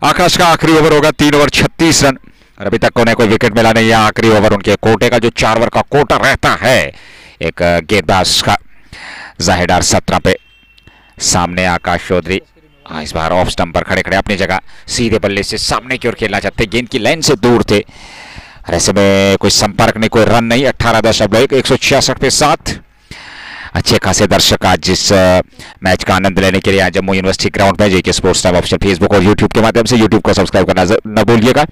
आकाश का आखिरी ओवर होगा 3 ओवर 36 रन, और अभी तक उन्हें कोई विकेट मिला नहीं है। आखिरी ओवर उनके कोटे का जो 4 ओवर का कोटा रहता है एक गेंदबाज का। जाहिदार 17 पे, सामने आकाश चौधरी इस बार ऑफ स्टंप पर खड़े खड़े अपनी जगह सीधे बल्ले से सामने की ओर खेलना चाहते, गेंद की लाइन से दूर थे। ऐसे में कोई संपर्क नहीं, कोई रन नहीं। 18.1 166 पे 7। अच्छे खासे दर्शक आज जिस मैच का आनंद लेने के लिए आज जम्मू यूनिवर्सिटी ग्राउंड में जेके स्पोर्ट्स टाइम ऑफिशियल फेसबुक और यूट्यूब के माध्यम से, यूट्यूब को सब्सक्राइब करना न भूलिएगा।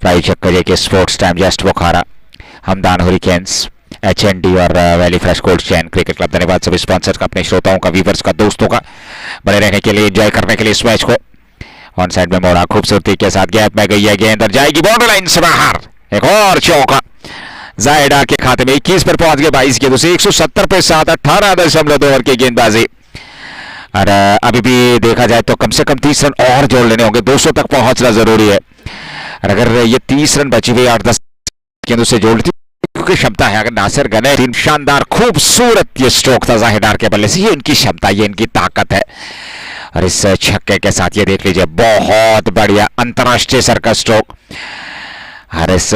प्रायोजक जेके स्पोर्ट्स टाइम, जस्ट बुखारा, हमदान हुरिकेन्स, HND और valley fresh cold chain cricket club. धन्यवाद सभी स्पॉन्सर्स का, अपने श्रोताओं का, व्यूवर्स का, दोस्तों का बने रहने के लिए, एंजॉय करने के लिए इस मैच को। ऑन साइड में मोड़ा खूबसूरती के साथ गैप में गई है गेंद और जाएगी बाउंड्री लाइन से बाहर। एक और चौका जायडा के खाते में। 21 पर पहुंच गए 22 के दूसरे 170 पे 7। 18.2 ओवर की गेंदबाजी और अभी भी देखा जाए तो कम से कम 30 रन और जोड़ लेने होंगे। 200 तक पहुंचना जरूरी है और अगर ये 30 रन बची हुई 8-10 गेंदों से जोड़ लेती की क्षमता है। अगर नासिर गने, शानदार खूबसूरत ये स्ट्रोक था जाहिदार के बल्ले से, ये इनकी क्षमता, ये इनकी ताकत है। और इस छक्के के साथ ये देख लीजिए, बहुत बढ़िया अंतरराष्ट्रीय स्तर का स्ट्रोक। और इस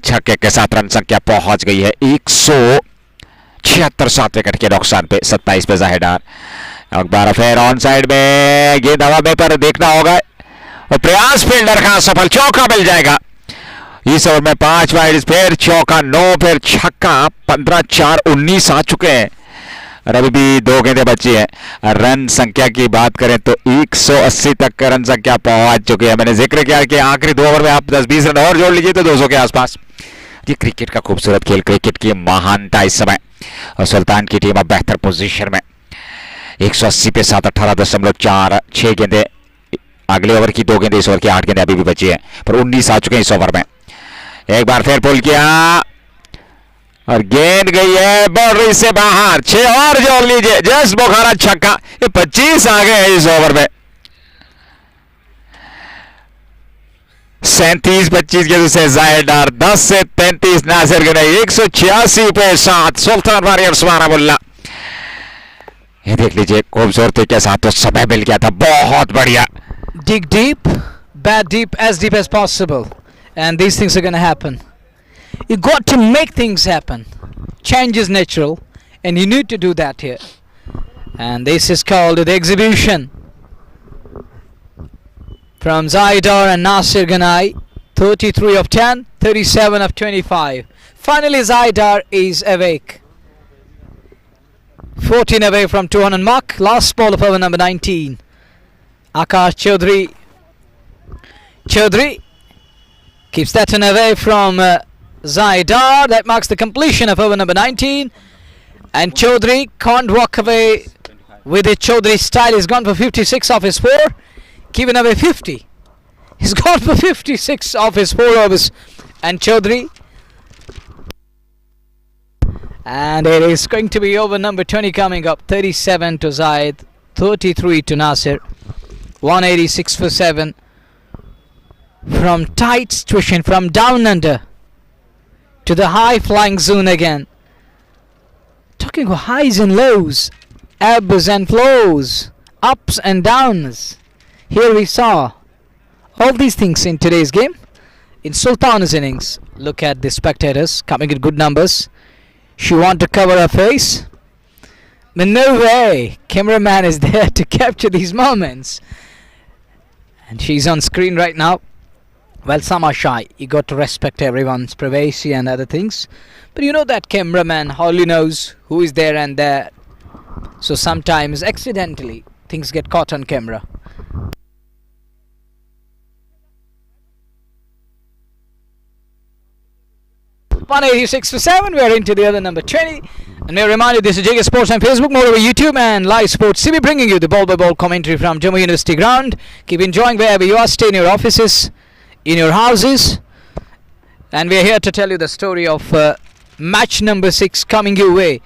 छक्के के साथ रन संख्या पहुंच गई है 176 7 विकेट के नुकसान पे 27 पे जाहिदार। एक बार फिर ऑन साइड में गेंद हवा में पर देखना होगा और प्रयास फील्डर का सफल, चौका मिल जाएगा। इस ओवर में 5 वाइड, फिर चौका, 9 फिर छक्का। 15-4 19 आ चुके हैं और अभी भी 2 गेंदें बची हैं। रन संख्या की बात करें तो 180 तक रन संख्या पहुंच चुकी है। मैंने जिक्र किया कि आखिरी 2 ओवर में आप 10-20 रन और जोड़ लीजिए तो 200 के आसपास। ये क्रिकेट का खूबसूरत खेल, क्रिकेट की महानता इस समय। और सुल्तान की टीम अब बेहतर पोजीशन में। 180 पे 7, 18.4, 6 गेंदें अगले ओवर की, 2 गेंदें इस ओवर की, 8 गेंदें अभी भी बची है पर 19 आ चुके हैं इस ओवर में। एक बार फिर पुल किया और गेंद गई है बाउंड्री से बाहर। 6 और जोड़ लीजिए, जस्ट बुखारा छक्का। ये 25 आ गए इस ओवर में। 37-25 के दूसरे जायदार, 10 से 33 नासिर गनई, 186 पे 7 सुल्तान वॉरियर्स बारामुल्ला। ये देख लीजिए खूबसूरती के साथ तो समय मिल गया था, बहुत बढ़िया। Dig deep, bat deep, as deep as possible. And these things are going to happen. You got to make things happen. Change is natural and you need to do that here. And this is called the exhibition from Zaidar and Nasir Ganai. 33 of 10, 37 of 25. Finally Zaidar is awake. 14 away from 200 mark. Last ball of over number 19. Akash Chaudhry keeps that one away from Zaidar. That marks the completion of over number 19. And Chaudhry can't walk away with it. Chaudhry style. He's gone for 56 off his 4. Keeping away 50. He's gone for 56 off his 4 overs. And Chaudhry. And it is going to be over number 20 coming up. 37 to Zaid. 33 to Nasir. 186 for 7. From tight situation, from down under to the high flying zone again. Talking about highs and lows, ebbs and flows, ups and downs. Here we saw all these things in today's game. In Sultan's innings, look at the spectators coming in good numbers. She want to cover her face, but no way. Cameraman is there to capture these moments. And she's on screen right now. Well, some are shy. You got to respect everyone's privacy and other things. But you know that cameraman hardly knows who is there and there. So sometimes accidentally things get caught on camera. .186 for 7. We are into the other number 20. And may I remind you, this is JK Sports on Facebook, more over YouTube and Live Sports TV, bringing you the ball-by-ball commentary from Jammu University ground. Keep enjoying wherever you are. Stay in your offices, in your houses, and we are here to tell you the story of match number 6 coming your way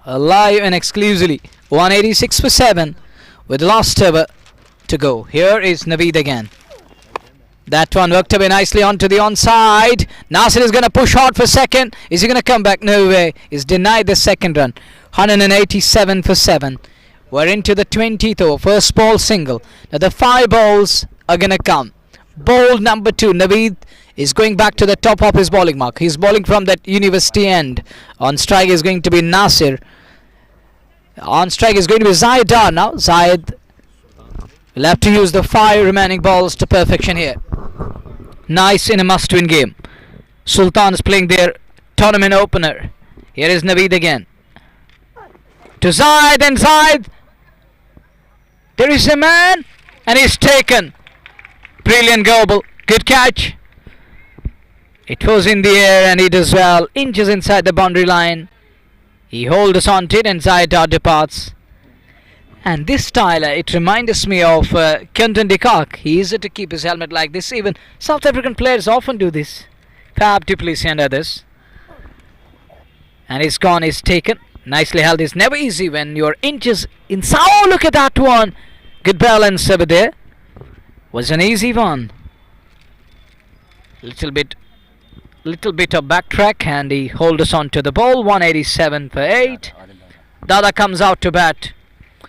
live and exclusively. 186 for 7 with the last over to go. Here is Naveed again. That one worked away nicely onto the onside. Nasir is going to push hard for second. Is he going to come back? No way. He's denied the second run. 187 for 7. We're into the 20th over. First ball single. Now the 5 balls are going to come. Ball number 2. Naveed is going back to the top of his bowling mark. He's bowling from that university end. On strike is going to be Nasir. On strike is going to be Zaid now. Zaid will have to use the 5 remaining balls to perfection here. Nice in a must-win game. Sultan is playing their tournament opener. Here is Naveed again. To Zaid, and Zaid. There is a man, and he's taken. Brilliant goal. Good catch. It was in the air, and he does well. Inches inside the boundary line. He holds on to it, and Zaid departs. And this style, it reminds me of Quinton de Kock. He used to keep his helmet like this. Even South African players often do this. Fab du Plessis and others. And he's gone, he's taken. Nicely held. It's never easy when you're inches inside. Oh, look at that one. Good balance over there. Was an easy one. Little bit of backtrack, and he holds on to the ball. 187 for 8. Dada comes out to bat.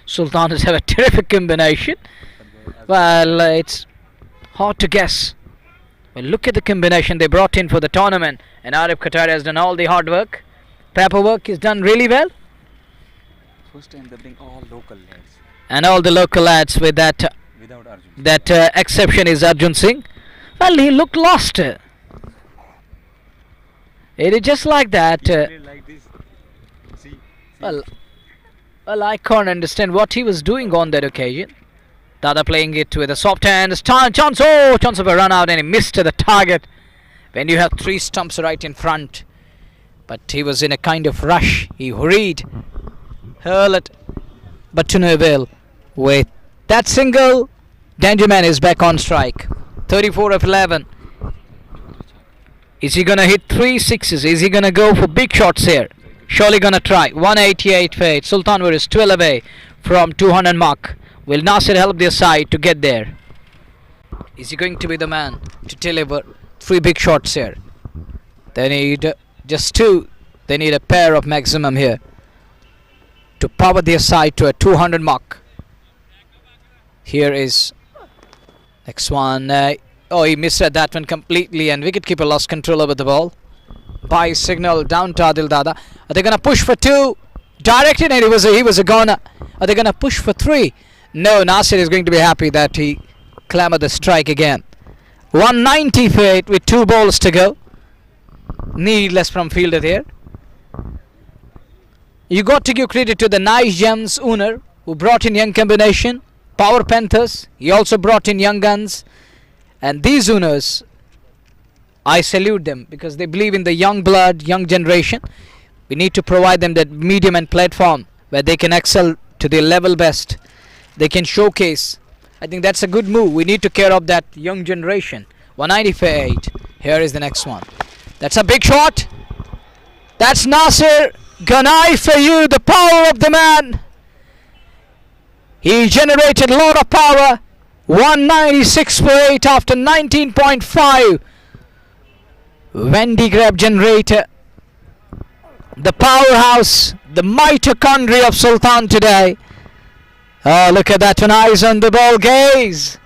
Sultan has have a terrific combination. Well, it's hard to guess. Well, look at the combination they brought in for the tournament. And Arif Qatar has done all the hard work. Paperwork is done really well. First time they bring all local lads. And all the local lads with that Without Arjun. that exception is Arjun Singh. Well, he looked lost. It is just like that. Like this. See. Well, I can't understand what he was doing on that occasion. Dada playing it with a soft hand. Chance of a run out, and he missed the target. When you have 3 stumps right in front. But he was in a kind of rush. He hurried. Hurl it. But to no avail. With that single, Dangerman is back on strike. 34 of 11. Is he going to hit 3 sixes? Is he going to go for big shots here? Surely going to try. 188 for 8. Sultan is 12 away from 200 mark. Will Nasir help their side to get there? Is he going to be the man to deliver 3 big shots here? They need just 2. They need a pair of maximum here to power their side to a 200 mark. Here is next one. He misread that one completely, and wicketkeeper lost control over the ball. By signal down to Adil Dada. Are they going to push for 2? Directed, and he was a goner. Are they going to push for 3? No, Nasir is going to be happy that he clamoured the strike again. 190 for 8 with 2 balls to go. Needless from fielder there. You got to give credit to the Nice Gems owner who brought in young combination. Power Panthers. He also brought in young guns. And these owners, I salute them because they believe in the young blood, young generation. We need to provide them that medium and platform where they can excel to their level best. They can showcase. I think that's a good move. We need to care of that young generation. 190 for 8. Here is the next one. That's a big shot. That's Nasir. Ganai for you, the power of the man. He generated a lot of power. 196 for 8 after 19.5. Wendy grab generator. The powerhouse, the mitochondria of Sultan today. Oh, look at that one. Eyes on the ball, gaze.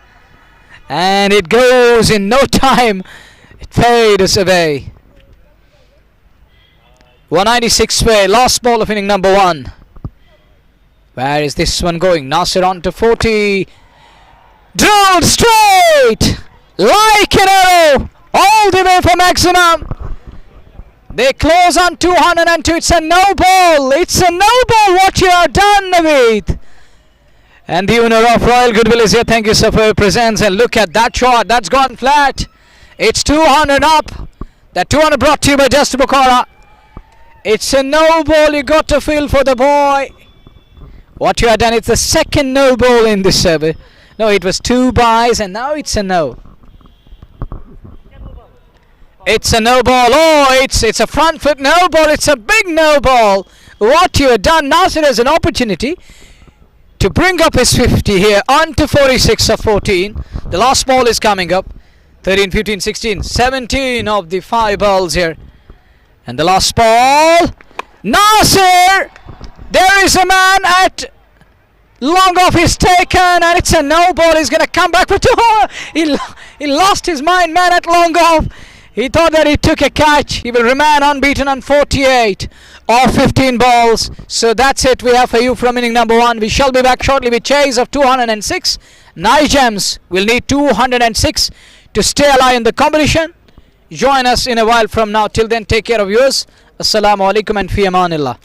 And it goes in no time. It fades away. 196 for 8. Last ball of inning number 1. Where is this one going? Nasir on to 40. Drilled straight like an arrow all the way for maximum. They close on 202. It's a no ball. It's a no ball. What you have done, Naveed. And the owner of Royal Goodwill is here. Thank you, sir, for your presence. And look at that shot. That's gone flat. It's 200 up. That 200 brought to you by Just Bukhara. It's a no ball. You got to feel for the boy. What you have done, it's the second no ball in this survey. No, it was 2 buys and now it's a no. It's a no ball. Oh, it's a front foot no ball. It's a big no ball. What you have done, Nasir has an opportunity to bring up his 50 here on to 46 of 14. The last ball is coming up. 13, 15, 16, 17 of the 5 balls here. And the last ball. Nasir! There is a man at Long off is taken, and it's a no ball. He's going to come back for two. He lost his mind, man, at long off. He thought that he took a catch. He will remain unbeaten on 48 of 15 balls. So that's it we have for you from inning number 1. We shall be back shortly with chase of 206. Gems will need 206 to stay alive in the competition. Join us in a while from now. Till then, take care of yours. Assalamu alaikum and fi amanillah.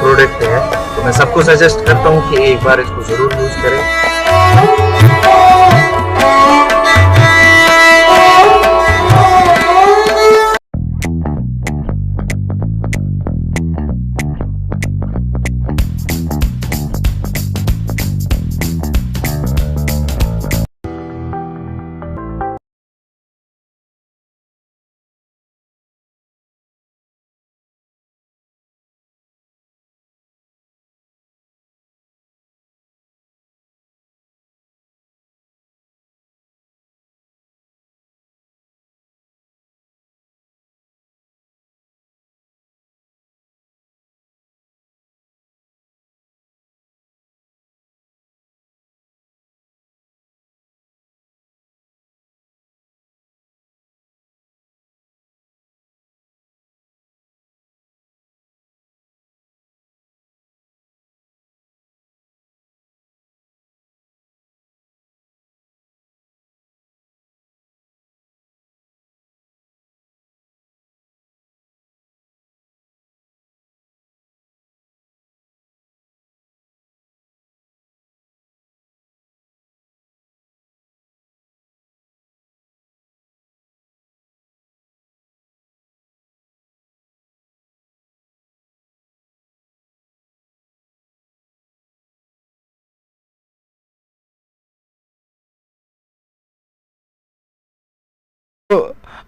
Product है, तो मैं सबको suggest करता हूँ कि एक बार इसको ज़रूर यूज़ करें।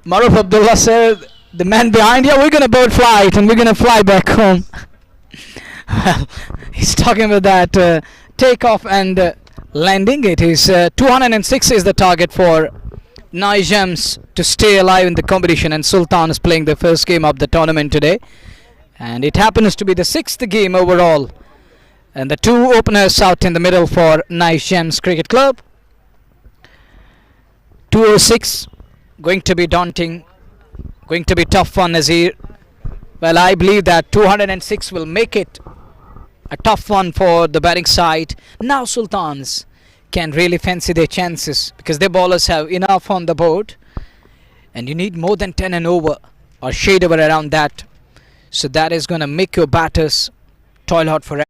Maruf Abdullah said, the man behind here, we're gonna board flight and we're gonna fly back home. Well, he's talking about that takeoff and landing. It is 206 is the target for Nijams to stay alive in the competition, and Sultan is playing the first game of the tournament today, and it happens to be the 6th game overall, and the two openers out in the middle for Nijams Cricket Club. 206, going to be daunting, going to be tough one, Nazir. Well, I believe that 206 will make it a tough one for the batting side. Now Sultans can really fancy their chances because their bowlers have enough on the board, and you need more than 10 and over or shade over around that, so that is going to make your batters toil hard for.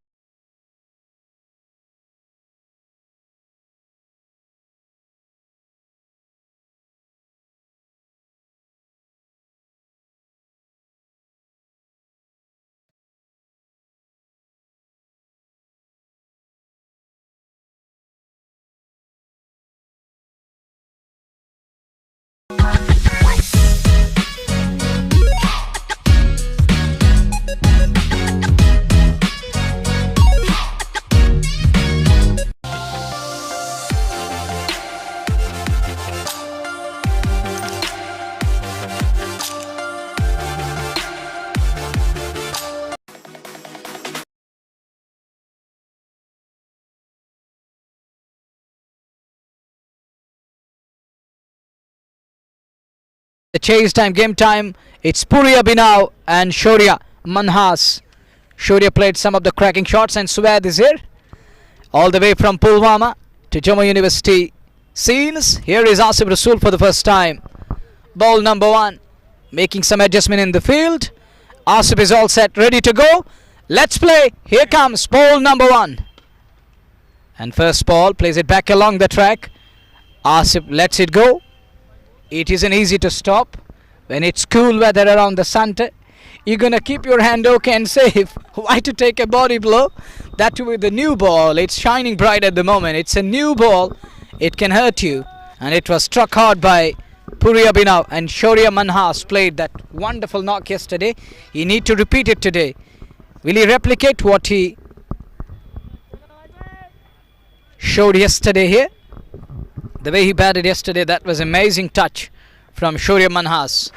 The chase time, game time. It's Puria Binau and Shaurya Manhas. Shaurya played some of the cracking shots, and Suwaid is here, all the way from Pulwama to Jammu University scenes. Here is Asif Rasool for the first time. Ball number 1, making some adjustment in the field. Asif is all set, ready to go. Let's play. Here comes ball number 1. And first ball, plays it back along the track. Asif lets it go. It isn't easy to stop when it's cool weather around the center. You're gonna keep your hand okay and safe. Why to take a body blow? That too with the new ball. It's shining bright at the moment. It's a new ball. It can hurt you. And it was struck hard by Puria Binau, and Shaurya Manhas played that wonderful knock yesterday. He need to repeat it today. Will he replicate what he showed yesterday here? The way he batted yesterday, that was amazing touch from Shaurya Manhas.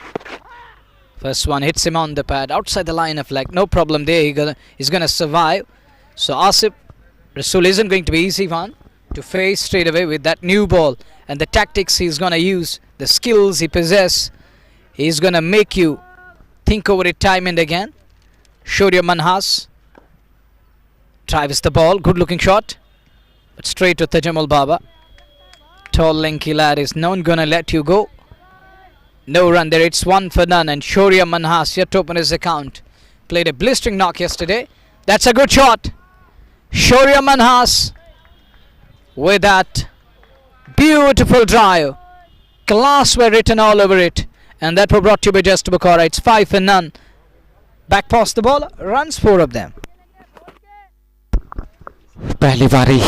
First one hits him on the pad, outside the line of leg. No problem there, he's gonna survive. So Asif Rasool isn't going to be easy one to face straight away with that new ball. And the tactics he's gonna use, the skills he possesses, he's gonna make you think over it time and again. Shaurya Manhas drives the ball, good looking shot, but straight to Tajammul Baba. Tall lanky lad is not gonna let you go. No run there, it's 1 for none, and Shaurya Manhas yet to open his account. Played a blistering knock yesterday. That's a good shot. Shaurya Manhas with that beautiful drive. Class were written all over it. And that was brought to you by Just Bukora. It's 5 for none. Back past the ball, runs 4 of them. पहली बारी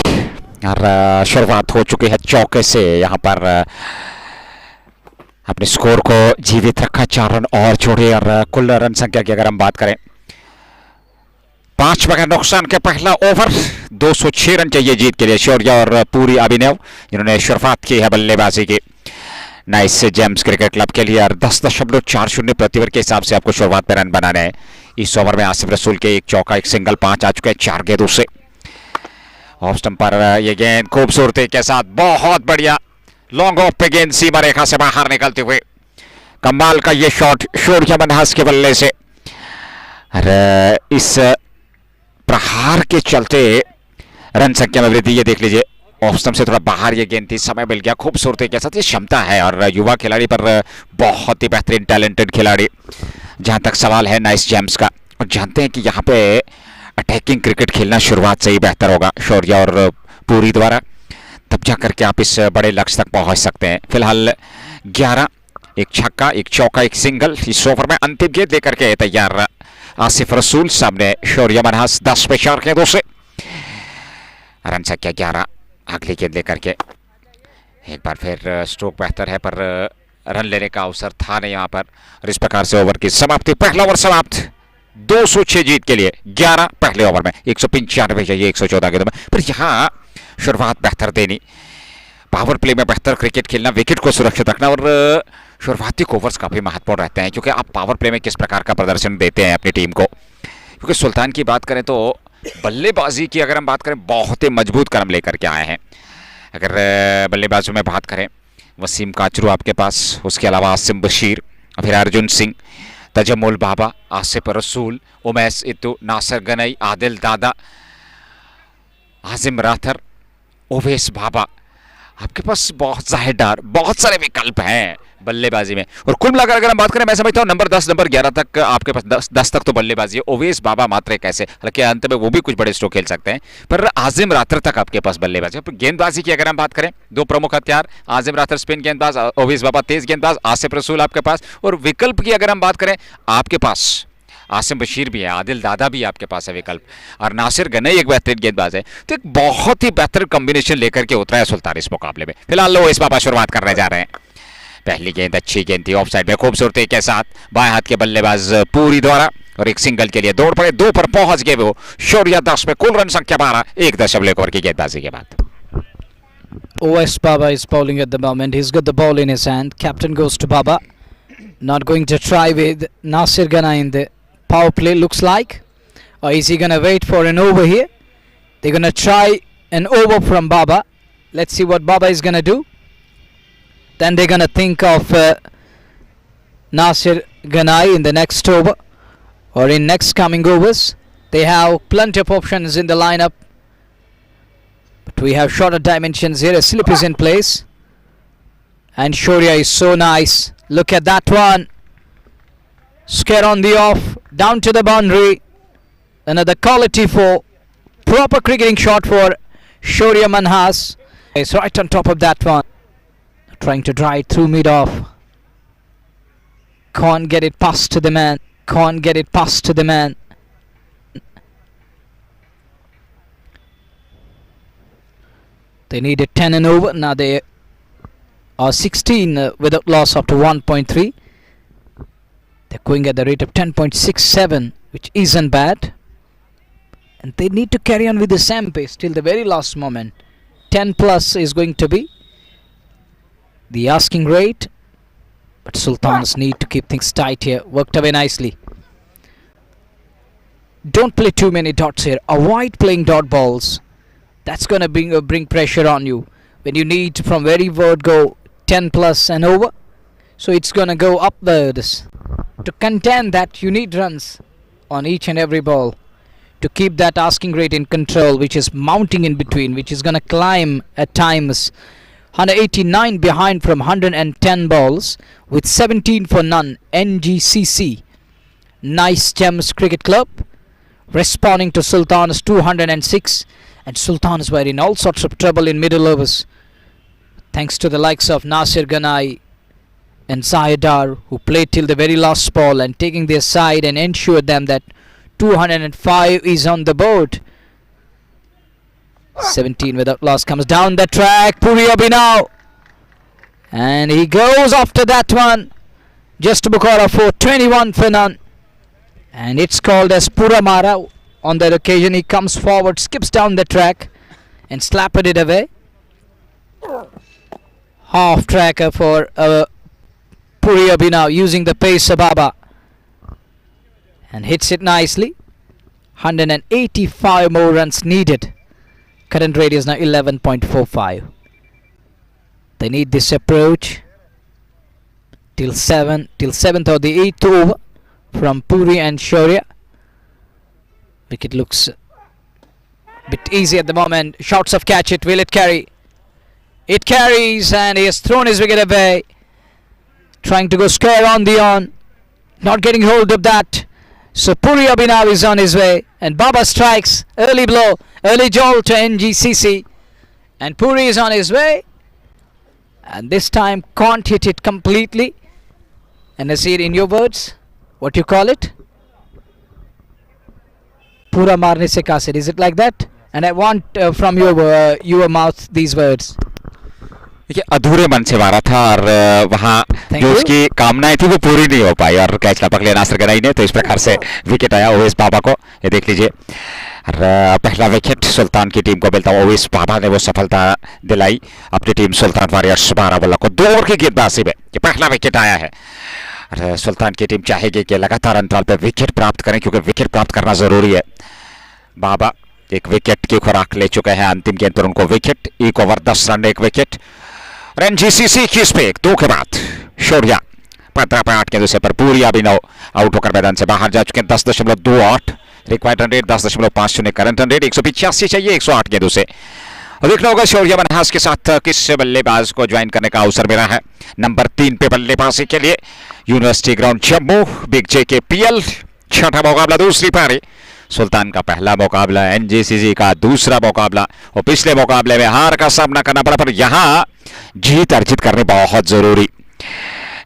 और शुरुआत हो चुकी है चौके से। यहाँ पर अपने स्कोर को जीवित रखा, 4 रन और छोड़े। और कुल रन संख्या की अगर हम बात करें, 5 विकेट नुकसान के पहला ओवर, 206 रन चाहिए जीत के लिए शौर्य और पूरी अभिनव जिन्होंने शुरुआत की है बल्लेबाजी की नाइस जेम्स क्रिकेट क्लब के लिए। और 10.40 प्रति ओवर के हिसाब से आपको शुरुआत में रन बनाने हैं। इस ओवर में आसिफ रसूल के 1 चौका 1 सिंगल, 5 आ चुके हैं 4 गेंदों से। ऑफ स्टंप पर यह गेंद खूबसूरती के साथ, बहुत बढ़िया लॉन्ग ऑफ पे गेंद सीमा रेखा से बाहर निकलते हुए कमाल का ये शॉट शौर्य मनहास के बल्ले से। इस प्रहार के चलते रन संख्या में वृद्धि, ये देख लीजिए ऑफ स्टंप से थोड़ा बाहर ये गेंद थी, समय मिल गया खूबसूरती के साथ। ये क्षमता है और युवा खिलाड़ी पर बहुत ही बेहतरीन टैलेंटेड खिलाड़ी। जहां तक सवाल है नाइस जेम्स का, और जानते हैं कि यहाँ पे अटैकिंग क्रिकेट खेलना शुरुआत से ही बेहतर होगा शौर्य और पूरी द्वारा, तब जा करके आप इस बड़े लक्ष्य तक पहुंच सकते हैं। फिलहाल 11, 1 छक्का 1 चौका 1 सिंगल। इस ओवर में अंतिम गेंद लेकर के तैयार आसिफ रसूल, सामने शौर्य मनहास 10 पे 4 गेंदों से। रन संख्या 11, अगली गेंद लेकर के एक बार फिर स्ट्रोक बेहतर है, पर रन लेने का अवसर था नहीं यहाँ पर। और इस प्रकार से ओवर की समाप्ति, पहला ओवर समाप्त 206 जीत के लिए। 11 पहले ओवर में, 195 चाहिए 114 गेंदों में। पर यहाँ शुरुआत बेहतर देनी, पावर प्ले में बेहतर क्रिकेट खेलना, विकेट को सुरक्षित रखना और शुरुआती ओवर्स काफी महत्वपूर्ण रहते हैं, क्योंकि आप पावर प्ले में किस प्रकार का प्रदर्शन देते हैं अपनी टीम को। क्योंकि सुल्तान की बात करें तो बल्लेबाजी की अगर हम बात करें, बहुत ही मजबूत कदम लेकर के आए हैं। अगर बल्लेबाजों में बात करें, वसीम काचरू आपके पास, उसके अलावा आसिम बशीर, फिर अर्जुन सिंह, तजम्मुल बाबा, आसिफ रसूल, उमैस इत्तू, नासिर गनई, आदिल दादा, आजिम राथर, ओवैस बाबा। आपके पास बहुत जाहिरदार बहुत सारे विकल्प हैं बल्लेबाजी में। और कुल मिलाकर अगर हम बात करें, मैं समझता हूँ नंबर 10 नंबर 11 तक आपके पास 10 तक तो बल्लेबाजी है। ओवैस बाबा मात्र एक ऐसे, हालांकि अंत में वो भी कुछ बड़े स्ट्रोक खेल सकते हैं, पर आजिम राथर तक आपके पास बल्लेबाजी है। गेंदबाजी की अगर हम बात करें, 2 प्रमुख हथियार, आजिम राथर स्पिन गेंदबाज, ओवैस बाबा तेज गेंदबाज, आसिफ रसूल आपके पास। और विकल्प की अगर हम बात करें, आपके पास आसिम बशीर भी है, आदिल दादा भी आपके पास है विकल्प, और नासिर गनई एक बेहतरीन गेंदबाज है। तो एक बहुत ही बेहतर कॉम्बिनेशन लेकर के उतरा है सुल्तान इस मुकाबले में। फिलहाल ओवैस बाबा शुरुआत करने जा रहे हैं। पहली गेंद अच्छी गेंद थी, ऑफ साइड में खूबसूरती के साथ बाएं हाथ के बल्लेबाज पूरी द्वारा, और 1 सिंगल के लिए दौड़ पड़े, 2 पर पहुंच गए वो शौर्य 10 में। कुल रन संख्या 12, 1 ओवर की गेंदबाजी के बाद। Owais Baba is bowling at the moment. He's got the ball in his hand. Captain goes to Baba. Not going to try with Nasir Ghana in the power play, looks like. Or is he going to wait for an over here? They're going to try an over from Baba. Let's see what Baba is going to do. Then they're going to think of Nasir Ghanai in the next over or in next coming overs. They have plenty of options in the lineup, but we have shorter dimensions here. A slip is in place, and Shaurya is so nice. Look at that one. Scare on the off, down to the boundary. Another quality for proper cricketing shot for Shaurya Manhas. It's right on top of that one. Trying to drive it through mid-off. Can't get it past to the man. Can't get it past to the man. They needed 10 and over. Now they are 16 without loss after 1.3. They're going at the rate of 10.67, which isn't bad. And they need to carry on with the same pace till the very last moment. 10 plus is going to be the asking rate. But Sultans need to keep things tight here. Worked away nicely. Don't play too many dots here. Avoid playing dot balls. That's going to bring pressure on you. When you need from very word go 10 plus and over. So it's going to go upwards. To contain that, you need runs on each and every ball. To keep that asking rate in control, which is mounting in between, which is going to climb at times. 189 behind from 110 balls with 17 for none. NGCC. Nice Gems Cricket Club responding to Sultan's 206, and Sultans were in all sorts of trouble in middle overs, thanks to the likes of Nasir Ganai and Zayedar, who played till the very last ball and taking their side and ensured them that 205 is on the board. 17 without loss comes down the track. Puri Abhinav, and he goes after that one. Just Bukhara for 21 for none, and it's called as Pura Mara. On that occasion, he comes forward, skips down the track, and slapped it away. Half tracker for Puri Abhinav using the pace of Baba, and hits it nicely. 185 more runs needed. Current rate is now 11.45. They need this approach till 7th or the 8th over from Puri and Shaurya. Wicket looks a bit easy at the moment. Shouts of catch it. Will it carry? It carries, and he has thrown his wicket away. Trying to go square on the on. Not getting hold of that. So Puri Abhinav is on his way, and Baba strikes. Early blow, early jolt to NGCC, and Puri is on his way, and this time can't hit it completely. And Nasir, in your words, what you call it? Pura marne se kasir. Is it like that? And I want from your mouth these words. देखिए अधूरे मन से मारा था और वहाँ Thank जो you. उसकी कामनाएं थी वो पूरी नहीं हो पाई और कैच लपक लिया नासिर गनाई ने, तो इस प्रकार से विकेट आया ओवेस बाबा को। ये देख लीजिए, और पहला विकेट सुल्तान की टीम को मिलता है। ओवेस बाबा ने वो सफलता दिलाई अपनी टीम सुल्तान वारियर्स बारामुल्ला को। 2 ओवर की गेंदबाजी में ये पहला विकेट आया है, और सुल्तान की टीम चाहेगी कि लगातार अंतराल पर विकेट प्राप्त करें, क्योंकि विकेट प्राप्त करना जरूरी है। बाबा एक विकेट की खुराक ले चुके हैं, अंतिम गेंद पर उनको wicket. 1 over 10 run 1 wicket. NGCC 21 पे 2 के बाद शौर्या 15 पे 8 गेंदों से पर पूरी अभिनव आउट होकर मैदान से बाहर जा चुके हैं। 10.28 required run rate, 10.50 current run rate, 185 चाहिए 108 गेंदों से। और देखना होगा शौर्या मनहास के साथ किस बल्लेबाज को ज्वाइन करने का अवसर मिला है। नंबर 3 पे बल्लेबाजी के लिए यूनिवर्सिटी ग्राउंड जम्मू, बिग जे के पीएल। छठा मुकाबला दूसरी पारी, सुल्तान का पहला मुकाबला, एनजीसीसी का दूसरा मुकाबला, और पिछले मुकाबले में हार का सामना करना पड़ा, पर यहां जीत अर्जित करनी बहुत जरूरी।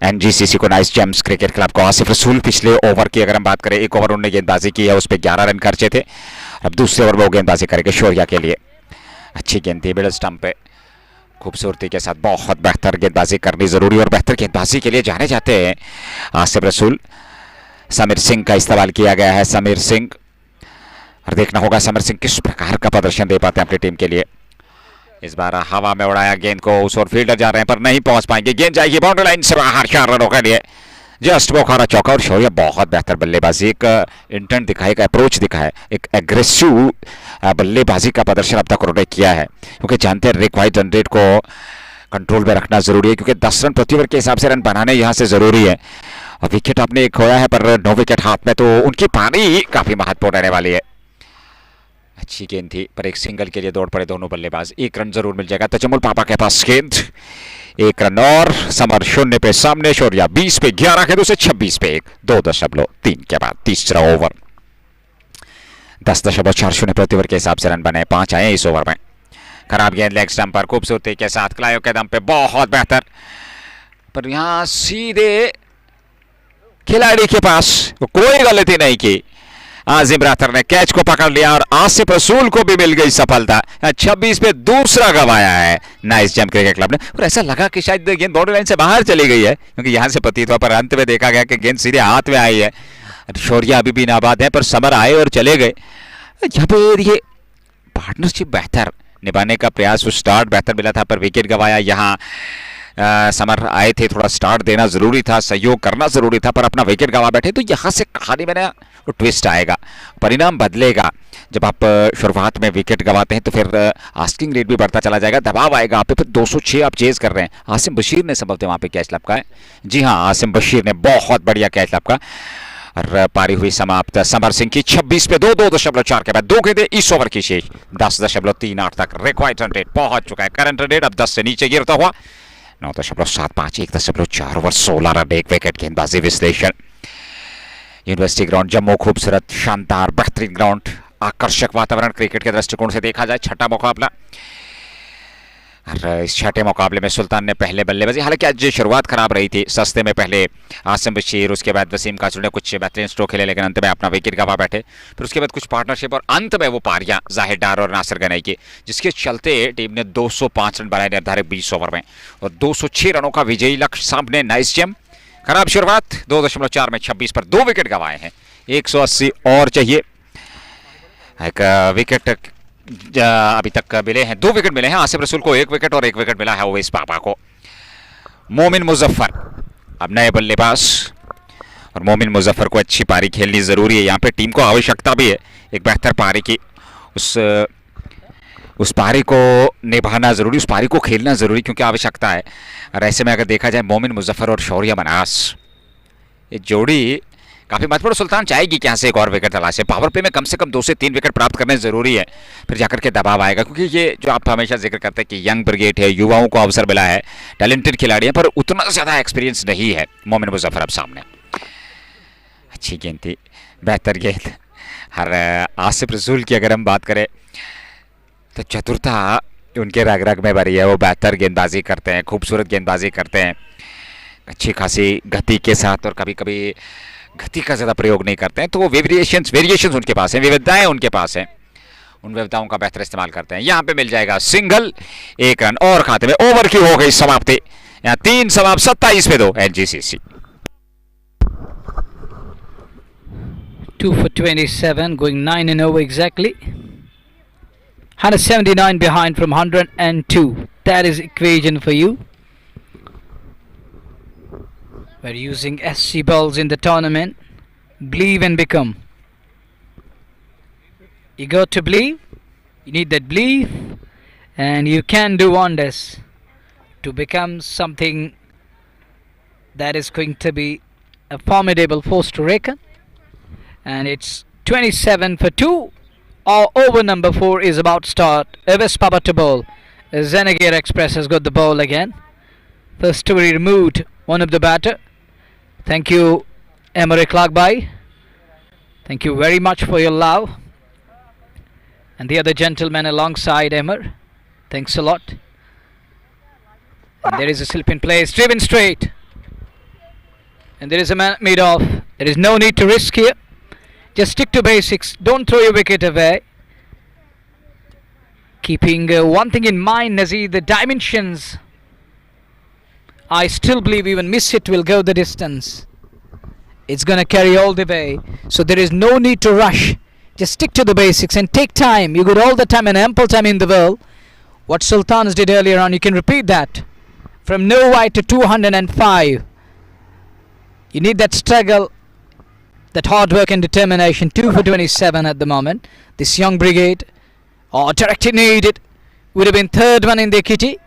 एनजीसीसी को नाइस जेम्स क्रिकेट क्लब को आसिफ रसूल पिछले ओवर की अगर हम बात करें, 1 ओवर उन्होंने गेंदबाजी की है, उस पर 11 रन खर्चे थे। अब दूसरे ओवर में वो गेंदबाजी करेंगे शौर्या के लिए। अच्छी गेंद थी मिडल स्टंप पे, खूबसूरती के साथ बहुत बेहतर गेंदबाजी करनी जरूरी, और बेहतर गेंदबाजी के लिए जाने जाते हैं आसिफ रसूल। समीर सिंह का इस्तेमाल किया गया है, समीर सिंह, और देखना होगा समीर सिंह किस प्रकार का प्रदर्शन दे पाते हैं अपनी टीम के लिए। इस बार हवा में उड़ाया गेंद को, उस ओर फील्डर जा रहे हैं पर नहीं पहुंच पाएंगे। गेंद जाएगी बाउंड्री लाइन से बाहर, 4 रनों के लिए। जस्ट बुखारा चौका, और शौर्य बहुत बेहतर बल्लेबाजी, एक इंटेंट दिखाया, एक अप्रोच दिखाया, एक एग्रेसिव बल्लेबाजी का प्रदर्शन अब तक उन्होंने किया है, क्योंकि जानते हैं रिक्वायर्ड रन रेट को कंट्रोल में रखना जरूरी है, क्योंकि 10 रन प्रति ओवर के हिसाब से रन बनाने यहाँ से जरूरी है। और विकेट आपने खोया है, पर 9 विकेट हाथ में, तो उनकी पारी काफी महत्वपूर्ण रहने वाली है। अच्छी गेंद थी, पर एक सिंगल के लिए दौड़ पड़े दोनों बल्लेबाज। 1 रन जरूर मिल जाएगा। तजम्मुल पापा के पास गेंद, 1 रन, और समर 0 पे सामने। शौर्या 20 पे 11 गेंदों से 26 पे 1, 2.3 के बाद तीसरा ओवर। 10.40 प्रति ओवर के हिसाब से रन बने, 5 आए इस ओवर में। खराब गेंद लेग स्टंप पर, खूबसूरती के साथ क्लायो के दम पे, बहुत बेहतर, पर यहां सीधे खिलाड़ी के पास कोई गलती नहीं की। आजिम रातर ने कैच को पकड़ लिया, और आसिफ रसूल को भी मिल गई सफलता। 26 पे दूसरा गंवाया है नाइस जम क्रिकेट क्लब ने, और ऐसा लगा कि शायद गेंद बाउंड्री लाइन से बाहर चली गई है, क्योंकि यहां से प्रतीत हुआ, पर अंत में देखा गया कि गेंद सीधे हाथ में आई है। शौर्या अभी भी नाबाद है, पर समर आए और चले गए। यहाँ पे ये पार्टनरशिप बेहतर निभाने का प्रयास, स्टार्ट बेहतर मिला था, पर विकेट गंवाया। यहाँ समर आए थे, थोड़ा स्टार्ट देना जरूरी था, सहयोग करना जरूरी था, पर अपना विकेट गंवा बैठे। तो यहाँ से कहानी में ना ट्विस्ट आएगा, परिणाम बदलेगा। जब आप शुरुआत में विकेट गंवाते हैं तो फिर आस्किंग रेट भी बढ़ता चला जाएगा, दबाव आएगा आप पे, फिर 206 आप चेज कर रहे हैं। आसिम बशीर ने संभवतः वहाँ पे कैच लपका है। जी हाँ, आसिम बशीर ने बहुत बढ़िया कैच लपका, और पारी हुई समाप्त। समर सिंह की 26 पे 2.4 के बाद 2 गेंदें इस ओवर की शेष। 10.38 तक रिक्वायर्ड रन रेट पहुंच चुका है। करंट रन रेट अब 10 से नीचे गिरता हुआ 9.75, 1.4 ओवर 16 रन 1 विकेट गेंदबाजी विश्लेषण। यूनिवर्सिटी ग्राउंड जम्मू, खूबसूरत, शानदार, बेहतरीन ग्राउंड, आकर्षक वातावरण क्रिकेट के दृष्टिकोण से देखा जाए। छठा मुकाबला और इस छठे मुकाबले में सुल्तान ने पहले बल्लेबाजी, हालांकि आज शुरुआत खराब रही थी। सस्ते में पहले आसिम बशीर, उसके बाद वसीम काचू ने कुछ बेहतरीन स्ट्रोक खेले, लेकिन अंत में अपना विकेट गंवा बैठे। फिर उसके बाद कुछ पार्टनरशिप और अंत में वो पारियां जाहिर डार और नासिर गनई की, जिसके चलते टीम ने 205 रन बनाए निर्धारित 20 ओवर में और 206 रनों का विजयी लक्ष्य सामने। नाइस जेम, खराब शुरुआत, 2.4 में 26 पर 2 विकेट गंवाए हैं। 180 और चाहिए। एक विकेट अभी तक मिले हैं, 2 विकेट मिले हैं। आसिफ रसूल को 1 विकेट और 1 विकेट मिला है ओवैस बाबा को। मोमिन मुजफ्फर अब नए बल्लेबाज, और मोमिन मुजफ्फर को अच्छी पारी खेलनी जरूरी है। यहाँ पे टीम को आवश्यकता भी है एक बेहतर पारी की। उस पारी को निभाना जरूरी, उस पारी को खेलना जरूरी, क्योंकि आवश्यकता है। और ऐसे में अगर देखा जाए मोमिन मुजफ्फर और शौर्य मनास, ये जोड़ी काफी महत्वपूर्ण। सुल्तान चाहेगी कि यहाँ से एक और विकेट तलाशे। पावर प्ले में कम से कम 2 से 3 विकेट प्राप्त करने जरूरी है, फिर जाकर के दबाव आएगा। क्योंकि ये जो आप हमेशा जिक्र करते हैं कि यंग ब्रिगेड है, युवाओं को अवसर मिला है, टैलेंटेड खिलाड़ी है, पर उतना ज्यादा एक्सपीरियंस नहीं है मोमिन मुजफ्फर अब सामने। अच्छी गेंद थी, बेहतर गेंद। हर आसिफ रसूल की अगर हम बात करें तो चतुरता उनके रग रग में भरी है। वो बेहतर गेंदबाजी करते हैं, खूबसूरत गेंदबाजी करते हैं, अच्छी खासी गति के साथ, और कभी कभी गति का ज़्यादा प्रयोग नहीं करते हैं। तो वो वेरिएशंस उनके पास हैं, विविधताएं उनके पास हैं, उन विविधताओं का बेहतर इस्तेमाल करते हैं। यहाँ पे मिल जाएगा सिंगल, 1 रन और खाते में। ओवर की हो गई समाप्ति, यहाँ 3 समाप्त 27 पे 2 एनजीसीसी। 2 for 27, going 9 and over exactly. 179 behind from 102. That is equation for you. We're using SC balls in the tournament. Believe and become. You got to believe. You need that belief, and you can do wonders to become something that is going to be a formidable force to reckon. And it's 27 for 2. Our over number 4 is about to start. Oweis Baba to bowl. Zenagir Express has got the ball again. First to be removed, one of the batter. Thank you, Emery Clarkby. Thank you very much for your love. And the other gentleman alongside Emer. Thanks a lot. And there is a slip in place, driven straight. And there is a man made off. There is no need to risk here. Just stick to basics. Don't throw your wicket away. Keeping one thing in mind, Nazir, the dimensions. I still believe even miss it will go the distance. It's going to carry all the way. So there is no need to rush. Just stick to the basics and take time. You got all the time and ample time in the world. What Sultans did earlier on, you can repeat that. From no wide to 205. You need that struggle, that hard work and determination. 2 for 27 at the moment. This young brigade, directly needed. Would have been third one in the kitty.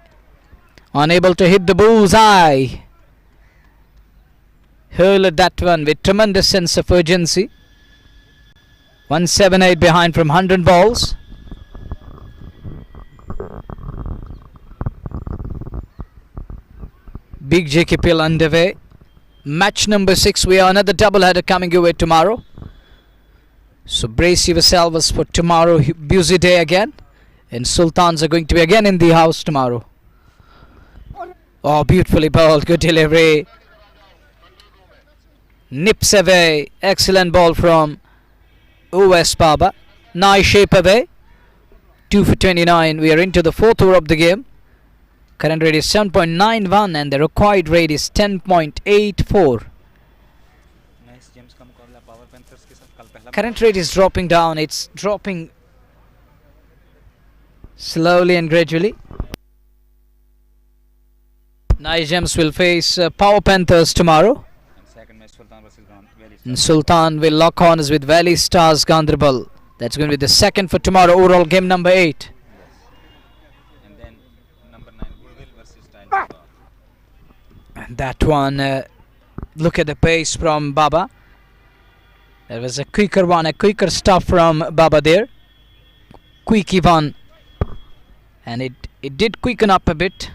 Unable to hit the bullseye. Hurled that one with tremendous sense of urgency. 178 behind from 100 balls. Big JKPL underway. Match number 6. We have another doubleheader coming your way tomorrow. So brace yourselves for tomorrow. Busy day again. And Sultans are going to be again in the house tomorrow. Oh, beautifully bowled. Good delivery. Nips away. Excellent ball from Oweis Baba. Nice shape away. 2 for 29. We are into the 4th over of the game. Current rate is 7.91 and the required rate is 10.84. Current rate is dropping down. It's dropping slowly and gradually. Nice Gems will face Power Panthers tomorrow. And Sultan will lock horns with Valley Stars Gandarbal. That's going to be the second for tomorrow. Overall game number 8. And then number 9, Goodwill versus Time. And that one, look at the pace from Baba. There was a quicker one, a quicker stuff from Baba there. Quickie one. And it did quicken up a bit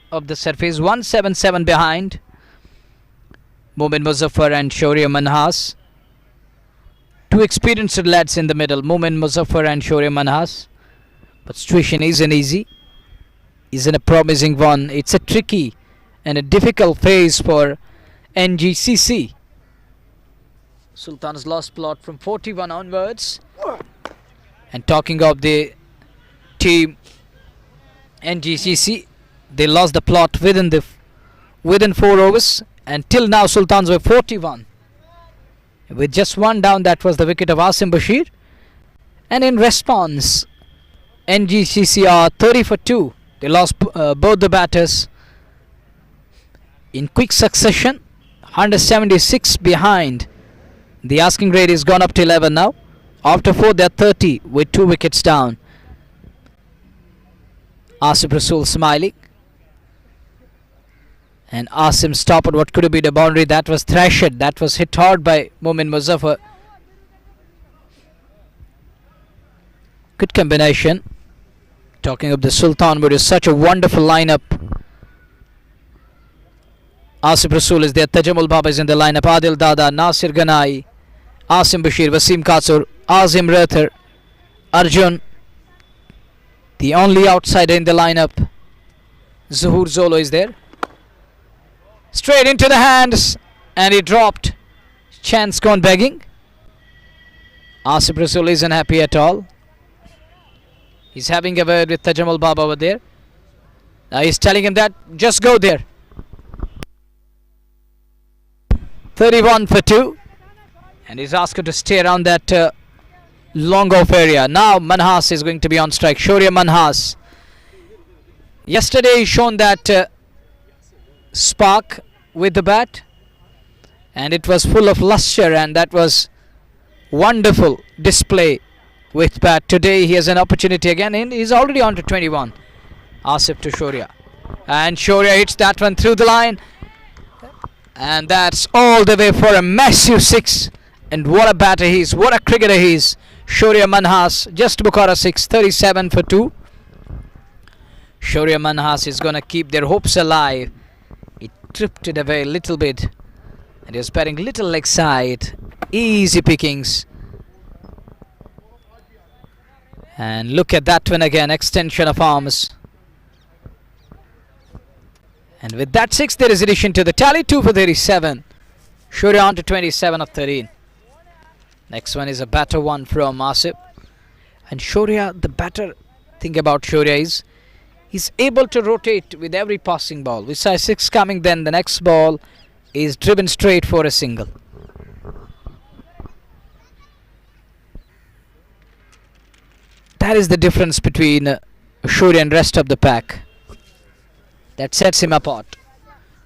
of the surface. 177 behind Momin Muzaffar and Shaurya Manhas. Two experienced lads in the middle, Momin Muzaffar and Shoria Manhas. But situation isn't easy. Isn't a promising one. It's a tricky and a difficult phase for NGCC. Sultan's lost plot from 41 onwards. And talking of the team NGCC, they lost the plot within 4 overs, and till now Sultans were 41. With just one down, that was the wicket of Asim Bashir. And in response, NGCC are 30 for 2. They lost both the batters in quick succession. 176 behind. The asking rate is gone up to 11 now. After 4, they are 30 with 2 wickets down. Asif Rasool smiling. And Asim stopped at what could have been a boundary. That was thrashed. That was hit hard by Momin Muzaffar. Good combination. Talking of the Sultan, but it's such a wonderful lineup. Asif Rasool is there. Tajamul Baba is in the lineup. Adil Dada, Nasir Ganai, Asim Bashir, Wasim Katsur, Azim Rathar, Arjun. The only outsider in the lineup, Zuhur Zolo, is there. Straight into the hands, and he dropped. Chance gone begging. Asif Rasool isn't happy at all. He's having a word with Tajamul Baba over there. Now he's telling him that just go there. 31 for 2. And he's asked to stay around that long off area. Now Manhas is going to be on strike. Shoria Manhas. Yesterday he shown that spark with the bat, and it was full of luster, and that was wonderful display with bat. Today he has an opportunity again, and he's already on to 21. Asif to Shoria, and Shoria hits that one through the line, and that's all the way for a massive 6. And what a batter he is, what a cricketer he is. Shoria Manhas, just Bukhara 6, 37 for 2. Shoria Manhas is going to keep their hopes alive. He tripped it away a little bit, and he was batting little leg side. Easy pickings. And look at that one again, extension of arms. And with that 6, there is addition to the tally, 2 for 37. Shoria on to 27 of 13. Next one is a batter one from Asif. And Shoria, the batter thing about Shoria is he's able to rotate with every passing ball. We saw 6 coming, then the next ball is driven straight for a single. That is the difference between Shoria and rest of the pack. That sets him apart.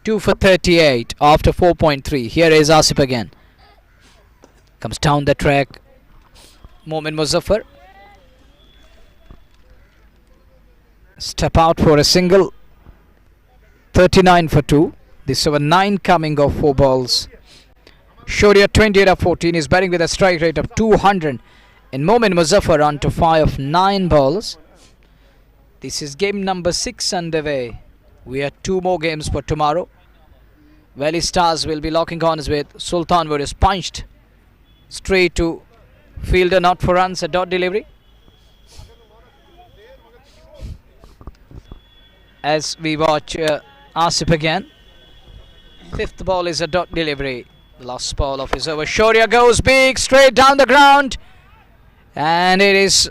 2 for 38 after 4.3. Here is Asif again. Comes down the track. Momin Muzaffar. Step out for a single. 39 for 2. This over 9 coming off 4 balls. Shoria 28 of 14 is batting with a strike rate of 200. And Momin Muzaffar on to 5 of 9 balls. This is game number 6 underway. We have 2 more games for tomorrow. Valley Stars will be locking horns with Sultan, where is punched straight to fielder, not for runs, a dot delivery. As we watch Asif again. 5th ball is a dot delivery. Last ball of his over. Shoria goes big, straight down the ground. And it is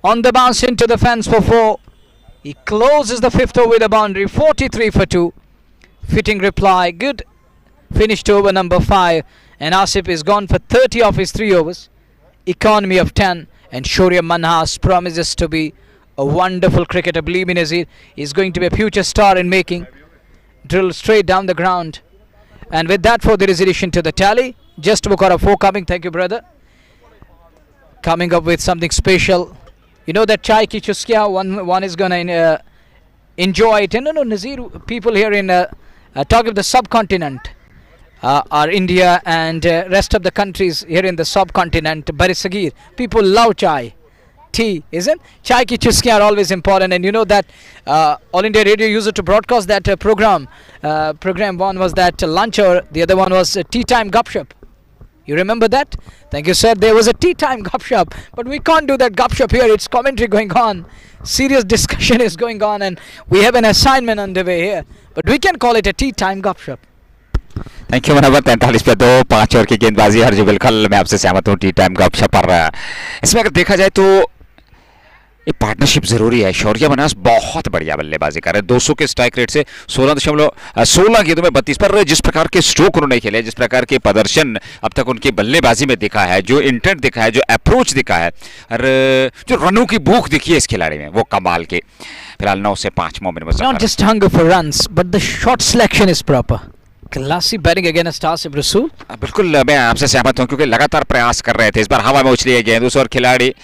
on the bounce into the fence for 4. He closes the 5th over with a boundary. 43 for 2. Fitting reply. Good finish to over number 5. And Asif is gone for 30 of his 3 overs. Economy of 10. And Shoria Manhas promises to be a wonderful cricketer. Believe in Nazir. He's going to be a future star in making. Drill straight down the ground. And with that 4, there is addition to the tally. Just Bukhara 4 coming. Thank you, brother. Coming up with something special. You know that chai ki chuskia, one is going to enjoy it. And no, Nazir, people here in talk of the subcontinent. Are India and rest of the countries here in the subcontinent, Barisagir. People love chai, tea, isn't? Chai ki chuskia are always important, and you know that All India Radio used to broadcast that program. Program one was that lunch, or the other one was tea time gupshup. You remember that? Thank you, sir. There was a tea time gupshup, but we can't do that gupshup here. It's commentary going on. Serious discussion is going on, and we have an assignment underway here. But we can call it a tea time gupshup. Thank you manoeuvre. 43 पे 2, 5 over की गेंदबाजी। हर जो बिल्कुल मैं आपसे सहमत हूँ T time गपशप पर। इसमें अगर देखा जाए तो ये पार्टनरशिप जरूरी है। शौर्य मनास बहुत बढ़िया बल्लेबाजी कर रहे हैं। 200 के स्ट्राइक रेट से 16 गेंदों में 32 पर। जिस प्रकार के स्ट्रोक उन्होंने खेले, जिस प्रकार के प्रदर्शन अब तक उनकी बल्लेबाजी में दिखा है, जो इंटेंट दिखा है, जो अप्रोच दिखा है, और जो रनों की भूख दिखी है इस खिलाड़ी में, वो कमाल के। फिलहाल 9 से 5 मोमेंट में Not just hunger for runs, but the shot selection is proper. Classy batting against Asif Rasool. बिल्कुल मैं आपसे सहमत हूं, क्योंकि लगातार प्रयास कर रहे थे। इस बार हवा में उछली है गेंद, उस और खिलाड़ी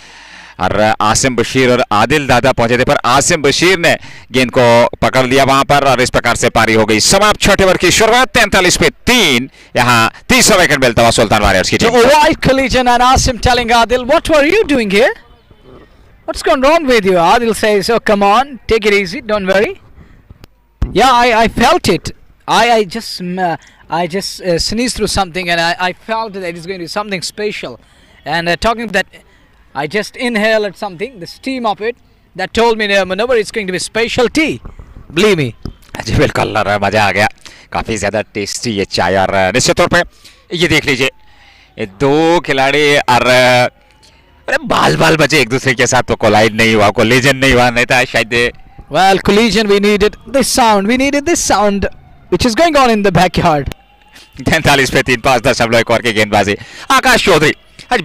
और आसिम बशीर और आदिल दादा पहुंचे थे, पर आसिम बशीर ने गेंद को पकड़ लिया वहां पर, और इस प्रकार से पारी हो गई। समाप्त 6 ओवर की शुरुआत। 43 पे 3। यहां 30वां विकेट मिलता हुआ सुल्तान वॉरियर्स की So team a wide collision and Asim telling Adil, what were you doing here? What's gone wrong with you? Adil says, oh come on, take it easy, don't worry. Yeah, I felt it. I just sneezed through something, and I felt that it's going to be something special. And talking that, I just inhaled something, the steam of it, that told me, Manohar, it's going to be special tea. Believe me. जी बिल्कुल, मजा आ गया। काफी ज्यादा tasty ये चाय। और निश्चित तौर पे ये देख लीजिए, ये 2 खिलाड़ी और अरे बाल बाल बचे एक दूसरे के साथ, तो कोलाइड नहीं हुआ, कोलिजन नहीं हुआ, नहीं था शायद। Well, collision, we needed this sound, which is going on in the backyard. 43 पे 3, 5.1 ओवर की गेंदबाजी। आकाश चौधरी, आज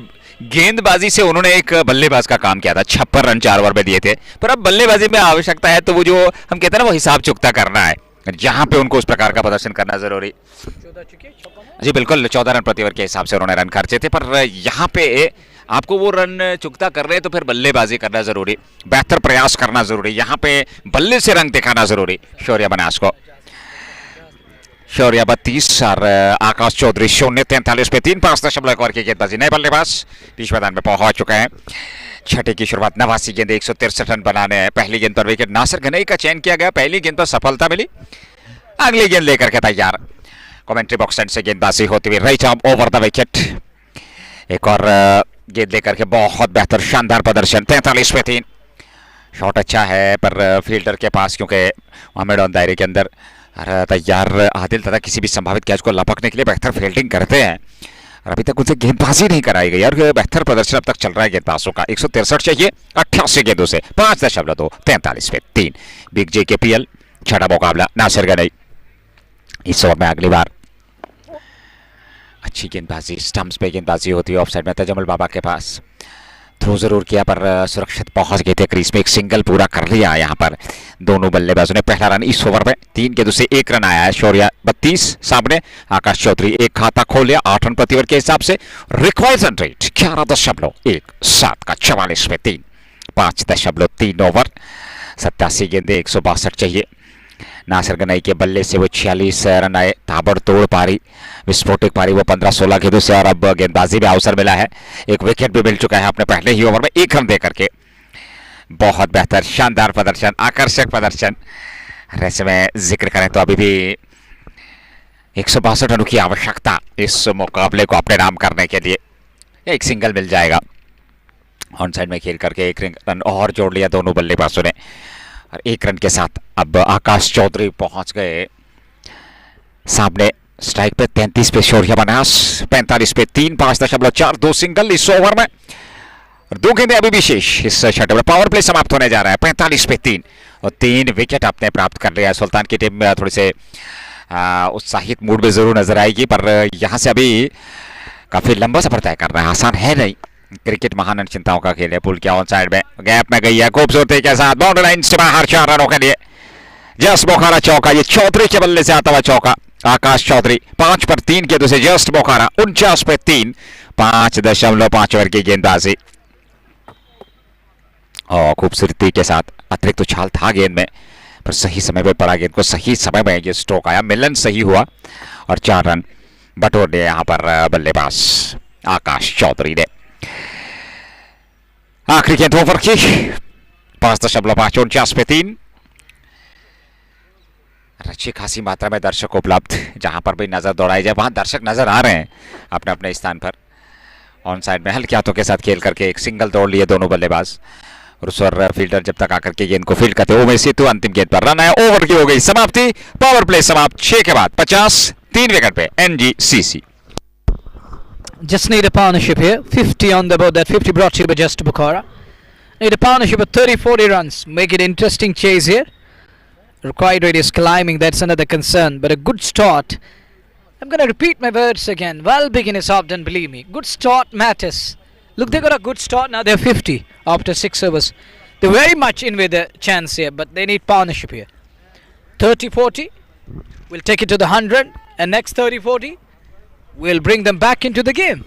गेंदबाजी से उन्होंने एक बल्लेबाज का काम किया था। 56 रन 4 ओवर में दिए थे, पर अब बल्लेबाजी में आवश्यकता है तो वो जो हम कहते हैं ना, वो हिसाब चुकता करना है, जहां पे उनको उस प्रकार का प्रदर्शन करना जरूरी। जी बिल्कुल, 14 रन प्रति ओवर के हिसाब से उन्होंने रन खर्चे थे, पर यहाँ पे आपको वो रन चुकता कर रहे हैं तो फिर बल्लेबाजी करना जरूरी, बेहतर प्रयास करना जरूरी, यहाँ पे बल्ले से रंग दिखाना जरूरी। शौर्य बनास को शौर्य 32 और आकाश चौधरी 0। 43 पे 3, 5.1 ओवर की गेंदबाजी। नए बल्लेबाज बीच मैदान में पहुंच चुके हैं। छठे की शुरुआत। 89 गेंद 163 रन बनाने हैं। पहली गेंद पर विकेट नासिर गनई का चयन किया गया। पहली गेंद पर सफलता मिली, अगली गेंद लेकर के तैयार। कमेंट्री बॉक्स एंड से गेंदबाजी होती हुई right arm over the wicket. एक और गेंद लेकर के बहुत बेहतर शानदार प्रदर्शन। 43 पे 3। शॉट अच्छा है पर फील्डर के पास, क्योंकि मोहम्मद ऑन दायरे के अंदर। तैयार आदिल दादा किसी भी संभावित कैच को लपकने के लिए बेहतर फील्डिंग करते हैं, और अभी तक उनसे गेंदबाजी नहीं कराई गई, और बेहतर प्रदर्शन अब तक चल रहा है गेंदबाजों का। 163 चाहिए 88 गेंदों से। 5.2। 43 पे 3। बिग जे के पीएल छठा मुकाबला। नासिर गनई इस ओवर में अगली बार। अच्छी गेंदबाजी, स्टंप्स पे गेंदबाजी होती है। ऑफसाइड में तजमुल बाबा के पास थ्रो जरूर किया, पर सुरक्षित पहुंच गए थे क्रीज में। एक सिंगल पूरा कर लिया यहाँ पर दोनों बल्लेबाजों ने। पहला रन इस ओवर में 3 गेंदों से 1 रन आया है। शौर्य 32 सामने। आकाश चौधरी एक खाता खोल लिया 8 रन प्रति ओवर के हिसाब से। रिक्वायर्ड रन रेट 11.17 का। 44 पे 3। 5.3 ओवर। 87 गेंदे 162 चाहिए। नासिर गनई के बल्ले से वो 46 रन आए। ताबड़तोड़ पारी, विस्फोटक पारी, वो 15-16 गेंदों से, और अब गेंदबाजी में अवसर मिला है। एक विकेट भी मिल चुका है अपने पहले ही ओवर में 1 रन देकर के। बहुत बेहतर शानदार प्रदर्शन, आकर्षक प्रदर्शन। ऐसे में जिक्र करें तो अभी भी 162 रनों की आवश्यकता इस मुकाबले को अपने नाम करने के लिए। एक सिंगल मिल जाएगा। ऑन साइड में खेल करके 1 रन और जोड़ लिया दोनों बल्लेबाजों ने, और 1 रन के साथ अब आकाश चौधरी पहुंच गए सामने। स्ट्राइक पे 33 पे शौर्य बनास। 45 पे 3। 5.4। 2 सिंगल इस ओवर में, और 2 गेंदें अभी भी शेष इस छठे में। पावर प्ले समाप्त होने जा रहा है। 45 पे 3 और 3 विकेट आपने प्राप्त कर लिया है। सुल्तान की टीम थोड़ी से उत्साहित मूड में जरूर नजर आएगी, पर यहां से अभी काफी लंबा सफर तय करना है, आसान है नहीं। क्रिकेट महान चिंताओं का खेल है। पुल क्या ऑन साइड में गैप में गई है खूबसूरती के साथ। बाउंड्री लाइन से बाहर 4 रनों के लिए जस्ट बोखारा चौका। ये चौधरी के बल्ले से आता हुआ चौका। आकाश चौधरी 5 पर 3 गेंदों से जस्ट बोखारा। 49 पे 3। 5.5 ओवर की गेंदबाजी, और खूबसूरती के साथ। अतिरिक्त उछाल था गेंद में, पर सही समय पर पड़ा गेंद को, सही समय में ये स्ट्रोक आया, मिलन सही हुआ, और 4 रन बटोर दिए यहां पर बल्लेबाज आकाश चौधरी ने। आखिरी गेंद ओवर की। 5.5। 49 पे 3। अच्छी खासी मात्रा में दर्शक उपलब्ध, जहां पर भी नजर दौड़ाई जाए वहां दर्शक नजर आ रहे हैं अपने अपने स्थान पर। ऑन साइड में हल्के हाथों के साथ खेल करके एक सिंगल तोड़ लिए दोनों बल्लेबाज। और फील्डर जब तक आकर के गेंद को फील्ड करते उमेश सेतु अंतिम गेंद पर रन है। ओवर की हो गई समाप्ति, पावर प्ले समाप्त 6 के बाद 50 3 विकेट पे NGCC। Just need a partnership here. 50 on the board. That 50 brought to you by Just Bukhara. Need a partnership of 30-40 runs. Make it interesting chase here. Required rate is climbing. That's another concern. But a good start. I'm going to repeat my words again. Well begin is often, believe me. Good start matters. Look, they got a good start. Now they're 50 after 6 overs. They're very much in with a chance here. But they need partnership here. 30-40. We'll take it to the 100. And next 30-40. We'll bring them back into the game.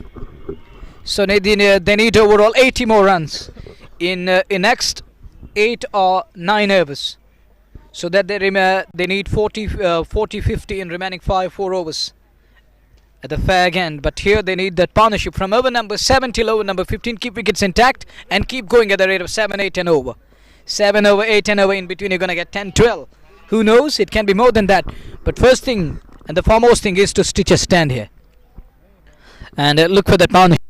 So they need overall 80 more runs in next 8 or 9 overs. So that they need 40-50 in remaining 4 overs at the fag end. But here they need that partnership from over number 7 till over number 15. Keep wickets intact and keep going at the rate of 7, 8 and over. 7 over, 8 and over. In between you're going to get 10, 12. Who knows? It can be more than that. But first thing and the foremost thing is to stitch a stand here. And look for that partnership.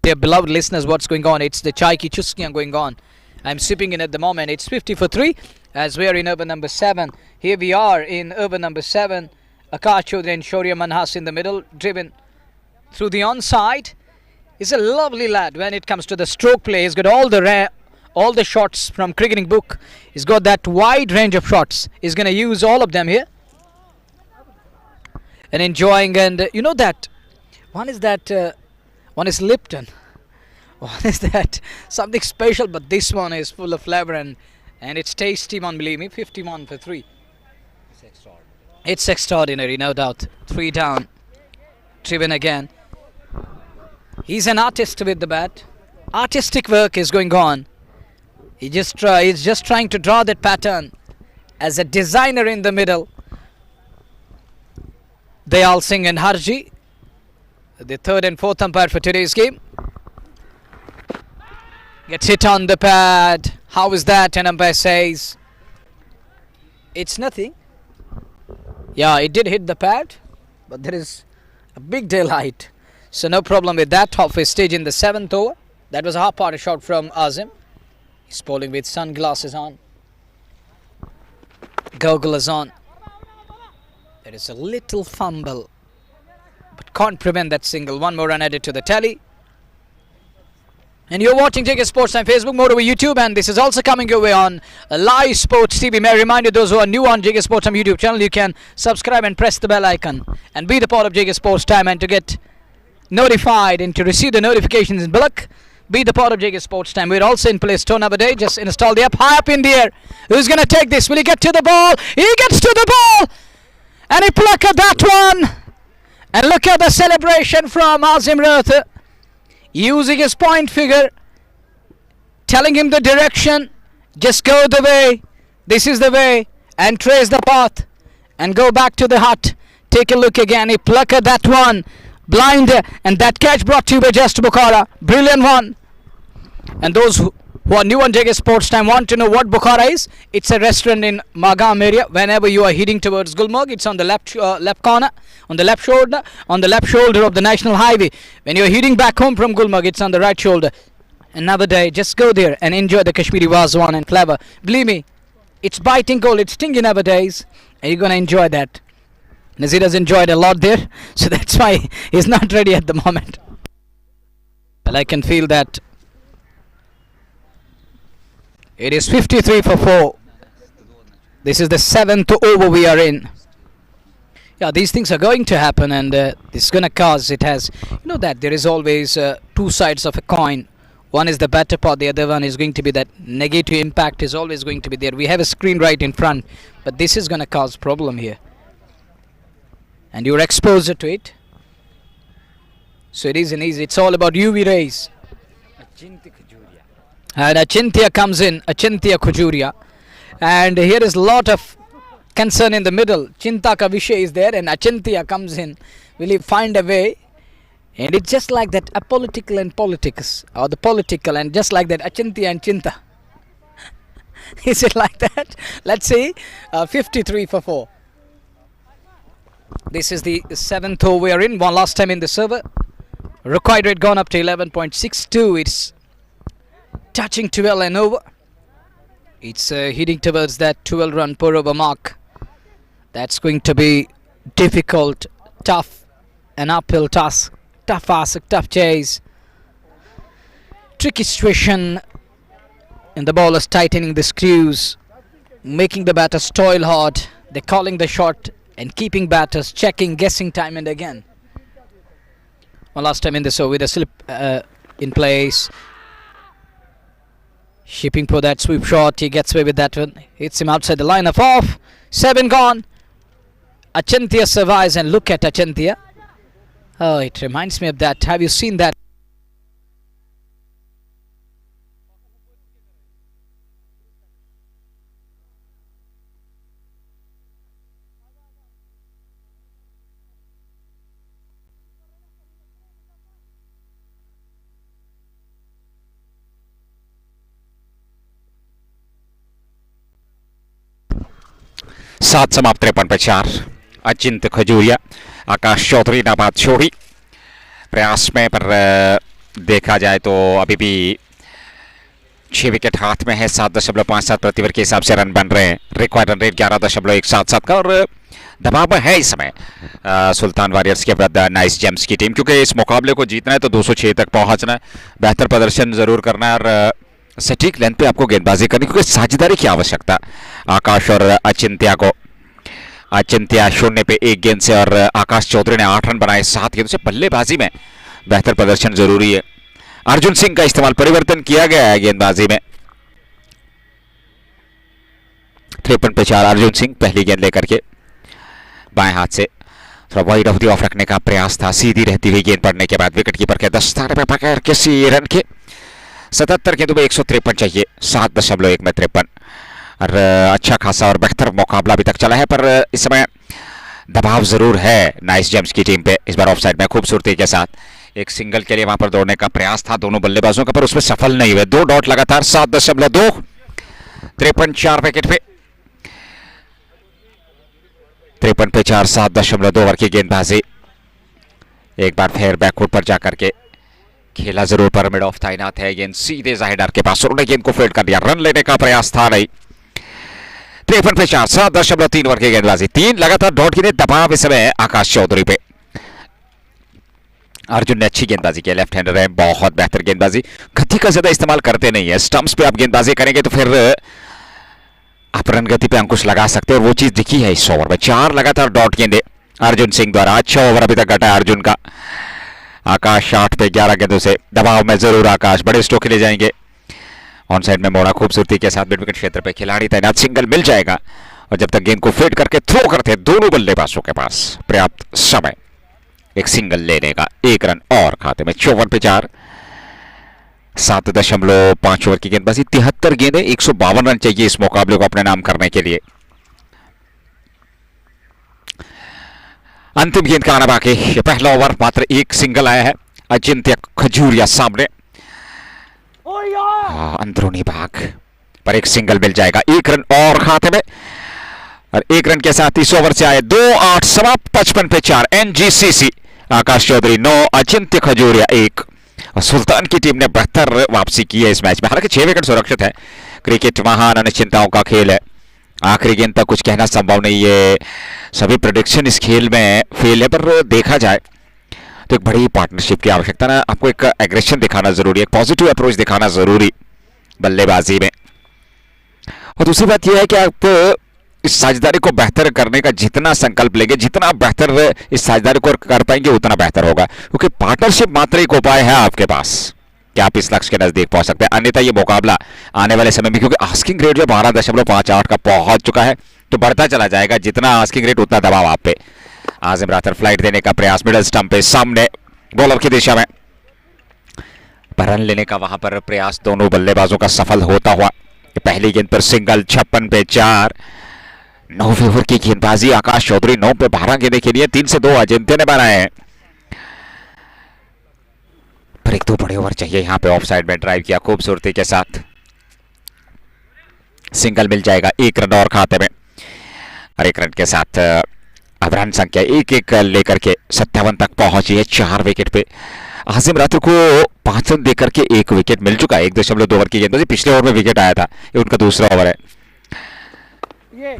Dear beloved listeners, what's going on? It's the Chai Ki Chuskiyan going on. I'm sipping in at the moment. It's 50 for 3 as we are in over number 7. Here we are in over number 7. Akash Chaudhary and Shaurya Manhas in the middle, driven through the onside. He's a lovely lad when it comes to the stroke play. He's got all the shots from cricketing book. He's got that wide range of shots. He's going to use all of them here. And enjoying, and you know that one is Lipton. One is that something special, but this one is full of flavor and it's tasty one, believe me. 51 for 3. It's extraordinary, no doubt. 3 down. Driven again. He's an artist with the bat. Artistic work is going on. He's just trying to draw that pattern as a designer in the middle. Dayal Singh and Harji, the third and fourth umpire for today's game. Gets hit on the pad. How is that? An umpire says it's nothing. Yeah, it did hit the pad, but there is a big daylight. So no problem with that. Halfway stage in the 7th over. That was a half-parter shot from Azim. He's bowling with sunglasses on. Goggles on. There is a little fumble, but can't prevent that single. One more run added to the tally. And you're watching JK Sports Time Facebook, more over YouTube, and this is also coming your way on Live Sports TV. May I remind you, those who are new on JK Sports Time YouTube channel, you can subscribe and press the bell icon and be the part of JK Sports Time, and to get notified and to receive the notifications in bulk, be the part of JK Sports Time. We're also in play store nowadays. Just install the app. High up in the air. Who's going to take this? Will he get to the ball? He gets to the ball! And he plucked at that one. And look at the celebration from Azim Rotha. Using his point figure. Telling him the direction. Just go the way. This is the way. And trace the path. And go back to the hut. Take a look again. He plucked at that one. Blind, and that catch brought to you by Just Bukhara. Brilliant one. And those who are new on JK Sports Time want to know what Bukhara is. It's a restaurant in Magam area. Whenever you are heading towards Gulmarg, it's on the left corner, on the left shoulder of the National Highway. When you are heading back home from Gulmarg, it's on the right shoulder. Another day, just go there and enjoy the Kashmiri Wazwan and flavor. Believe me, it's biting cold, it's stingy nowadays, and you're gonna enjoy that. Nazir has enjoyed a lot there, so that's why he's not ready at the moment. Well, I can feel that. It is 53 for 4. This is the 7th over we are in. Yeah, these things are going to happen, and this is going to cause, it has, you know that there is always two sides of a coin. One is the better part, the other one is going to be that negative impact is always going to be there. We have a screen right in front, but this is going to cause problem here. And you're exposed to it. So it isn't easy. It's all about UV rays. And Achintya comes in. Achintya Khujuria. And here is a lot of concern in the middle. Chinta ka Vishay is there and Achintya comes in. Will he find a way? And it's just like that, apolitical and politics, or the political, and just like that, Achintya and Chinta. Is it like that? Let's see. 53 for 4. This is the 7th over we are in. One last time in the server. Required rate gone up to 11.62. It's touching 12 and over. It's heading towards that 12 run per over mark. That's going to be difficult, tough, an uphill task. Tough ask, tough chase. Tricky situation. And the ball is tightening the screws, making the batters toil hard. They're calling the shot and keeping batters checking, guessing time and again. One last time in this over with a slip in place. Shipping for that sweep shot. He gets away with that one. Hits him outside the line of off. 7 gone. Achintya survives, and look at Achintya. Oh, it reminds me of that. Have you seen that? सात समाप्त 53 पे 4। अचिंत्य खजूरिया, आकाश चौधरी नाबाद छोड़ी प्रयास में, पर देखा जाए तो अभी भी 6 विकेट हाथ में है। 7.57 प्रति ओवर के हिसाब से रन बन रहे हैं। रिक्वायर्ड रन रेट 11.177 का, और दबाव में है इस समय सुल्तान वॉरियर्स के विरुद्ध नाइस जेम्स की टीम, क्योंकि इस मुकाबले को जीतना है तो 206 तक पहुंचना है, बेहतर प्रदर्शन जरूर करना है और सटीक लेंथ पे आपको गेंदबाजी करनी, क्योंकि साझेदारी की आवश्यकता आकाश और अचिंत्या को। अचिंत्या 0 पे 1 गेंद से, और आकाश चौधरी ने 8 रन बनाए 7 गेंदों से। बल्लेबाजी में बेहतर प्रदर्शन जरूरी है। अर्जुन सिंह का इस्तेमाल, परिवर्तन किया गया है गेंदबाजी में। 53 पे 4 अर्जुन सिंह पहली गेंद लेकर के बाएं हाथ से थोड़ा वाइड ऑफ द ऑफ रखने का प्रयास था। सीधी रहती हुई गेंद पड़ने के बाद विकेट कीपर के दस्ताने में पकड़ किसी रन के 77 गेंदों में 153 चाहिए। 7.1 में 53, और अच्छा खासा और बेहतर मुकाबला अभी तक चला है, पर इस समय दबाव जरूर है नाइस जेम्स की टीम पे। इस बार ऑफ साइड में खूबसूरती के साथ एक सिंगल के लिए वहां पर दौड़ने का प्रयास था दोनों बल्लेबाजों का, पर उसमें सफल नहीं हुए। 2 डॉट लगातार। 7.2 53 4 विकेट पे 53 पे 4 7.2 ओवर की गेंदबाजी। एक बार फिर बैकफुट पर जाकर के खेला जरूर, पर मिड ऑफ तैनात है। गेंद सीधे जाहिदार के पास, उन्होंने गेंद को फील्ड कर दिया। रन लेने का प्रयास था नहीं। 53 पे 4 7.3 ओवर की गेंदबाजी। 3 लगातार डॉट गेंदें। दबाव इस समय आकाश चौधरी पे। अर्जुन ने अच्छी गेंदबाजी की, लेफ्ट हैंडर है, बहुत बेहतर गेंदबाजी। गति का ज्यादा इस्तेमाल करते नहीं है। स्टंप्स पे आप गेंदबाजी करेंगे तो फिर आप रन गति पे अंकुश लगा सकते हैं, और वो चीज दिखी है इस ओवर में। 4 लगातार डॉट गेंदें अर्जुन सिंह द्वारा। अच्छा ओवर अभी तक घटा है अर्जुन का। आकाश 8 पे 11 गेंदों से। दबाव में जरूर आकाश बड़े स्ट्रोक के लिए जाएंगे। ऑन साइड में मोड़ा खूबसूरती के साथ मिड विकेट क्षेत्र पे खिलाड़ी तैनात। सिंगल मिल जाएगा, और जब तक गेंद को फीड करके थ्रो करते दोनों बल्लेबाजों के पास पर्याप्त समय एक सिंगल लेने का। 1 रन और खाते में। 54 पे 4 7.5 ओवर की गेंदबाजी। 73 गेंदें, 152 रन चाहिए इस मुकाबले को अपने नाम करने के लिए। अंतिम गेंद का आना बाकी। पहला ओवर मात्र 1 सिंगल आया है। अचिंत्य खजूरिया सामने, अंदरूनी भाग पर 1 सिंगल मिल जाएगा। 1 रन और खाते में, और 1 रन के साथ इस ओवर से आए 2-8 समाप्त। 55 पे 4 एनजीसीसी। आकाश चौधरी 9, अचिंत्य खजूरिया 1। और सुल्तान की टीम ने बेहतर वापसी की है इस मैच में। हालांकि 6 विकेट सुरक्षित है। क्रिकेट महान अनिश्चितताओं का खेल है। आखिरी गेंद तक कुछ कहना संभव नहीं है। सभी प्रेडिक्शन इस खेल में फेल है, पर देखा जाए तो एक बड़ी पार्टनरशिप की आवश्यकता है। आपको एक एग्रेशन दिखाना जरूरी है, एक पॉजिटिव अप्रोच दिखाना जरूरी बल्लेबाजी में। और दूसरी बात यह है कि आप इस साझेदारी को बेहतर करने का जितना संकल्प लेंगे, जितना बेहतर इस साझेदारी को कर पाएंगे, उतना बेहतर होगा, क्योंकि पार्टनरशिप मात्र एक उपाय है आपके पास कि आप इस लक्ष्य के नजदीक पहुंच सकते हैं। अन्यथा ये मुकाबला आने वाले समय में, क्योंकि आस्किंग रेट जो 12.58 का पहुंच चुका है, तो बढ़ता चला जाएगा। जितना आस्किंग रेट उतना दबाव आप पे। आजिम रातर फ्लाइट देने का प्रयास मिडल स्टंप पे सामने बॉलर की दिशा में, पर रन लेने का वहां पर प्रयास दोनों बल्लेबाजों का सफल होता हुआ। पहली गेंद पर सिंगल। 56 पे 4 9वें ओवर की गेंदबाजी। आकाश चौधरी 9 पे 12 गेंदें खेली है। 3 से 2 अजिंक्य ने बनाए हैं। पर एक दो बड़े ओवर चाहिए यहाँ पे। ऑफ साइड में ड्राइव किया खूबसूरती के साथ, सिंगल मिल जाएगा, 1 रन और खाते में। और 1 रन के साथ अब रन संख्या 1-1 लेकर के 57 तक पहुंची है 4 विकेट पे। आसिम रातू को 5 रन देकर के 1 विकेट मिल चुका है। 1.2 ओवर की गेंदबाजी, पिछले ओवर में विकेट आया था, ये उनका दूसरा ओवर है।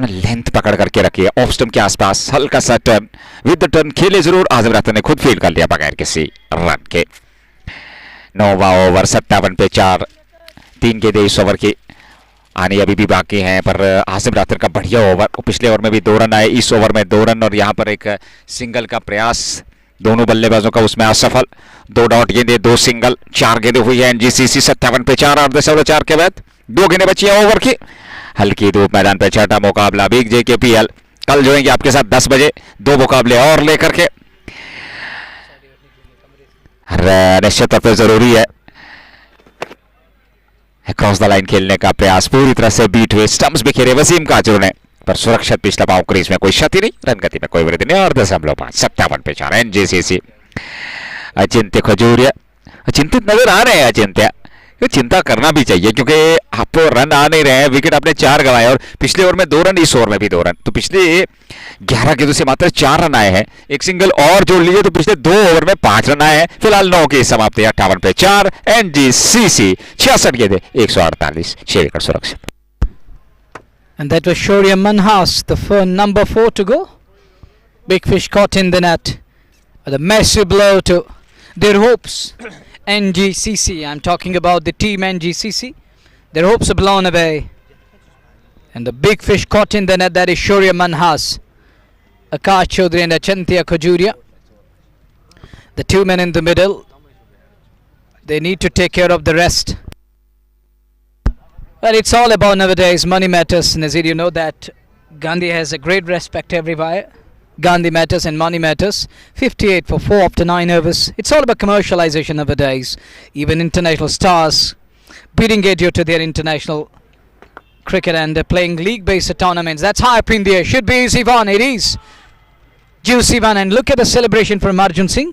लेंथ पकड़ करके रखी है ऑफ स्टंप के आसपास, हल्का सा टर्न, विद द टर्न खेले जरूर। आसिम रातू ने खुद फील्ड कर लिया बगैर किसी रन के। 9वां ओवर 57 पे 4, 3 गेंदें इस ओवर की आनी अभी भी बाकी हैं। पर आसिम रातर का बढ़िया ओवर, पिछले ओवर में भी 2 रन आए, इस ओवर में 2 रन और यहाँ पर एक सिंगल का प्रयास दोनों बल्लेबाजों का, उसमें असफल। 2 डॉट गेंदे, 2 सिंगल, 4 गेंदें हुई है एनजीसीसी। 57 पे 4, 8.4 के बाद 2 गेंदें बची हैं ओवर की। हल्की धूप मैदान पे छठा मुकाबला बिग JKPL। कल जोएंगे आपके साथ 10 बजे 2 मुकाबले और लेकर के। निश्चित तौर पर जरूरी है क्रॉस द लाइन खेलने का प्रयास, पूरी तरह से बीट हुए, स्टंप्स बिखेरे वसीम काजरू ने, पर सुरक्षित पिछला पांव क्रीज में, कोई क्षति नहीं, रन गति में कोई वृद्धि नहीं। और 10.5, 57 पे 4 एनजीसीसी। अचिंत्य खजूरिया चिंतित नजर आ रहे हैं। अचिंत्य चिंता करना भी चाहिए क्योंकि आपको रन आ नहीं रहे हैं, विकेट आपने 4 गंवाए और पिछले ओवर में 2 रन, इस ओवर में भी 2 रन, तो पिछले 11 गेंदों से मात्र 4 रन आए हैं। एक सिंगल और जोड़ लीजिए तो पिछले 2 ओवर में 5 रन आए हैं। फिलहाल 9 की समाप्ति, 58 पे 4 एनजीसीसी। 66 गेंदें, 148, 6 विकेट सुरक्षित। And that was Shaurya Manhas, the number 4 to go. Big fish caught in the net. The massive blow to their hopes. NGCC, I'm talking about the team NGCC. Their hopes are blown away. And the big fish caught in the net, that is Shaurya Manhas, Akash Chaudhary and Achantya Khajuria. The 2 men in the middle. They need to take care of the rest. Well, it's all about nowadays, money matters. Nazir, you know that Gandhi has a great respect everywhere. Gandhi matters and money matters. 58 for 4 after 9 overs. It's all about commercialization nowadays. Even international stars bidding due to their international cricket and playing league-based tournaments. That's high up in the air. Should be easy one. It is. Juicy one. And look at the celebration from Arjun Singh.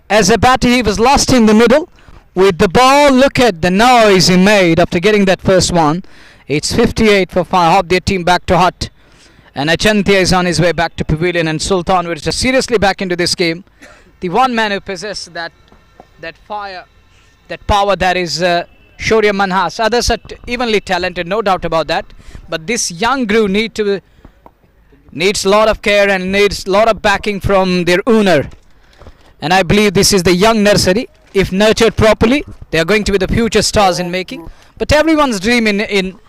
As a batter, he was lost in the middle with the ball. Look at the noise he made after getting that first one. It's 58 for 5. Hop their team back to hut. And Achantya is on his way back to pavilion, and Sultan will just seriously back into this game. The one man who possesses that fire, that power, that is Shaurya Manhas. Others are evenly talented, no doubt about that. But this young crew needs a lot of care and needs a lot of backing from their owner. And I believe this is the young nursery. If nurtured properly, they are going to be the future stars in making. But everyone's dream in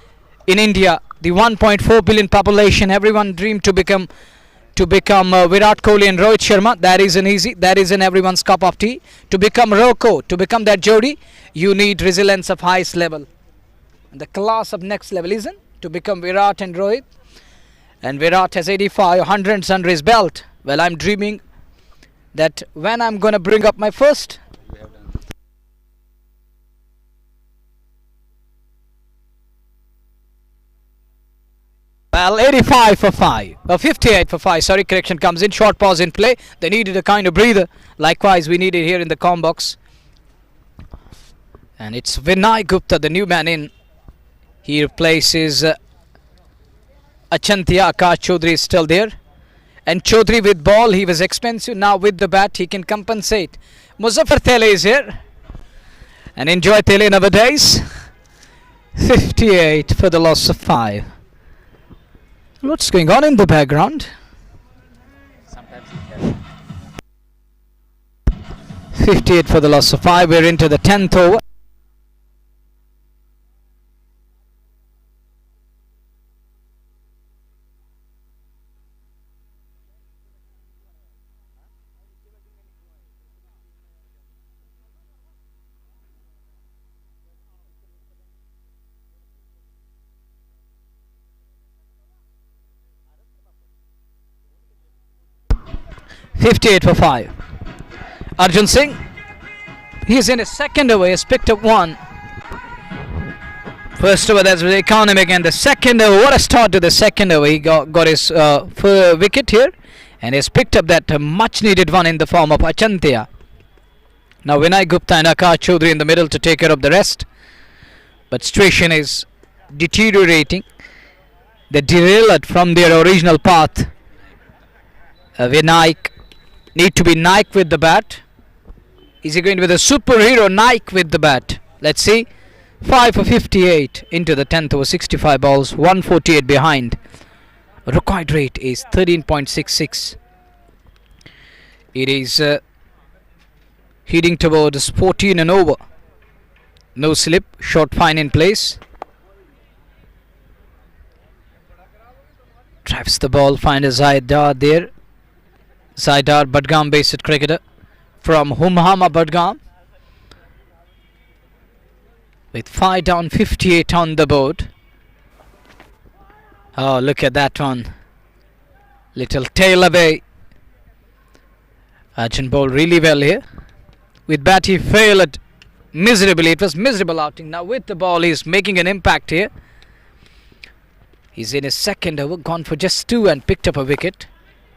India, the 1.4 billion population, everyone dream to become Virat Kohli and Rohit Sharma. That isn't easy. That isn't everyone's cup of tea. To become Rocco, to become that Jodi, you need resilience of highest level. And the class of next level isn't to become Virat and Rohit. And Virat has 85, 100 under his belt. Well, I'm dreaming that when I'm going to bring up my first. Well, 85 for 5. 58 for 5. Sorry, correction comes in. Short pause in play. They needed a kind of breather. Likewise, we need it here in the com box. And it's Vinay Gupta, the new man in. He replaces Achantya. Akash Chaudhary is still there. And Chaudhary with ball. He was expensive. Now with the bat, he can compensate. Muzaffar Tele is here. And enjoy Tele nowadays. 58 for the loss of 5. What's going on in the background? 58 for the loss of 5. We're into the 10th over. $58 for 5. Arjun Singh, he's in his second over. He's picked up 1. First over, that's economic, and the second over, what a start to the second over. He got his wicket here, and he's picked up that much needed one in the form of Achantya. Now Vinay Gupta and Akash Chaudhary in the middle to take care of the rest. But situation is deteriorating. They derailed from their original path. Vinayak need to be Nike with the bat. Is he going with a superhero Nike with the bat? Let's see. 5 for 58 into the 10th over 65 balls, 148 behind. Required rate is 13.66. It is heading towards 14 and over. No slip, short fine in place. Drives the ball, finds Zaidar there. Zaidar Badgam based cricketer from Humhama Badgam. With 5 down, 58 on the board. Oh, look at that one. Little tail away. Arjun bowled really well here. With bat he failed miserably. It was miserable outing. Now with the ball he's making an impact here. He's in his second over, gone for just 2 and picked up a wicket.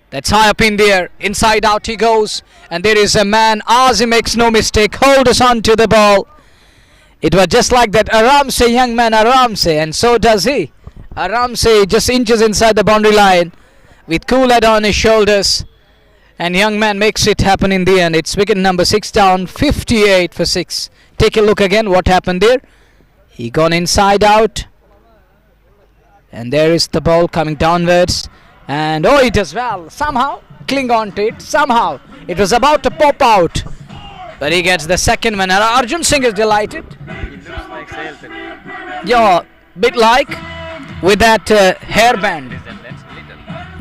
That's high up in the air. Inside out he goes. And there is a man. Azim makes no mistake. Holds on to the ball. It was just like that. Aram se, young man, Aram se. And so does he. Aram se just inches inside the boundary line. With cool head on his shoulders. And young man makes it happen in the end. It's wicket number 6 down. 58 for 6. Take a look again. What happened there? He gone inside out. And there is the ball coming downwards. And oh, it does well. Somehow cling on to it. Somehow it was about to pop out. But he gets the second one. And Arjun Singh is delighted. He looks like Sail. Yeah, bit like with that hairband.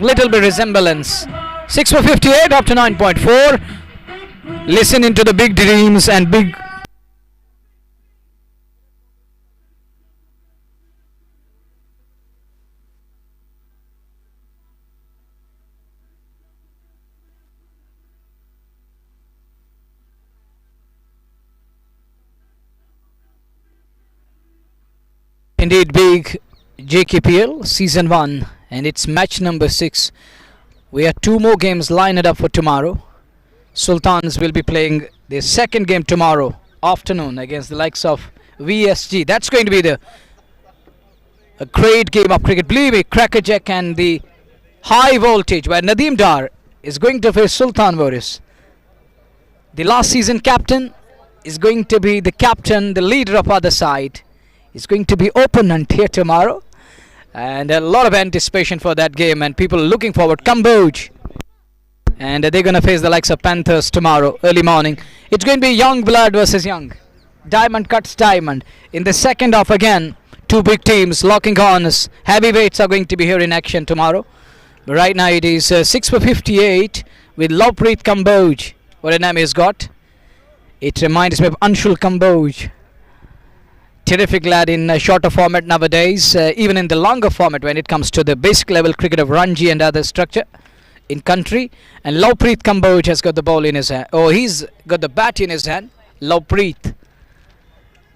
Little bit resemblance. 6 for 58 up to 9.4. Listen into the big dreams and big. Indeed big JKPL season 1 and it's match number 6. We have 2 more games lined up for tomorrow. Sultans will be playing their second game tomorrow afternoon against the likes of VSG. That's going to be a great game of cricket. Believe me, crackerjack and the high voltage where Nadeem Dar is going to face Sultan Warriors. The last season captain is going to be the captain, the leader of other side. Is going to be opponent here tomorrow. And a lot of anticipation for that game and people looking forward. Cambodge. And they're going to face the likes of Panthers tomorrow, early morning. It's going to be young blood versus young. Diamond cuts diamond. In the second half again, 2 big teams locking horns. Heavyweights are going to be here in action tomorrow. But right now it is 6 for 58 with Lovepreet Cambodge. What a name he's got. It reminds me of Anshul Cambodge. Terrific lad in a shorter format nowadays, even in the longer format when it comes to the basic level cricket of Ranji and other structure in country. And Lovepreet Cambodge has got the ball in his hand. Oh, he's got the bat in his hand. Lovepreet.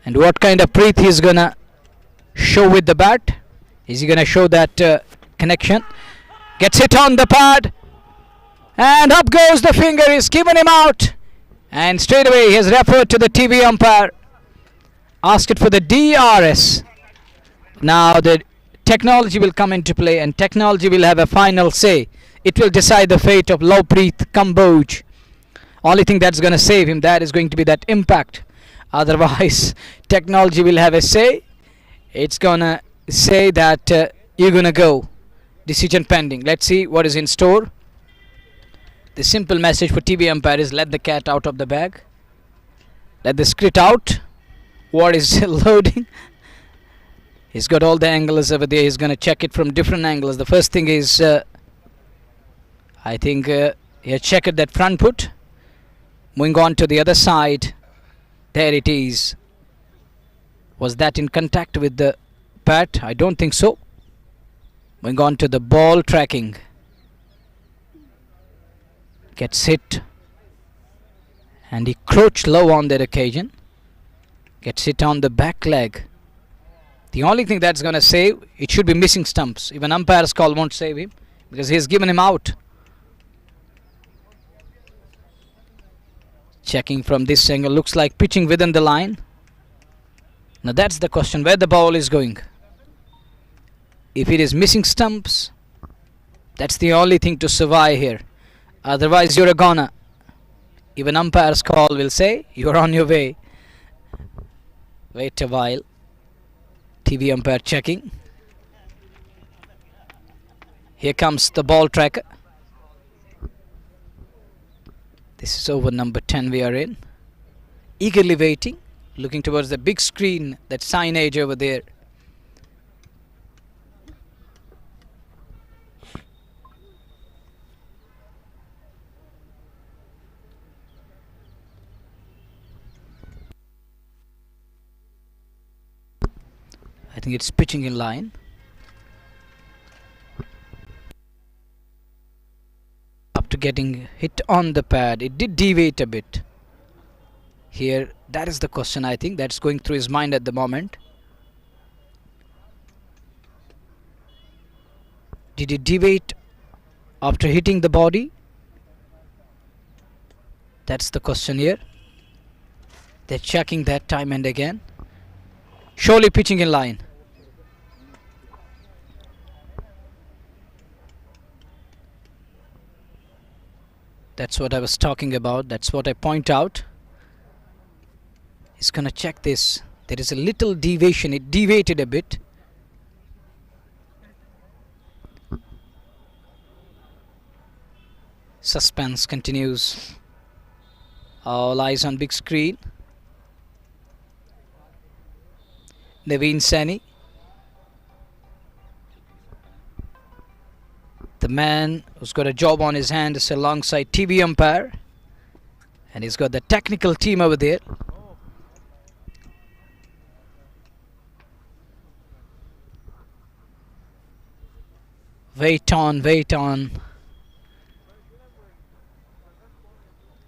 And what kind of Preet he's gonna show with the bat? Is he gonna show that connection? Gets hit on the pad. And up goes the finger. He's given him out. And straight away he has referred to the TV umpire. Asked it for the DRS. Now the technology will come into play and technology will have a final say. It will decide the fate of Lovepreet Cambodge. Only thing that's going to save him, that is going to be that impact. Otherwise, technology will have a say. It's going to say that you're going to go. Decision pending. Let's see what is in store. The simple message for TV umpire is let the cat out of the bag. Let the script out. What is loading? He's got all the angles over there. He's going to check it from different angles. The first thing is, I think he has checked that front foot. Moving on to the other side. There it is. Was that in contact with the bat? I don't think so. Moving on to the ball tracking. Gets hit. And he crouched low on that occasion. Gets hit on the back leg. The only thing that's going to save, it should be missing stumps. Even umpire's call won't save him because he's given him out. Checking from this angle, looks like pitching within the line. Now that's the question, where the ball is going. If it is missing stumps, that's the only thing to survive here. Otherwise you're a goner. Even umpire's call will say you're on your way. Wait a while. TV umpire checking. Here comes the ball tracker. This is over number 10 we are in. Eagerly waiting, looking towards the big screen, that signage over there. I think it's pitching in line. After getting hit on the pad, it did deviate a bit. Here, that is the question I think that's going through his mind at the moment. Did it deviate after hitting the body? That's the question here. They're checking that time and again. Surely pitching in line. That's what I was talking about. That's what I point out. He's gonna check this. There is a little deviation. It deviated a bit. Suspense continues. All eyes on big screen. Naveen Saini, the man who's got a job on his hand, is alongside TV umpire, and he's got the technical team over there. Wait on, wait on.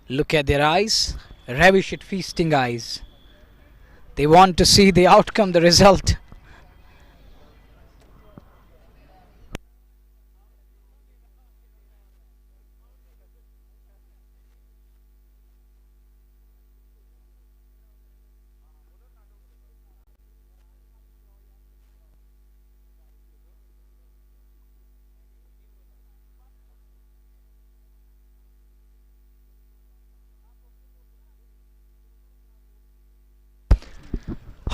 Look at their eyes, ravish at feasting eyes. They want to see the outcome, the result.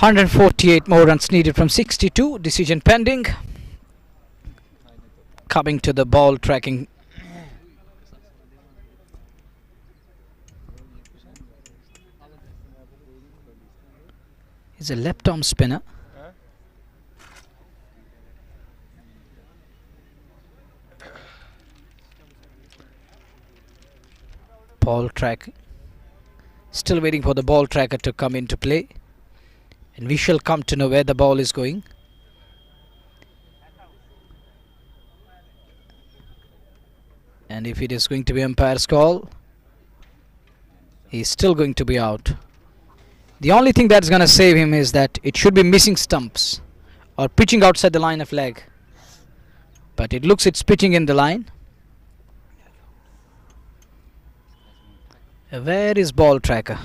(148 more runs needed from 62. Decision pending. Coming to the ball tracking. He's a left arm spinner. Ball track. Still waiting for the ball tracker to come into play. And we shall come to know where the ball is going. And if it is going to be umpire's call, he's still going to be out. The only thing that's going to save him is that it should be missing stumps or pitching outside the line of leg. But it looks it's pitching in the line. Where is ball tracker?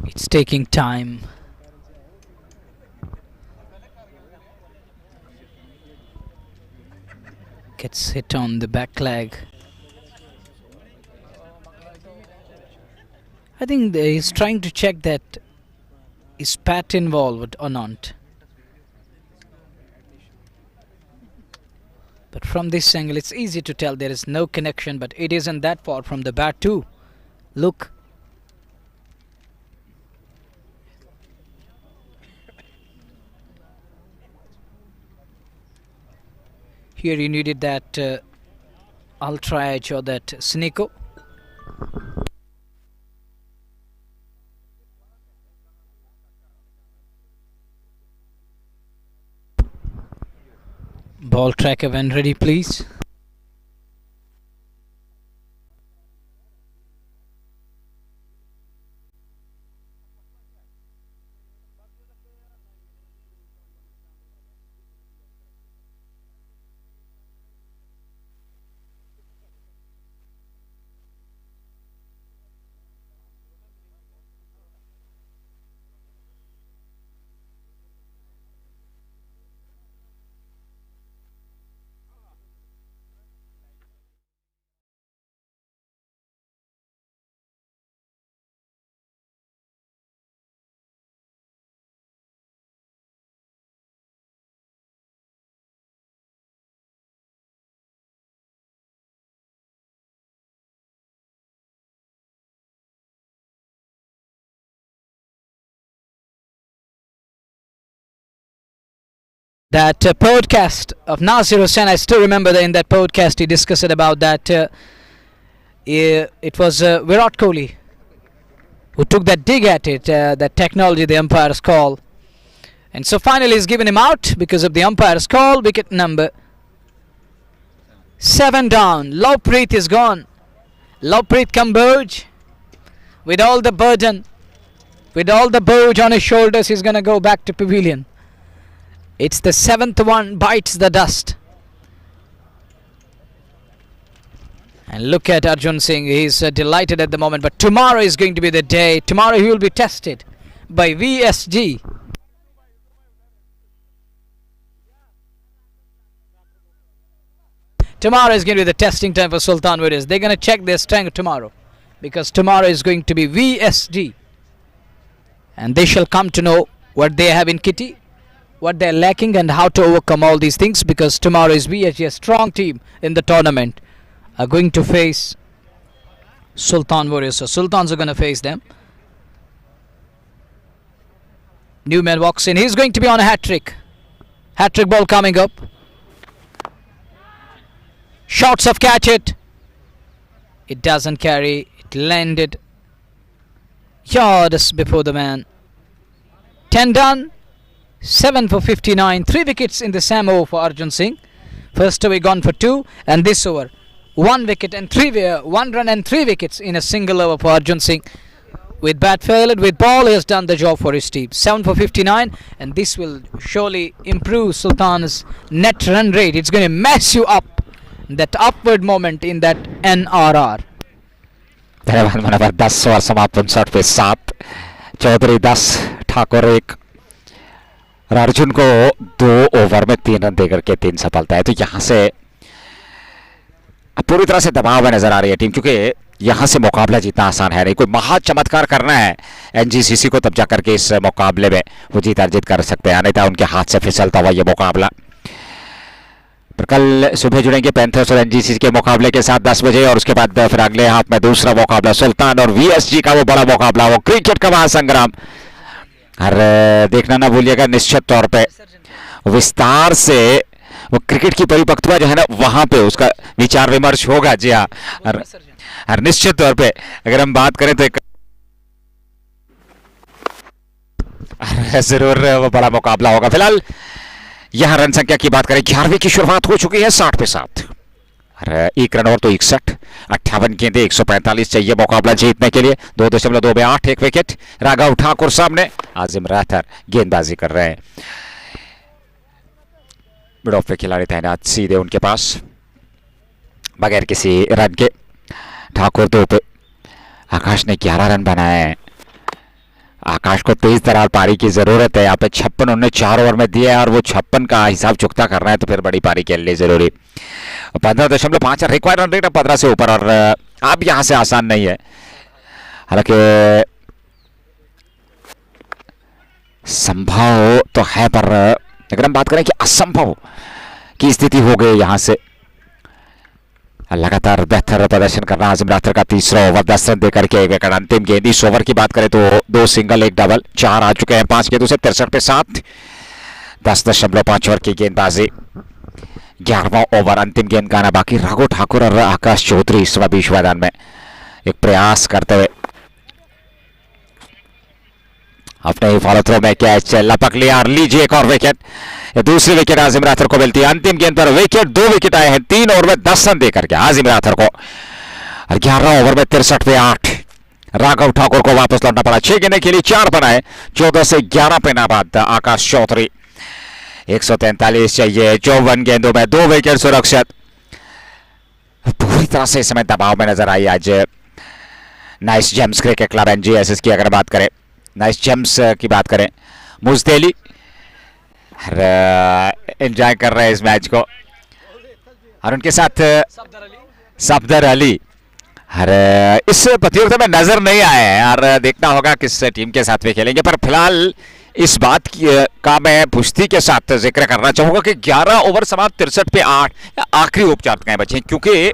It's taking time. Gets hit on the back leg. I think he's trying to check that is Pat involved or not. But from this angle it's easy to tell there is no connection, but it isn't that far from the bat too. Look. Here you needed that ultra edge or that Sneeko. Ball tracker when ready, please. That podcast of Nasir Hussain, I still remember that in that podcast he discussed about that it was Virat Kohli who took that dig at it, that technology the umpire's call. And so finally he's given him out because of the umpire's call. Wicket number 7 down. Lovepreet is gone. Lovepreet Kamboj, with all the burden, with all the boat on his shoulders, he's going to go back to pavilion. It's the 7th one, bites the dust. And look at Arjun Singh, he's delighted at the moment, but tomorrow is going to be the day. Tomorrow he will be tested by VSG. Tomorrow is going to be the testing time for Sultan Warriors. They're going to check their strength tomorrow, because tomorrow is going to be VSG. And they shall come to know what they have in kitty, what they're lacking, and how to overcome all these things, because tomorrow is VSG, a strong team in the tournament, are going to face Sultan Warriors. So Sultans are going to face them. Newman walks in. He's going to be on a hat-trick. Hat-trick ball coming up. Shots of catch it. It doesn't carry. It landed yards before the man. 10 done. 7 for 59. 3 wickets in the same over for Arjun Singh. First over gone for 2, and this over 1 wicket and 1 run and 3 wickets in a single over for Arjun Singh. With bat failed, with ball he has done the job for his team. 7 for 59, and this will surely improve Sultan's net run rate. It's going to mess you up. That upward moment in that NRR. धन्यवाद मनोहर। 10 over समाप्त 59 पे 7। चौधरी 10, ठाकुर 1 और अर्जुन को 2 over में 3 run देकर के 3 सफलता है। तो यहाँ से पूरी तरह से दबाव में नजर आ रही है टीम, क्योंकि यहाँ से मुकाबला जीतना आसान है नहीं। कोई महा चमत्कार करना है एनजीसीसी को, तब जाकर के इस मुकाबले में वो जीत अर्जित कर सकते हैं, नहीं तो उनके हाथ से फिसलता हुआ ये मुकाबला। पर कल सुबह जुड़ेंगे पैंथर्स और एनजीसीसी के मुकाबले के साथ 10 बजे, और उसके बाद फिर अगले हाफ में दूसरा मुकाबला सुल्तान और वीएसजी का, वो बड़ा मुकाबला, वो क्रिकेट का महासंग्राम। और देखना ना भूलिएगा, निश्चित तौर पे विस्तार से वो क्रिकेट की परिपक्वता जो है ना, वहां पे उसका विचार विमर्श होगा। जी हाँ, और निश्चित तौर पे अगर हम बात करें तो जरूर वो बड़ा मुकाबला होगा। फिलहाल यहां रन संख्या की बात करें, 11वीं की शुरुआत हो चुकी है 60 पे 7। और 1 रन और तो 61, 58 गेंदे 145 चाहिए मुकाबला जीतने के लिए। 2.28 1 विकेट। राघव ठाकुर सामने, आजिम राठर गेंदबाजी कर रहे हैं। मिड ऑफ पे खिलाड़ी तैनात सीधे उनके पास बगैर किसी रन के। ठाकुर 2 पे, आकाश ने 11 रन बनाए हैं। आकाश को तेज तरार पारी की जरूरत है। यहाँ पे 56 उन्होंने 4 ओवर में दिया है, और वो 56 का हिसाब चुकता करना है तो फिर बड़ी पारी के लिए जरूरी। 15.5 रिक्वायर्ड रन रेट 15 से ऊपर, और अब यहाँ से आसान नहीं है। हालांकि संभव तो है, पर अगर हम बात करें कि असंभव की स्थिति हो गई यहाँ से। लगातार बेहतर प्रदर्शन करना आजिम राठर का तीसरा ओवर, 10 रन देकर के 1 विकेट। अंतिम गेंद इस ओवर की बात करें तो 2 सिंगल 1 डबल, 4 आ चुके हैं 5 गेंदों से। 63 पे 7, 10.5 ओवर की गेंदबाजी। 11वां ओवर, अंतिम गेंद का आना बाकी। रघु ठाकुर और आकाश चौधरी इस समय बीच मैदान में एक प्रयास करते हुए अपने ही फॉलो थ्रो में कैच लपक लिया और लीजिए एक और विकेट। दूसरी विकेट आजिम राथर को मिलती है। अंतिम गेंद पर विकेट, 2 विकेट आए हैं 3 ओवर में 10 रन देकर के आजिम राथर को। और 11 ओवर में 63 पे 8 राघव ठाकुर को वापस लौटना पड़ा। 6 गेंदें खेली, 4 बनाए। 14 से 11 पे नाबाद आकाश चौधरी। 143 चाहिए 54 गेंदों में 2 विकेट सुरक्षित। पूरी तरह से इस समय दबाव में नजर आई आज nice James cricket club NGSS की अगर बात करें, नाइस जेम्स की बात करें, मुजदेली एंजॉय कर रहे हैं इस मैच को। और उनके साथ सफदर अली इस प्रतियोगिता में नजर नहीं आए हैं और देखना होगा किस टीम के साथ वे खेलेंगे। पर फिलहाल इस बात का मैं पुष्टि के साथ जिक्र करना चाहूंगा कि 11 ओवर समाप्त 63 पे 8 आखिरी उपचार बचे हैं, क्योंकि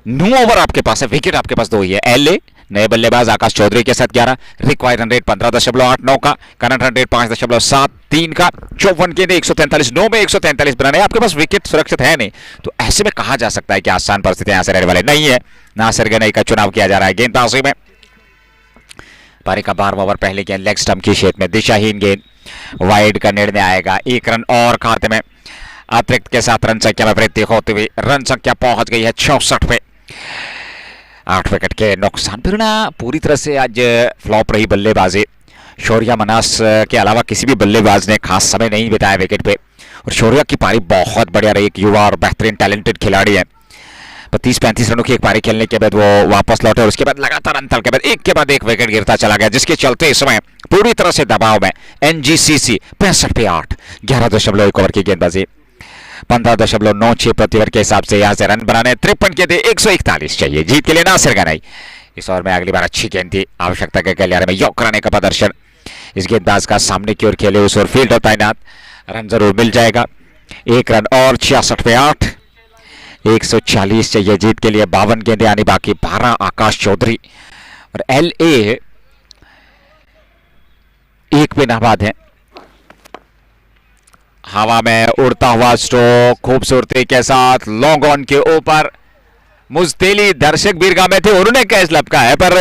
9 ओवर आपके पास है, विकेट आपके पास 2 ही है। LA नए बल्लेबाज आकाश चौधरी के साथ 11, रिक्वायर्ड रन रेट 15.89 का, करंट रन रेट 5.73 का, 54 गेंदें 143, 9 में 143 बनाने, आपके पास विकेट सुरक्षित है नहीं। तो ऐसे में कहा जा सकता है कि आसान परिस्थितियां ऐसे रहने वाले नहीं है। नासिर गनई का चुनाव किया जा रहा है गेंदबाजी में। पारी का 12वां ओवर, पहली गेंद लेग स्टंप की शेप में, दिशाहीन गेंद, वाइड का निर्णय आएगा। 1 रन और खाते में, अतिरिक्त के साथ रन संख्या में वृद्धि होती हुई रन संख्या पहुंच गई है 64 पे। 8 विकेट के नुकसान पर ना पूरी तरह से आज फ्लॉप रही बल्लेबाजी। शौर्या मनास के अलावा किसी भी बल्लेबाज ने खास समय नहीं बिताया विकेट पे। और शौर्या की पारी बहुत बढ़िया रही, एक युवा और बेहतरीन टैलेंटेड खिलाड़ी है। 30-35 रनों की एक पारी खेलने के बाद वो वापस लौटे और उसके बाद लगातार अंतर के बाद एक के बाद एक विकेट गिरता चला गया, जिसके चलते इस समय पूरी तरह से दबाव में NGCC। 65 पे 8, 11.1 ओवर की गेंदबाजी, 15.96 प्रति ओवर के हिसाब से यहां से रन बनाने। 53 के दे 141 चाहिए जीत के लिए नासिर गनई। इस ओवर में अगली बार अच्छी गेंद थी, आवश्यकता के गलियारे में योग कराने का प्रदर्शन। इस गेंदबाज का सामने की ओर खेले उस ओर फील्ड और तैनात, रन जरूर मिल जाएगा। 1 रन और 66 पे 8, 140 चाहिए जीत के लिए। 52 गेंदें आनी बाकी, 12 आकाश चौधरी और LA 1 पे नाबाद है। हवा में उड़ता हुआ स्ट्रोक खूबसूरती के साथ लॉन्ग ऑन के ऊपर, मुजदेली दर्शक बीरगाह में थे, उन्होंने कैच लपका है पर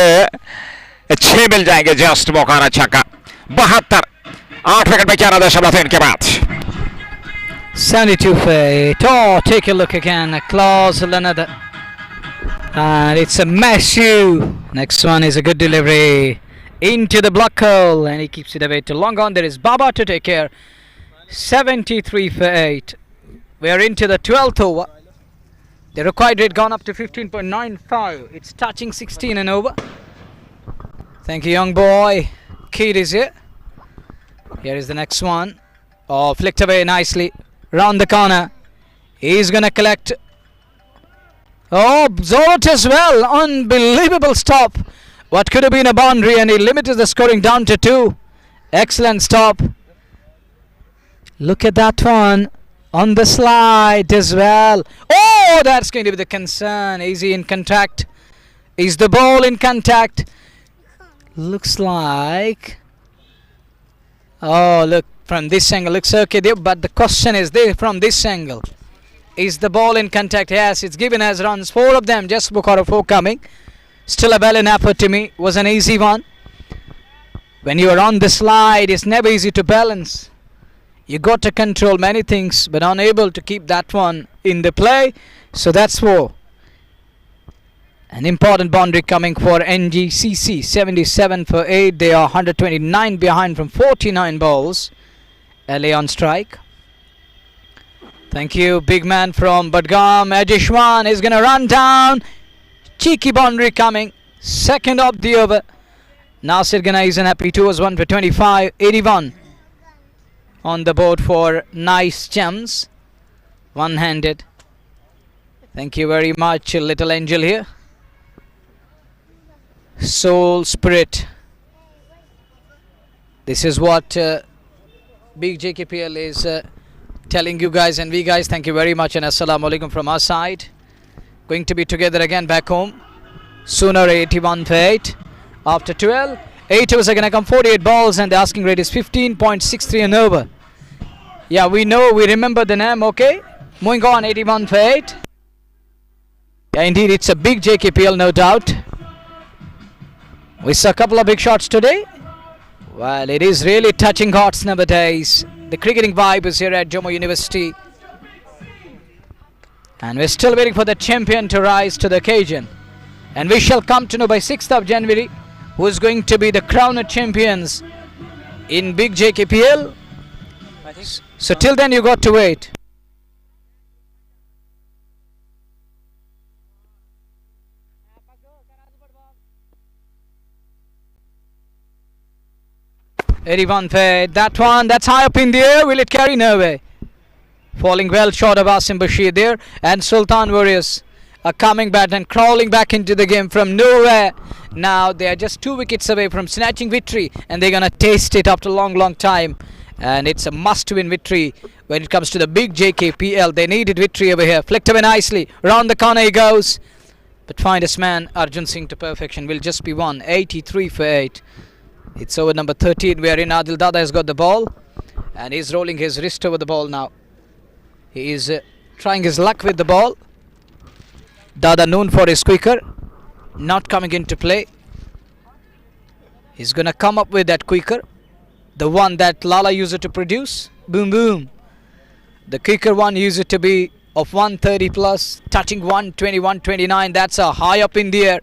6 मिल जाएंगे जस्ट मौका अच्छा का। 72, 8 विकेट में 11.3 के बाद 72 for 8. Oh, take a look again. A close another. And it's a Matthew. Next one is a good delivery into the block hole, and he keeps it away to long on. There is Baba to take care. 73 for 8. We are into the 12th over. The required rate gone up to 15.95. It's touching 16 and over. Thank you, young boy. Kid is here. Here is the next one. Oh, flicked away nicely. Round the corner. He's going to collect. Oh, Zort as well. Unbelievable stop. What could have been a boundary, and he limited the scoring down to 2. Excellent stop. Look at that one. On the slide as well. Oh, that's going to be the concern. Is he in contact? Is the ball in contact? Looks like. Oh, look. From this angle, looks okay there, but the question is there from this angle. Is the ball in contact? Yes, it's given as runs. 4 of them, just Bukara 4 coming. Still a valiant effort to me. Was an easy one. When you are on the slide, it's never easy to balance. You got to control many things, but unable to keep that one in the play. So that's 4. An important boundary coming for NGCC. 77 for 8. They are 129 behind from 49 balls. LA on strike. Thank you, big man from Badgam. Ajishwan is going to run down. Cheeky boundary coming. Second of the over. Nasir Ghanai is happy. 2 was 1 for 25. 81 on the board for Nice Gems. One-handed. Thank you very much, little angel here. Soul Spirit. This is what Big JKPL is telling you guys, and we guys, thank you very much, and assalamu alaikum from our side. Going to be together again back home sooner. 81 for 8 after 12. 8 overs are going to come, 48 balls, and the asking rate is 15.63 and over. Yeah, we know, we remember the name, okay? Moving on, 81 for 8. Yeah, indeed, it's a big JKPL, no doubt. We saw a couple of big shots today. Well, it is really touching hearts nowadays. The cricketing vibe is here at Jammu University. And we're still waiting for the champion to rise to the occasion. And we shall come to know by 6th of January who is going to be the crowned champions in big JKPL. So till then you got to wait. Anyone fade. That one, that's high up in the air. Will it carry? No way. Falling well short of Asim Bashir there. And Sultan Warriors are coming back and crawling back into the game from nowhere. Now they are just 2 wickets away from snatching victory. And they're going to taste it after a long time. And it's a must-win victory when it comes to the big JKPL. They needed victory over here. Flicked away nicely. Round the corner he goes. But finest man, Arjun Singh to perfection. Will just be one. 83 for 8. It's over number 13 wherein Adil Dada has got the ball. And he's rolling his wrist over the ball now. He is trying his luck with the ball. Dada known for his quicker. Not coming into play. He's going to come up with that quicker. The one that Lala used to produce. Boom boom. The quicker one used to be of 130 plus. Touching 120, 129. That's a high up in the air.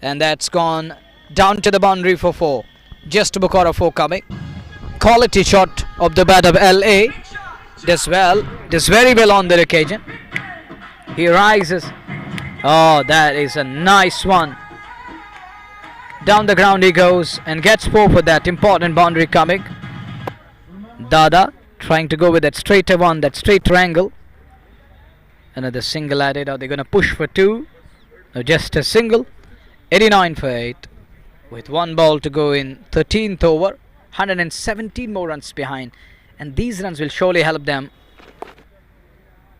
And that's gone down to the boundary for 4. Just Bukhara 4 coming. Quality shot of the bat of LA. Does well. Does very well on the occasion. He rises. Oh, that is a nice one. Down the ground he goes and gets 4 for that important boundary coming. Dada trying to go with that straighter one, that straighter angle. Another single added. Are they going to push for 2? No, just a single. 89 for 8. With 1 ball to go in 13th over. 117 more runs behind. And these runs will surely help them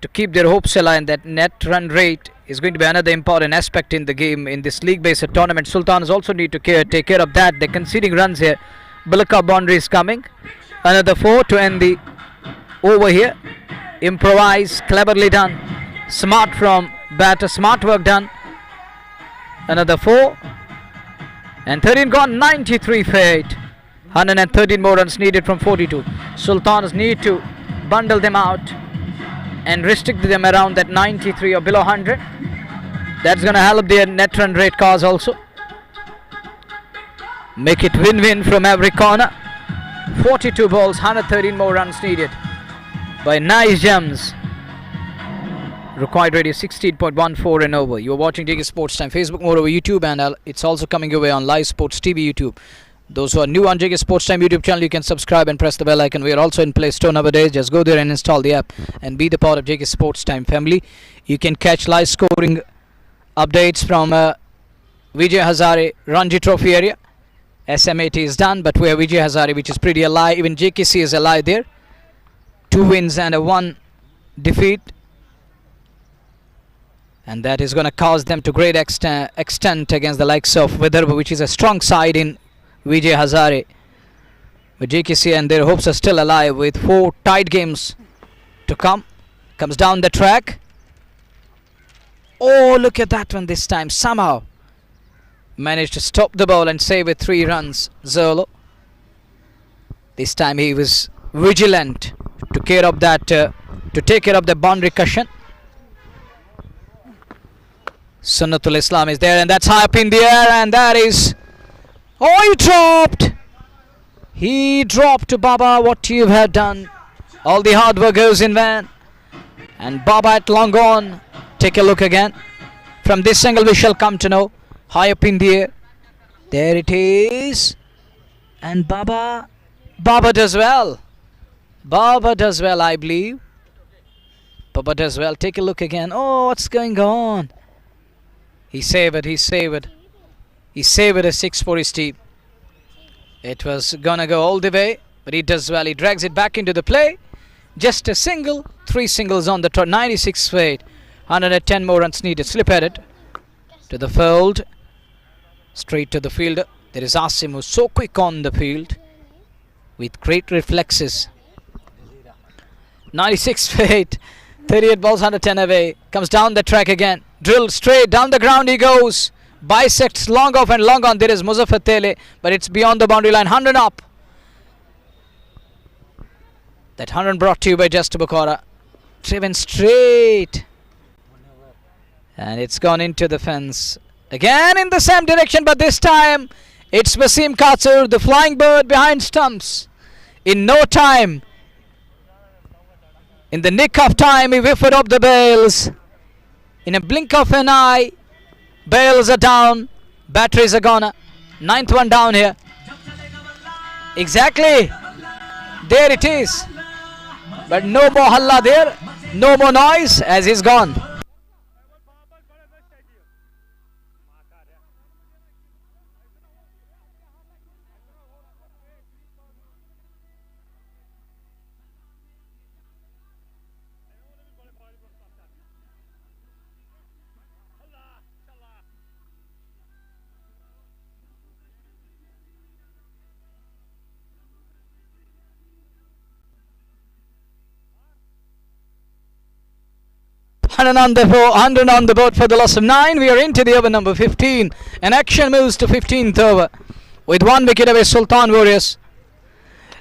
to keep their hopes alive. And that net run rate is going to be another important aspect in the game in this league-based tournament. Sultans also need to take care of that. They're conceding runs here. Bullock boundary is coming. Another 4 to end the over here. Improvise, cleverly done. Smart from batter, smart work done. Another 4. And 13 gone, 93 for 8. 113 more runs needed from 42. Sultans need to bundle them out and restrict them around that 93 or below 100. That's going to help their net run rate cause also. Make it win-win from every corner. 42 balls, 113 more runs needed by nice gems. Required rate is 16.14 and over. You're watching JK Sports Time, Facebook, more over YouTube, and it's also coming your way on Live Sports TV YouTube. Those who are new on JK Sports Time YouTube channel, you can subscribe and press the bell icon. We are also in Play Store nowadays. Just go there and install the app and be the part of JK Sports Time family. You can catch live scoring updates from Vijay Hazare Ranji Trophy area. SM80 is done, but we have Vijay Hazare, which is pretty alive. Even JKC is alive there. 2 wins and a 1 defeat. And that is going to cause them to great extent against the likes of Vidarbha, which is a strong side in Vijay Hazare. But JKC and their hopes are still alive with 4 tight games to come. Comes down the track. Oh, look at that one this time. Somehow managed to stop the ball and save with 3 runs. Zolo. This time he was vigilant to care of that, to take care of the boundary cushion. Sunnatul Islam is there, and that's high up in the air, and that is... Oh, he dropped! He dropped, Baba. What you have done. All the hard work goes in vain. And Baba at long gone. Take a look again. From this angle we shall come to know. High up in the air. There it is. And Baba does well. Baba does well, I believe. Baba does well. Take a look again. Oh, what's going on? He saved it. He saved a 6 for his team. It was gonna go all the way, but he does well. He drags it back into the play. Just a single. 3 singles on the trot. 96 for 8. 110 more runs needed. Slip headed to the fold. Straight to the fielder. There is Asim, who's so quick on the field with great reflexes. 96 for 8. 38 balls, 110 away. Comes down the track again. Drilled straight down the ground he goes. Bisects long off and long on. There is Muzaffar Tele, but it's beyond the boundary line. 100 up. That 100 brought to you by Just Bukora. Driven straight. And it's gone into the fence. Again in the same direction, but this time it's Wasim Katsur, the flying bird behind stumps. In no time, in the nick of time, he whiffed up the bails. In a blink of an eye, bails are down, batteries are gone. 9th one down here. Exactly. There it is. But no more halla there, no more noise as he's gone. On the 100 on the board for the loss of 9. We are into the over number 15. And action moves to 15th over. With 1 wicket away, Sultan Warriors.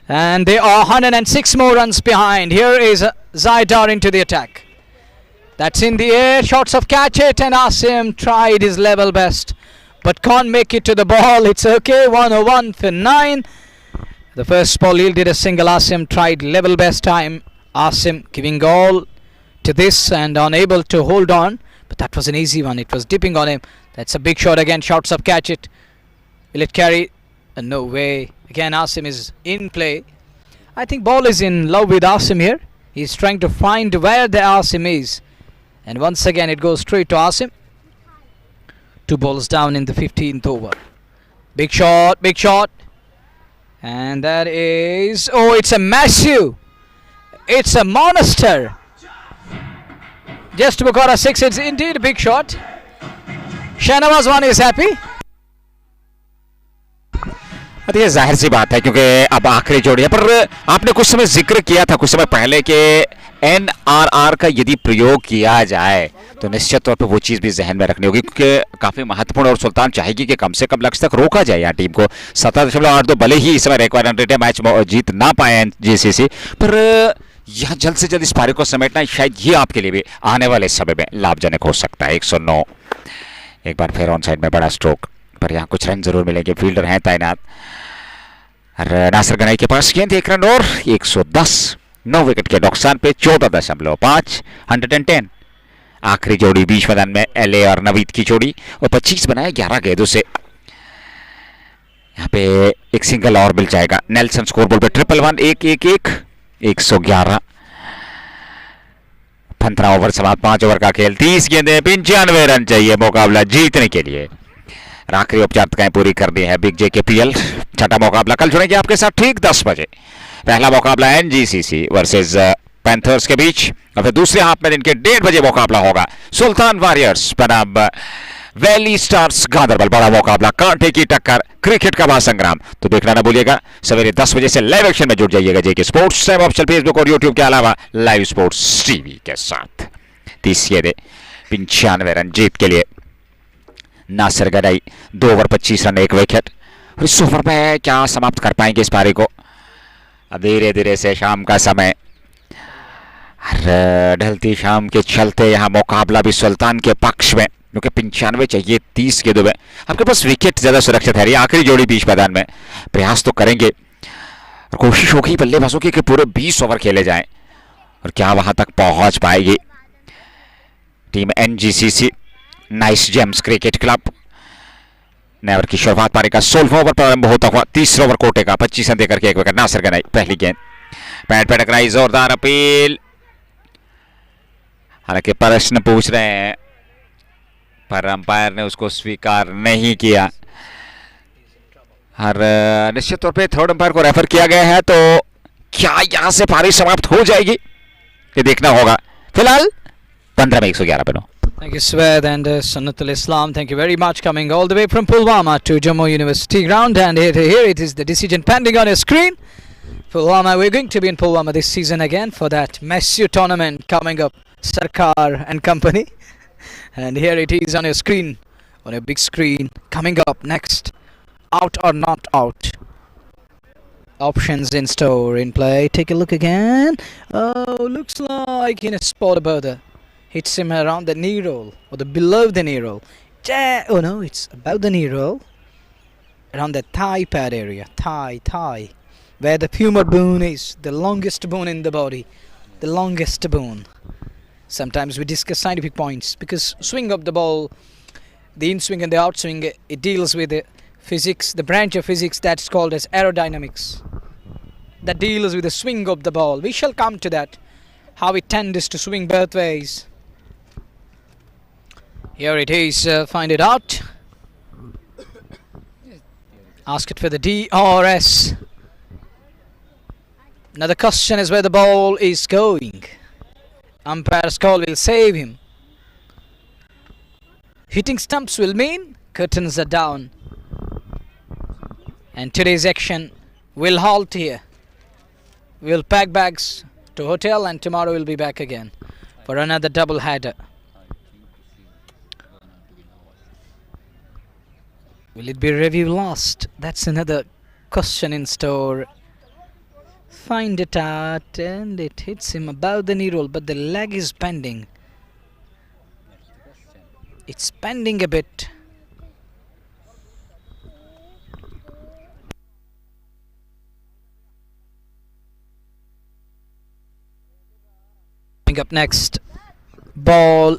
And they are 106 more runs behind. Here is Zaidar into the attack. That's in the air. Shots of catch it. And Asim tried his level best, but can't make it to the ball. It's okay. 101 for 9. The first ball yielded a single. Asim tried level best time. Asim giving all to this and unable to hold on, but that was an easy one. It was dipping on him. That's a big shot again. Shouts of catch it. Will it carry? No way. Again Asim is in play. I think ball is in love with Asim here. He's trying to find where the Asim is, and once again it goes straight to Asim. 2 balls down in the 15th over. Big shot, and that is, oh, it's a massive, it's a monster. Just Bukora 6, it's indeed a big shot. Shahnawaz 1 is happy. ये जाहिर सी बात है क्योंकि अब आखिरी जोड़ी है, पर आपने कुछ समय जिक्र किया था कुछ समय पहले कि एनआरआर का यदि प्रयोग किया जाए तो निश्चित तौर पर वो चीज़ भी जहन में रखनी होगी क्योंकि काफ़ी महत्वपूर्ण, और सुल्तान चाहेगी कि कम से कम लक्ष्य तक रोका जाए यहाँ टीम को। 17.82 भले ही इस समय रिक्वायर्ड रन रेट मैच जीत ना पाए एनजीसीसी, पर यह जल्द से जल्द इस पारी को समेटना शायद ये आपके लिए भी आने वाले समय में लाभजनक हो सकता है। 109 एक बार फिर ऑन साइड में बड़ा स्ट्रोक, पर यहाँ कुछ रन जरूर मिलेंगे। फील्डर हैं तैनात। नासिर गनाई के पास गेंद 1 रन और 110, 9 विकेट के नुकसान पे 14.5 110। आखिरी जोड़ी बीच मैदान में एलए और नवीद की जोड़ी, और 25 बनाया 11 गेंदों से। यहाँ पे एक सिंगल और मिल जाएगा। नेल्सन स्कोरबोर्ड पे 111 111। 15 ओवर समाप्त, 5 ओवर का खेल, 30 गेंदें, 95 रन चाहिए मुकाबला जीतने के लिए। आखिरी औपचारिकताएं पूरी करनी है बिग जे के पीएल। छठा मुकाबला कल जुड़ेंगे आपके साथ ठीक 10 बजे। पहला मुकाबला एनजीसीसी वर्सेस पैंथर्स के बीच, और फिर दूसरे हाफ में दिन के 1:30 बजे मुकाबला होगा सुल्तान वॉरियर्स बनाम वैली स्टार्स गांधरबल। बड़ा मुकाबला, कांटे की टक्कर, क्रिकेट का महासंग्राम। तो देखना ना भूलिएगा। सवेरे 10 बजे से लाइव एक्शन में जुड़ जाइएगा जेके स्पोर्ट्स टाइम ऑफिशियल फेसबुक और यूट्यूब के अलावा लाइव स्पोर्ट्स टीवी के साथ। 30 गेंदें, 95 रन जीत के लिए। Nasir Ganai 2 over 25 run 1 wicket. इस ओवर में क्या समाप्त कर पाएंगे इस पारी को? धीरे धीरे से शाम का समय, ढलती शाम के चलते यहाँ मुकाबला भी सुल्तान के पक्ष में, क्योंकि 95 चाहिए 30 गेंदों में। आपके पास विकेट ज्यादा सुरक्षित है। आखिरी जोड़ी बीच मैदान में प्रयास तो करेंगे, और कोशिश होगी बल्लेबाजों की कि पूरे 20 ओवर खेले जाएं, और क्या वहां तक पहुंच पाएगी team NGCC nice James cricket club. नए ओवर की शुरुआत पारी का 16वां ओवर प्रारंभ होता हुआ। 30 ओवर कोटे का 25 रन देकर के 1 विकेट। नासिर गनाई पहली गेंद, पैड पे टकराई, जोरदार अपील। हालांकि प्रश्न पूछ रहे हैं, पर अंपायर ने उसको स्वीकार नहीं किया। और निश्चित तौर पे थर्ड अंपायर को रेफर किया गया है, तो क्या यहां से पारी समाप्त हो जाएगी ये देखना होगा। फिलहाल 15 में 111 पे 9। Thank you, Swed and Sunnatul Islam. Thank you very much. Coming all the way from Pulwama to Jammu University ground, and here it is the decision pending on your screen. Pulwama, we're going to be in Pulwama this season again for that Messi tournament coming up Sarkar and company. And here it is on your screen, on a big screen. Coming up next, out or not out. Options in store, in play. Take a look again. Oh, looks like in a spot border. Hits him around the knee roll or the below the knee roll. Oh no, it's above the knee roll. Around the thigh pad area. Thigh. Where the femur bone is. The longest bone in the body. The longest bone. Sometimes we discuss scientific points because swing of the ball, the in swing and the out swing, it deals with the physics, the branch of physics that's called as aerodynamics. That deals with the swing of the ball. We shall come to that. How it tends to swing both ways. Here it is. Find it out. Ask it for the DRS. Now the question is where the ball is going. Umpire's call will save him. Hitting stumps will mean curtains are down. And today's action will halt here. We'll pack bags to hotel and tomorrow we'll be back again for another double header. Will it be review lost? That's another question in store. Find it out, and it hits him above the knee roll, but the leg is bending. It's bending a bit. Coming up next, ball.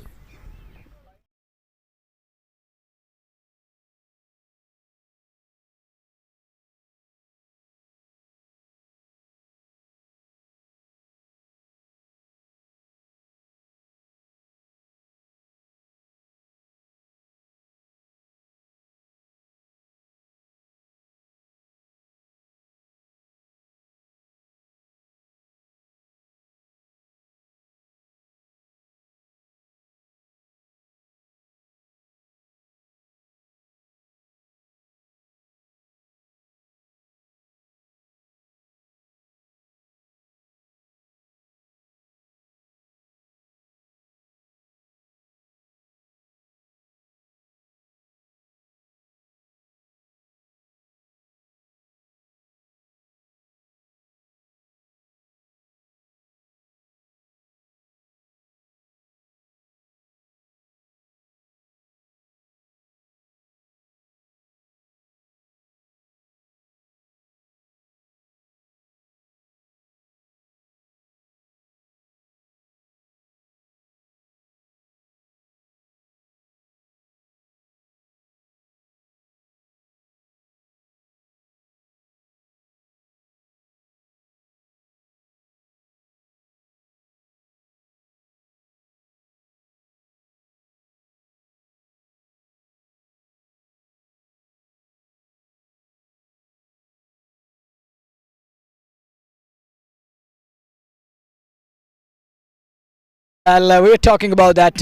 We're talking about that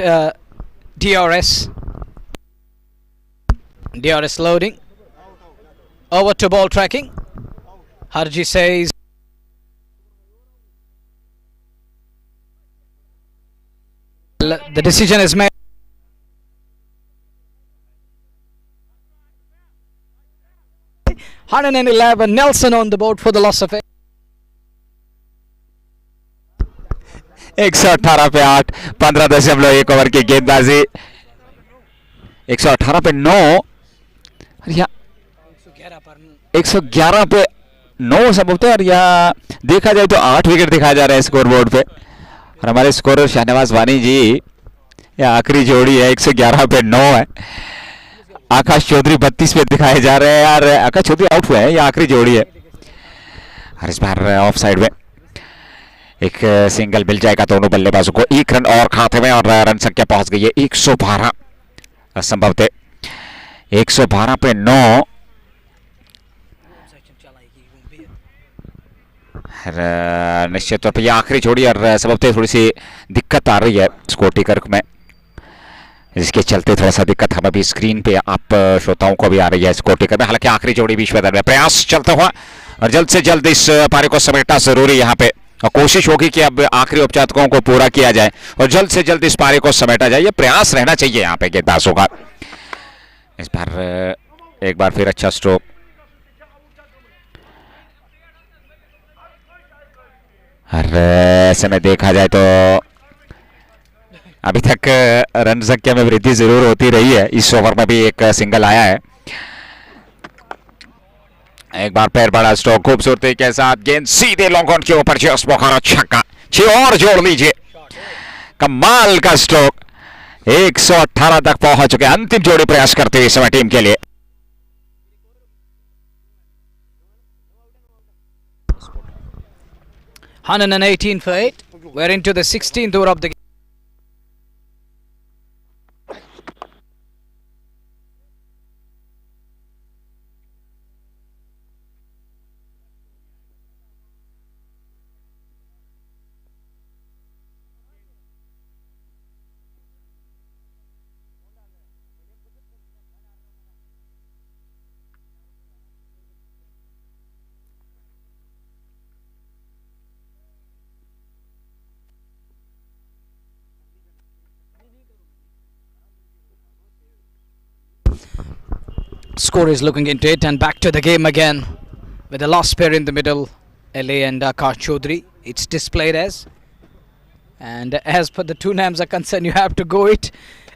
DRS. DRS loading. Over to ball tracking. Harji says the decision is made. $111 Nelson on the board for the loss of 118 पे 8, 15.1 over की गेंदबाजी, 118 पे 9, 111 पे 9 संभवतः, और या देखा जाए तो 8 विकेट दिखाया जा रहा है स्कोर बोर्ड पे। और हमारे स्कोरर शाहनवाज वानी जी, या आखिरी जोड़ी है, 111 पे 9 है। आकाश चौधरी 32 पे दिखाए जा रहे हैं, और आकाश चौधरी आउट हुआ है, या आखिरी जोड़ी है। और इस बार ऑफ साइड में एक सिंगल मिल जाएगा दोनों बल्लेबाजों को, 1 रन और खाते में, और रन संख्या पहुंच गई है 112 संभवतः, 112 पे 9। निश्चित तौर पर यह आखिरी जोड़ी, और संभवतः थोड़ी सी दिक्कत आ रही है स्कोर टेकर में, जिसके चलते थोड़ा सा दिक्कत हमें भी स्क्रीन पे आप श्रोताओं को भी आ रही है स्कोर टेकर में। हालांकि आखिरी जोड़ी विश्व में प्रयास चलता हुआ, और जल्द से जल्द इस पारी को समेटना जरूरी यहाँ पे। और कोशिश होगी कि अब आखिरी उपचातकों को पूरा किया जाए और जल्द से जल्द इस पारी को समेटा जाए। ये प्रयास रहना चाहिए यहाँ पे गेंदबाजों का। इस बार एक बार फिर अच्छा स्ट्रोक, और ऐसे में देखा जाए तो अभी तक रन संख्या में वृद्धि जरूर होती रही है। इस ओवर में भी एक सिंगल आया है। एक बार पैर बड़ा स्ट्रोक खूबसूरती के साथ, गेंद सीधे लॉन्ग ऑन के ऊपर, जस्ट बौखारा छक्का, 6 और जोड़ लीजिए। कमाल का स्ट्रोक, 118 तक पहुंच चुके। अंतिम जोड़ी प्रयास करते हुए इस समय टीम के लिए। Hanan 18 for 8. We're into the 16th over of the game. Score is looking into it, and back to the game again with the last pair in the middle, LA and Akash Chaudhary. It's displayed as, and as per the two names are concerned, you have to go it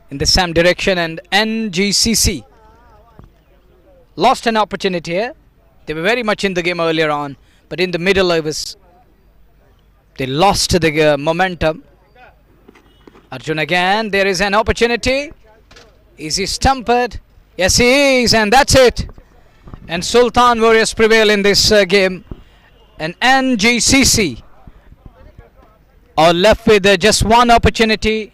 in the same direction. And NGCC lost an opportunity here. They were very much in the game earlier on, but in the middle they lost the momentum. Arjun again, there is an opportunity. Is he stumped? Yes, he is, and that's it. And Sultan Warriors prevail in this game. And NGCC are left with just one opportunity,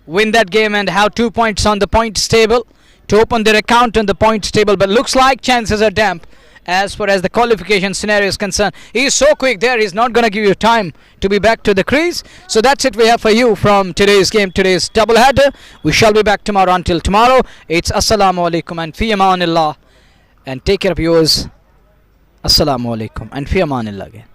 win that game and have 2 points on the points table to open their account on the points table. But looks like chances are damp as far as the qualification scenario is concerned. He is so quick there, he's not going to give you time to be back to the crease. So that's it we have for you from today's game, today's doubleheader. We shall be back tomorrow. Until tomorrow, it's Assalamu Alaikum and Fi Amanillah. And take care of yours. Assalamu Alaikum and Fi Amanillah again.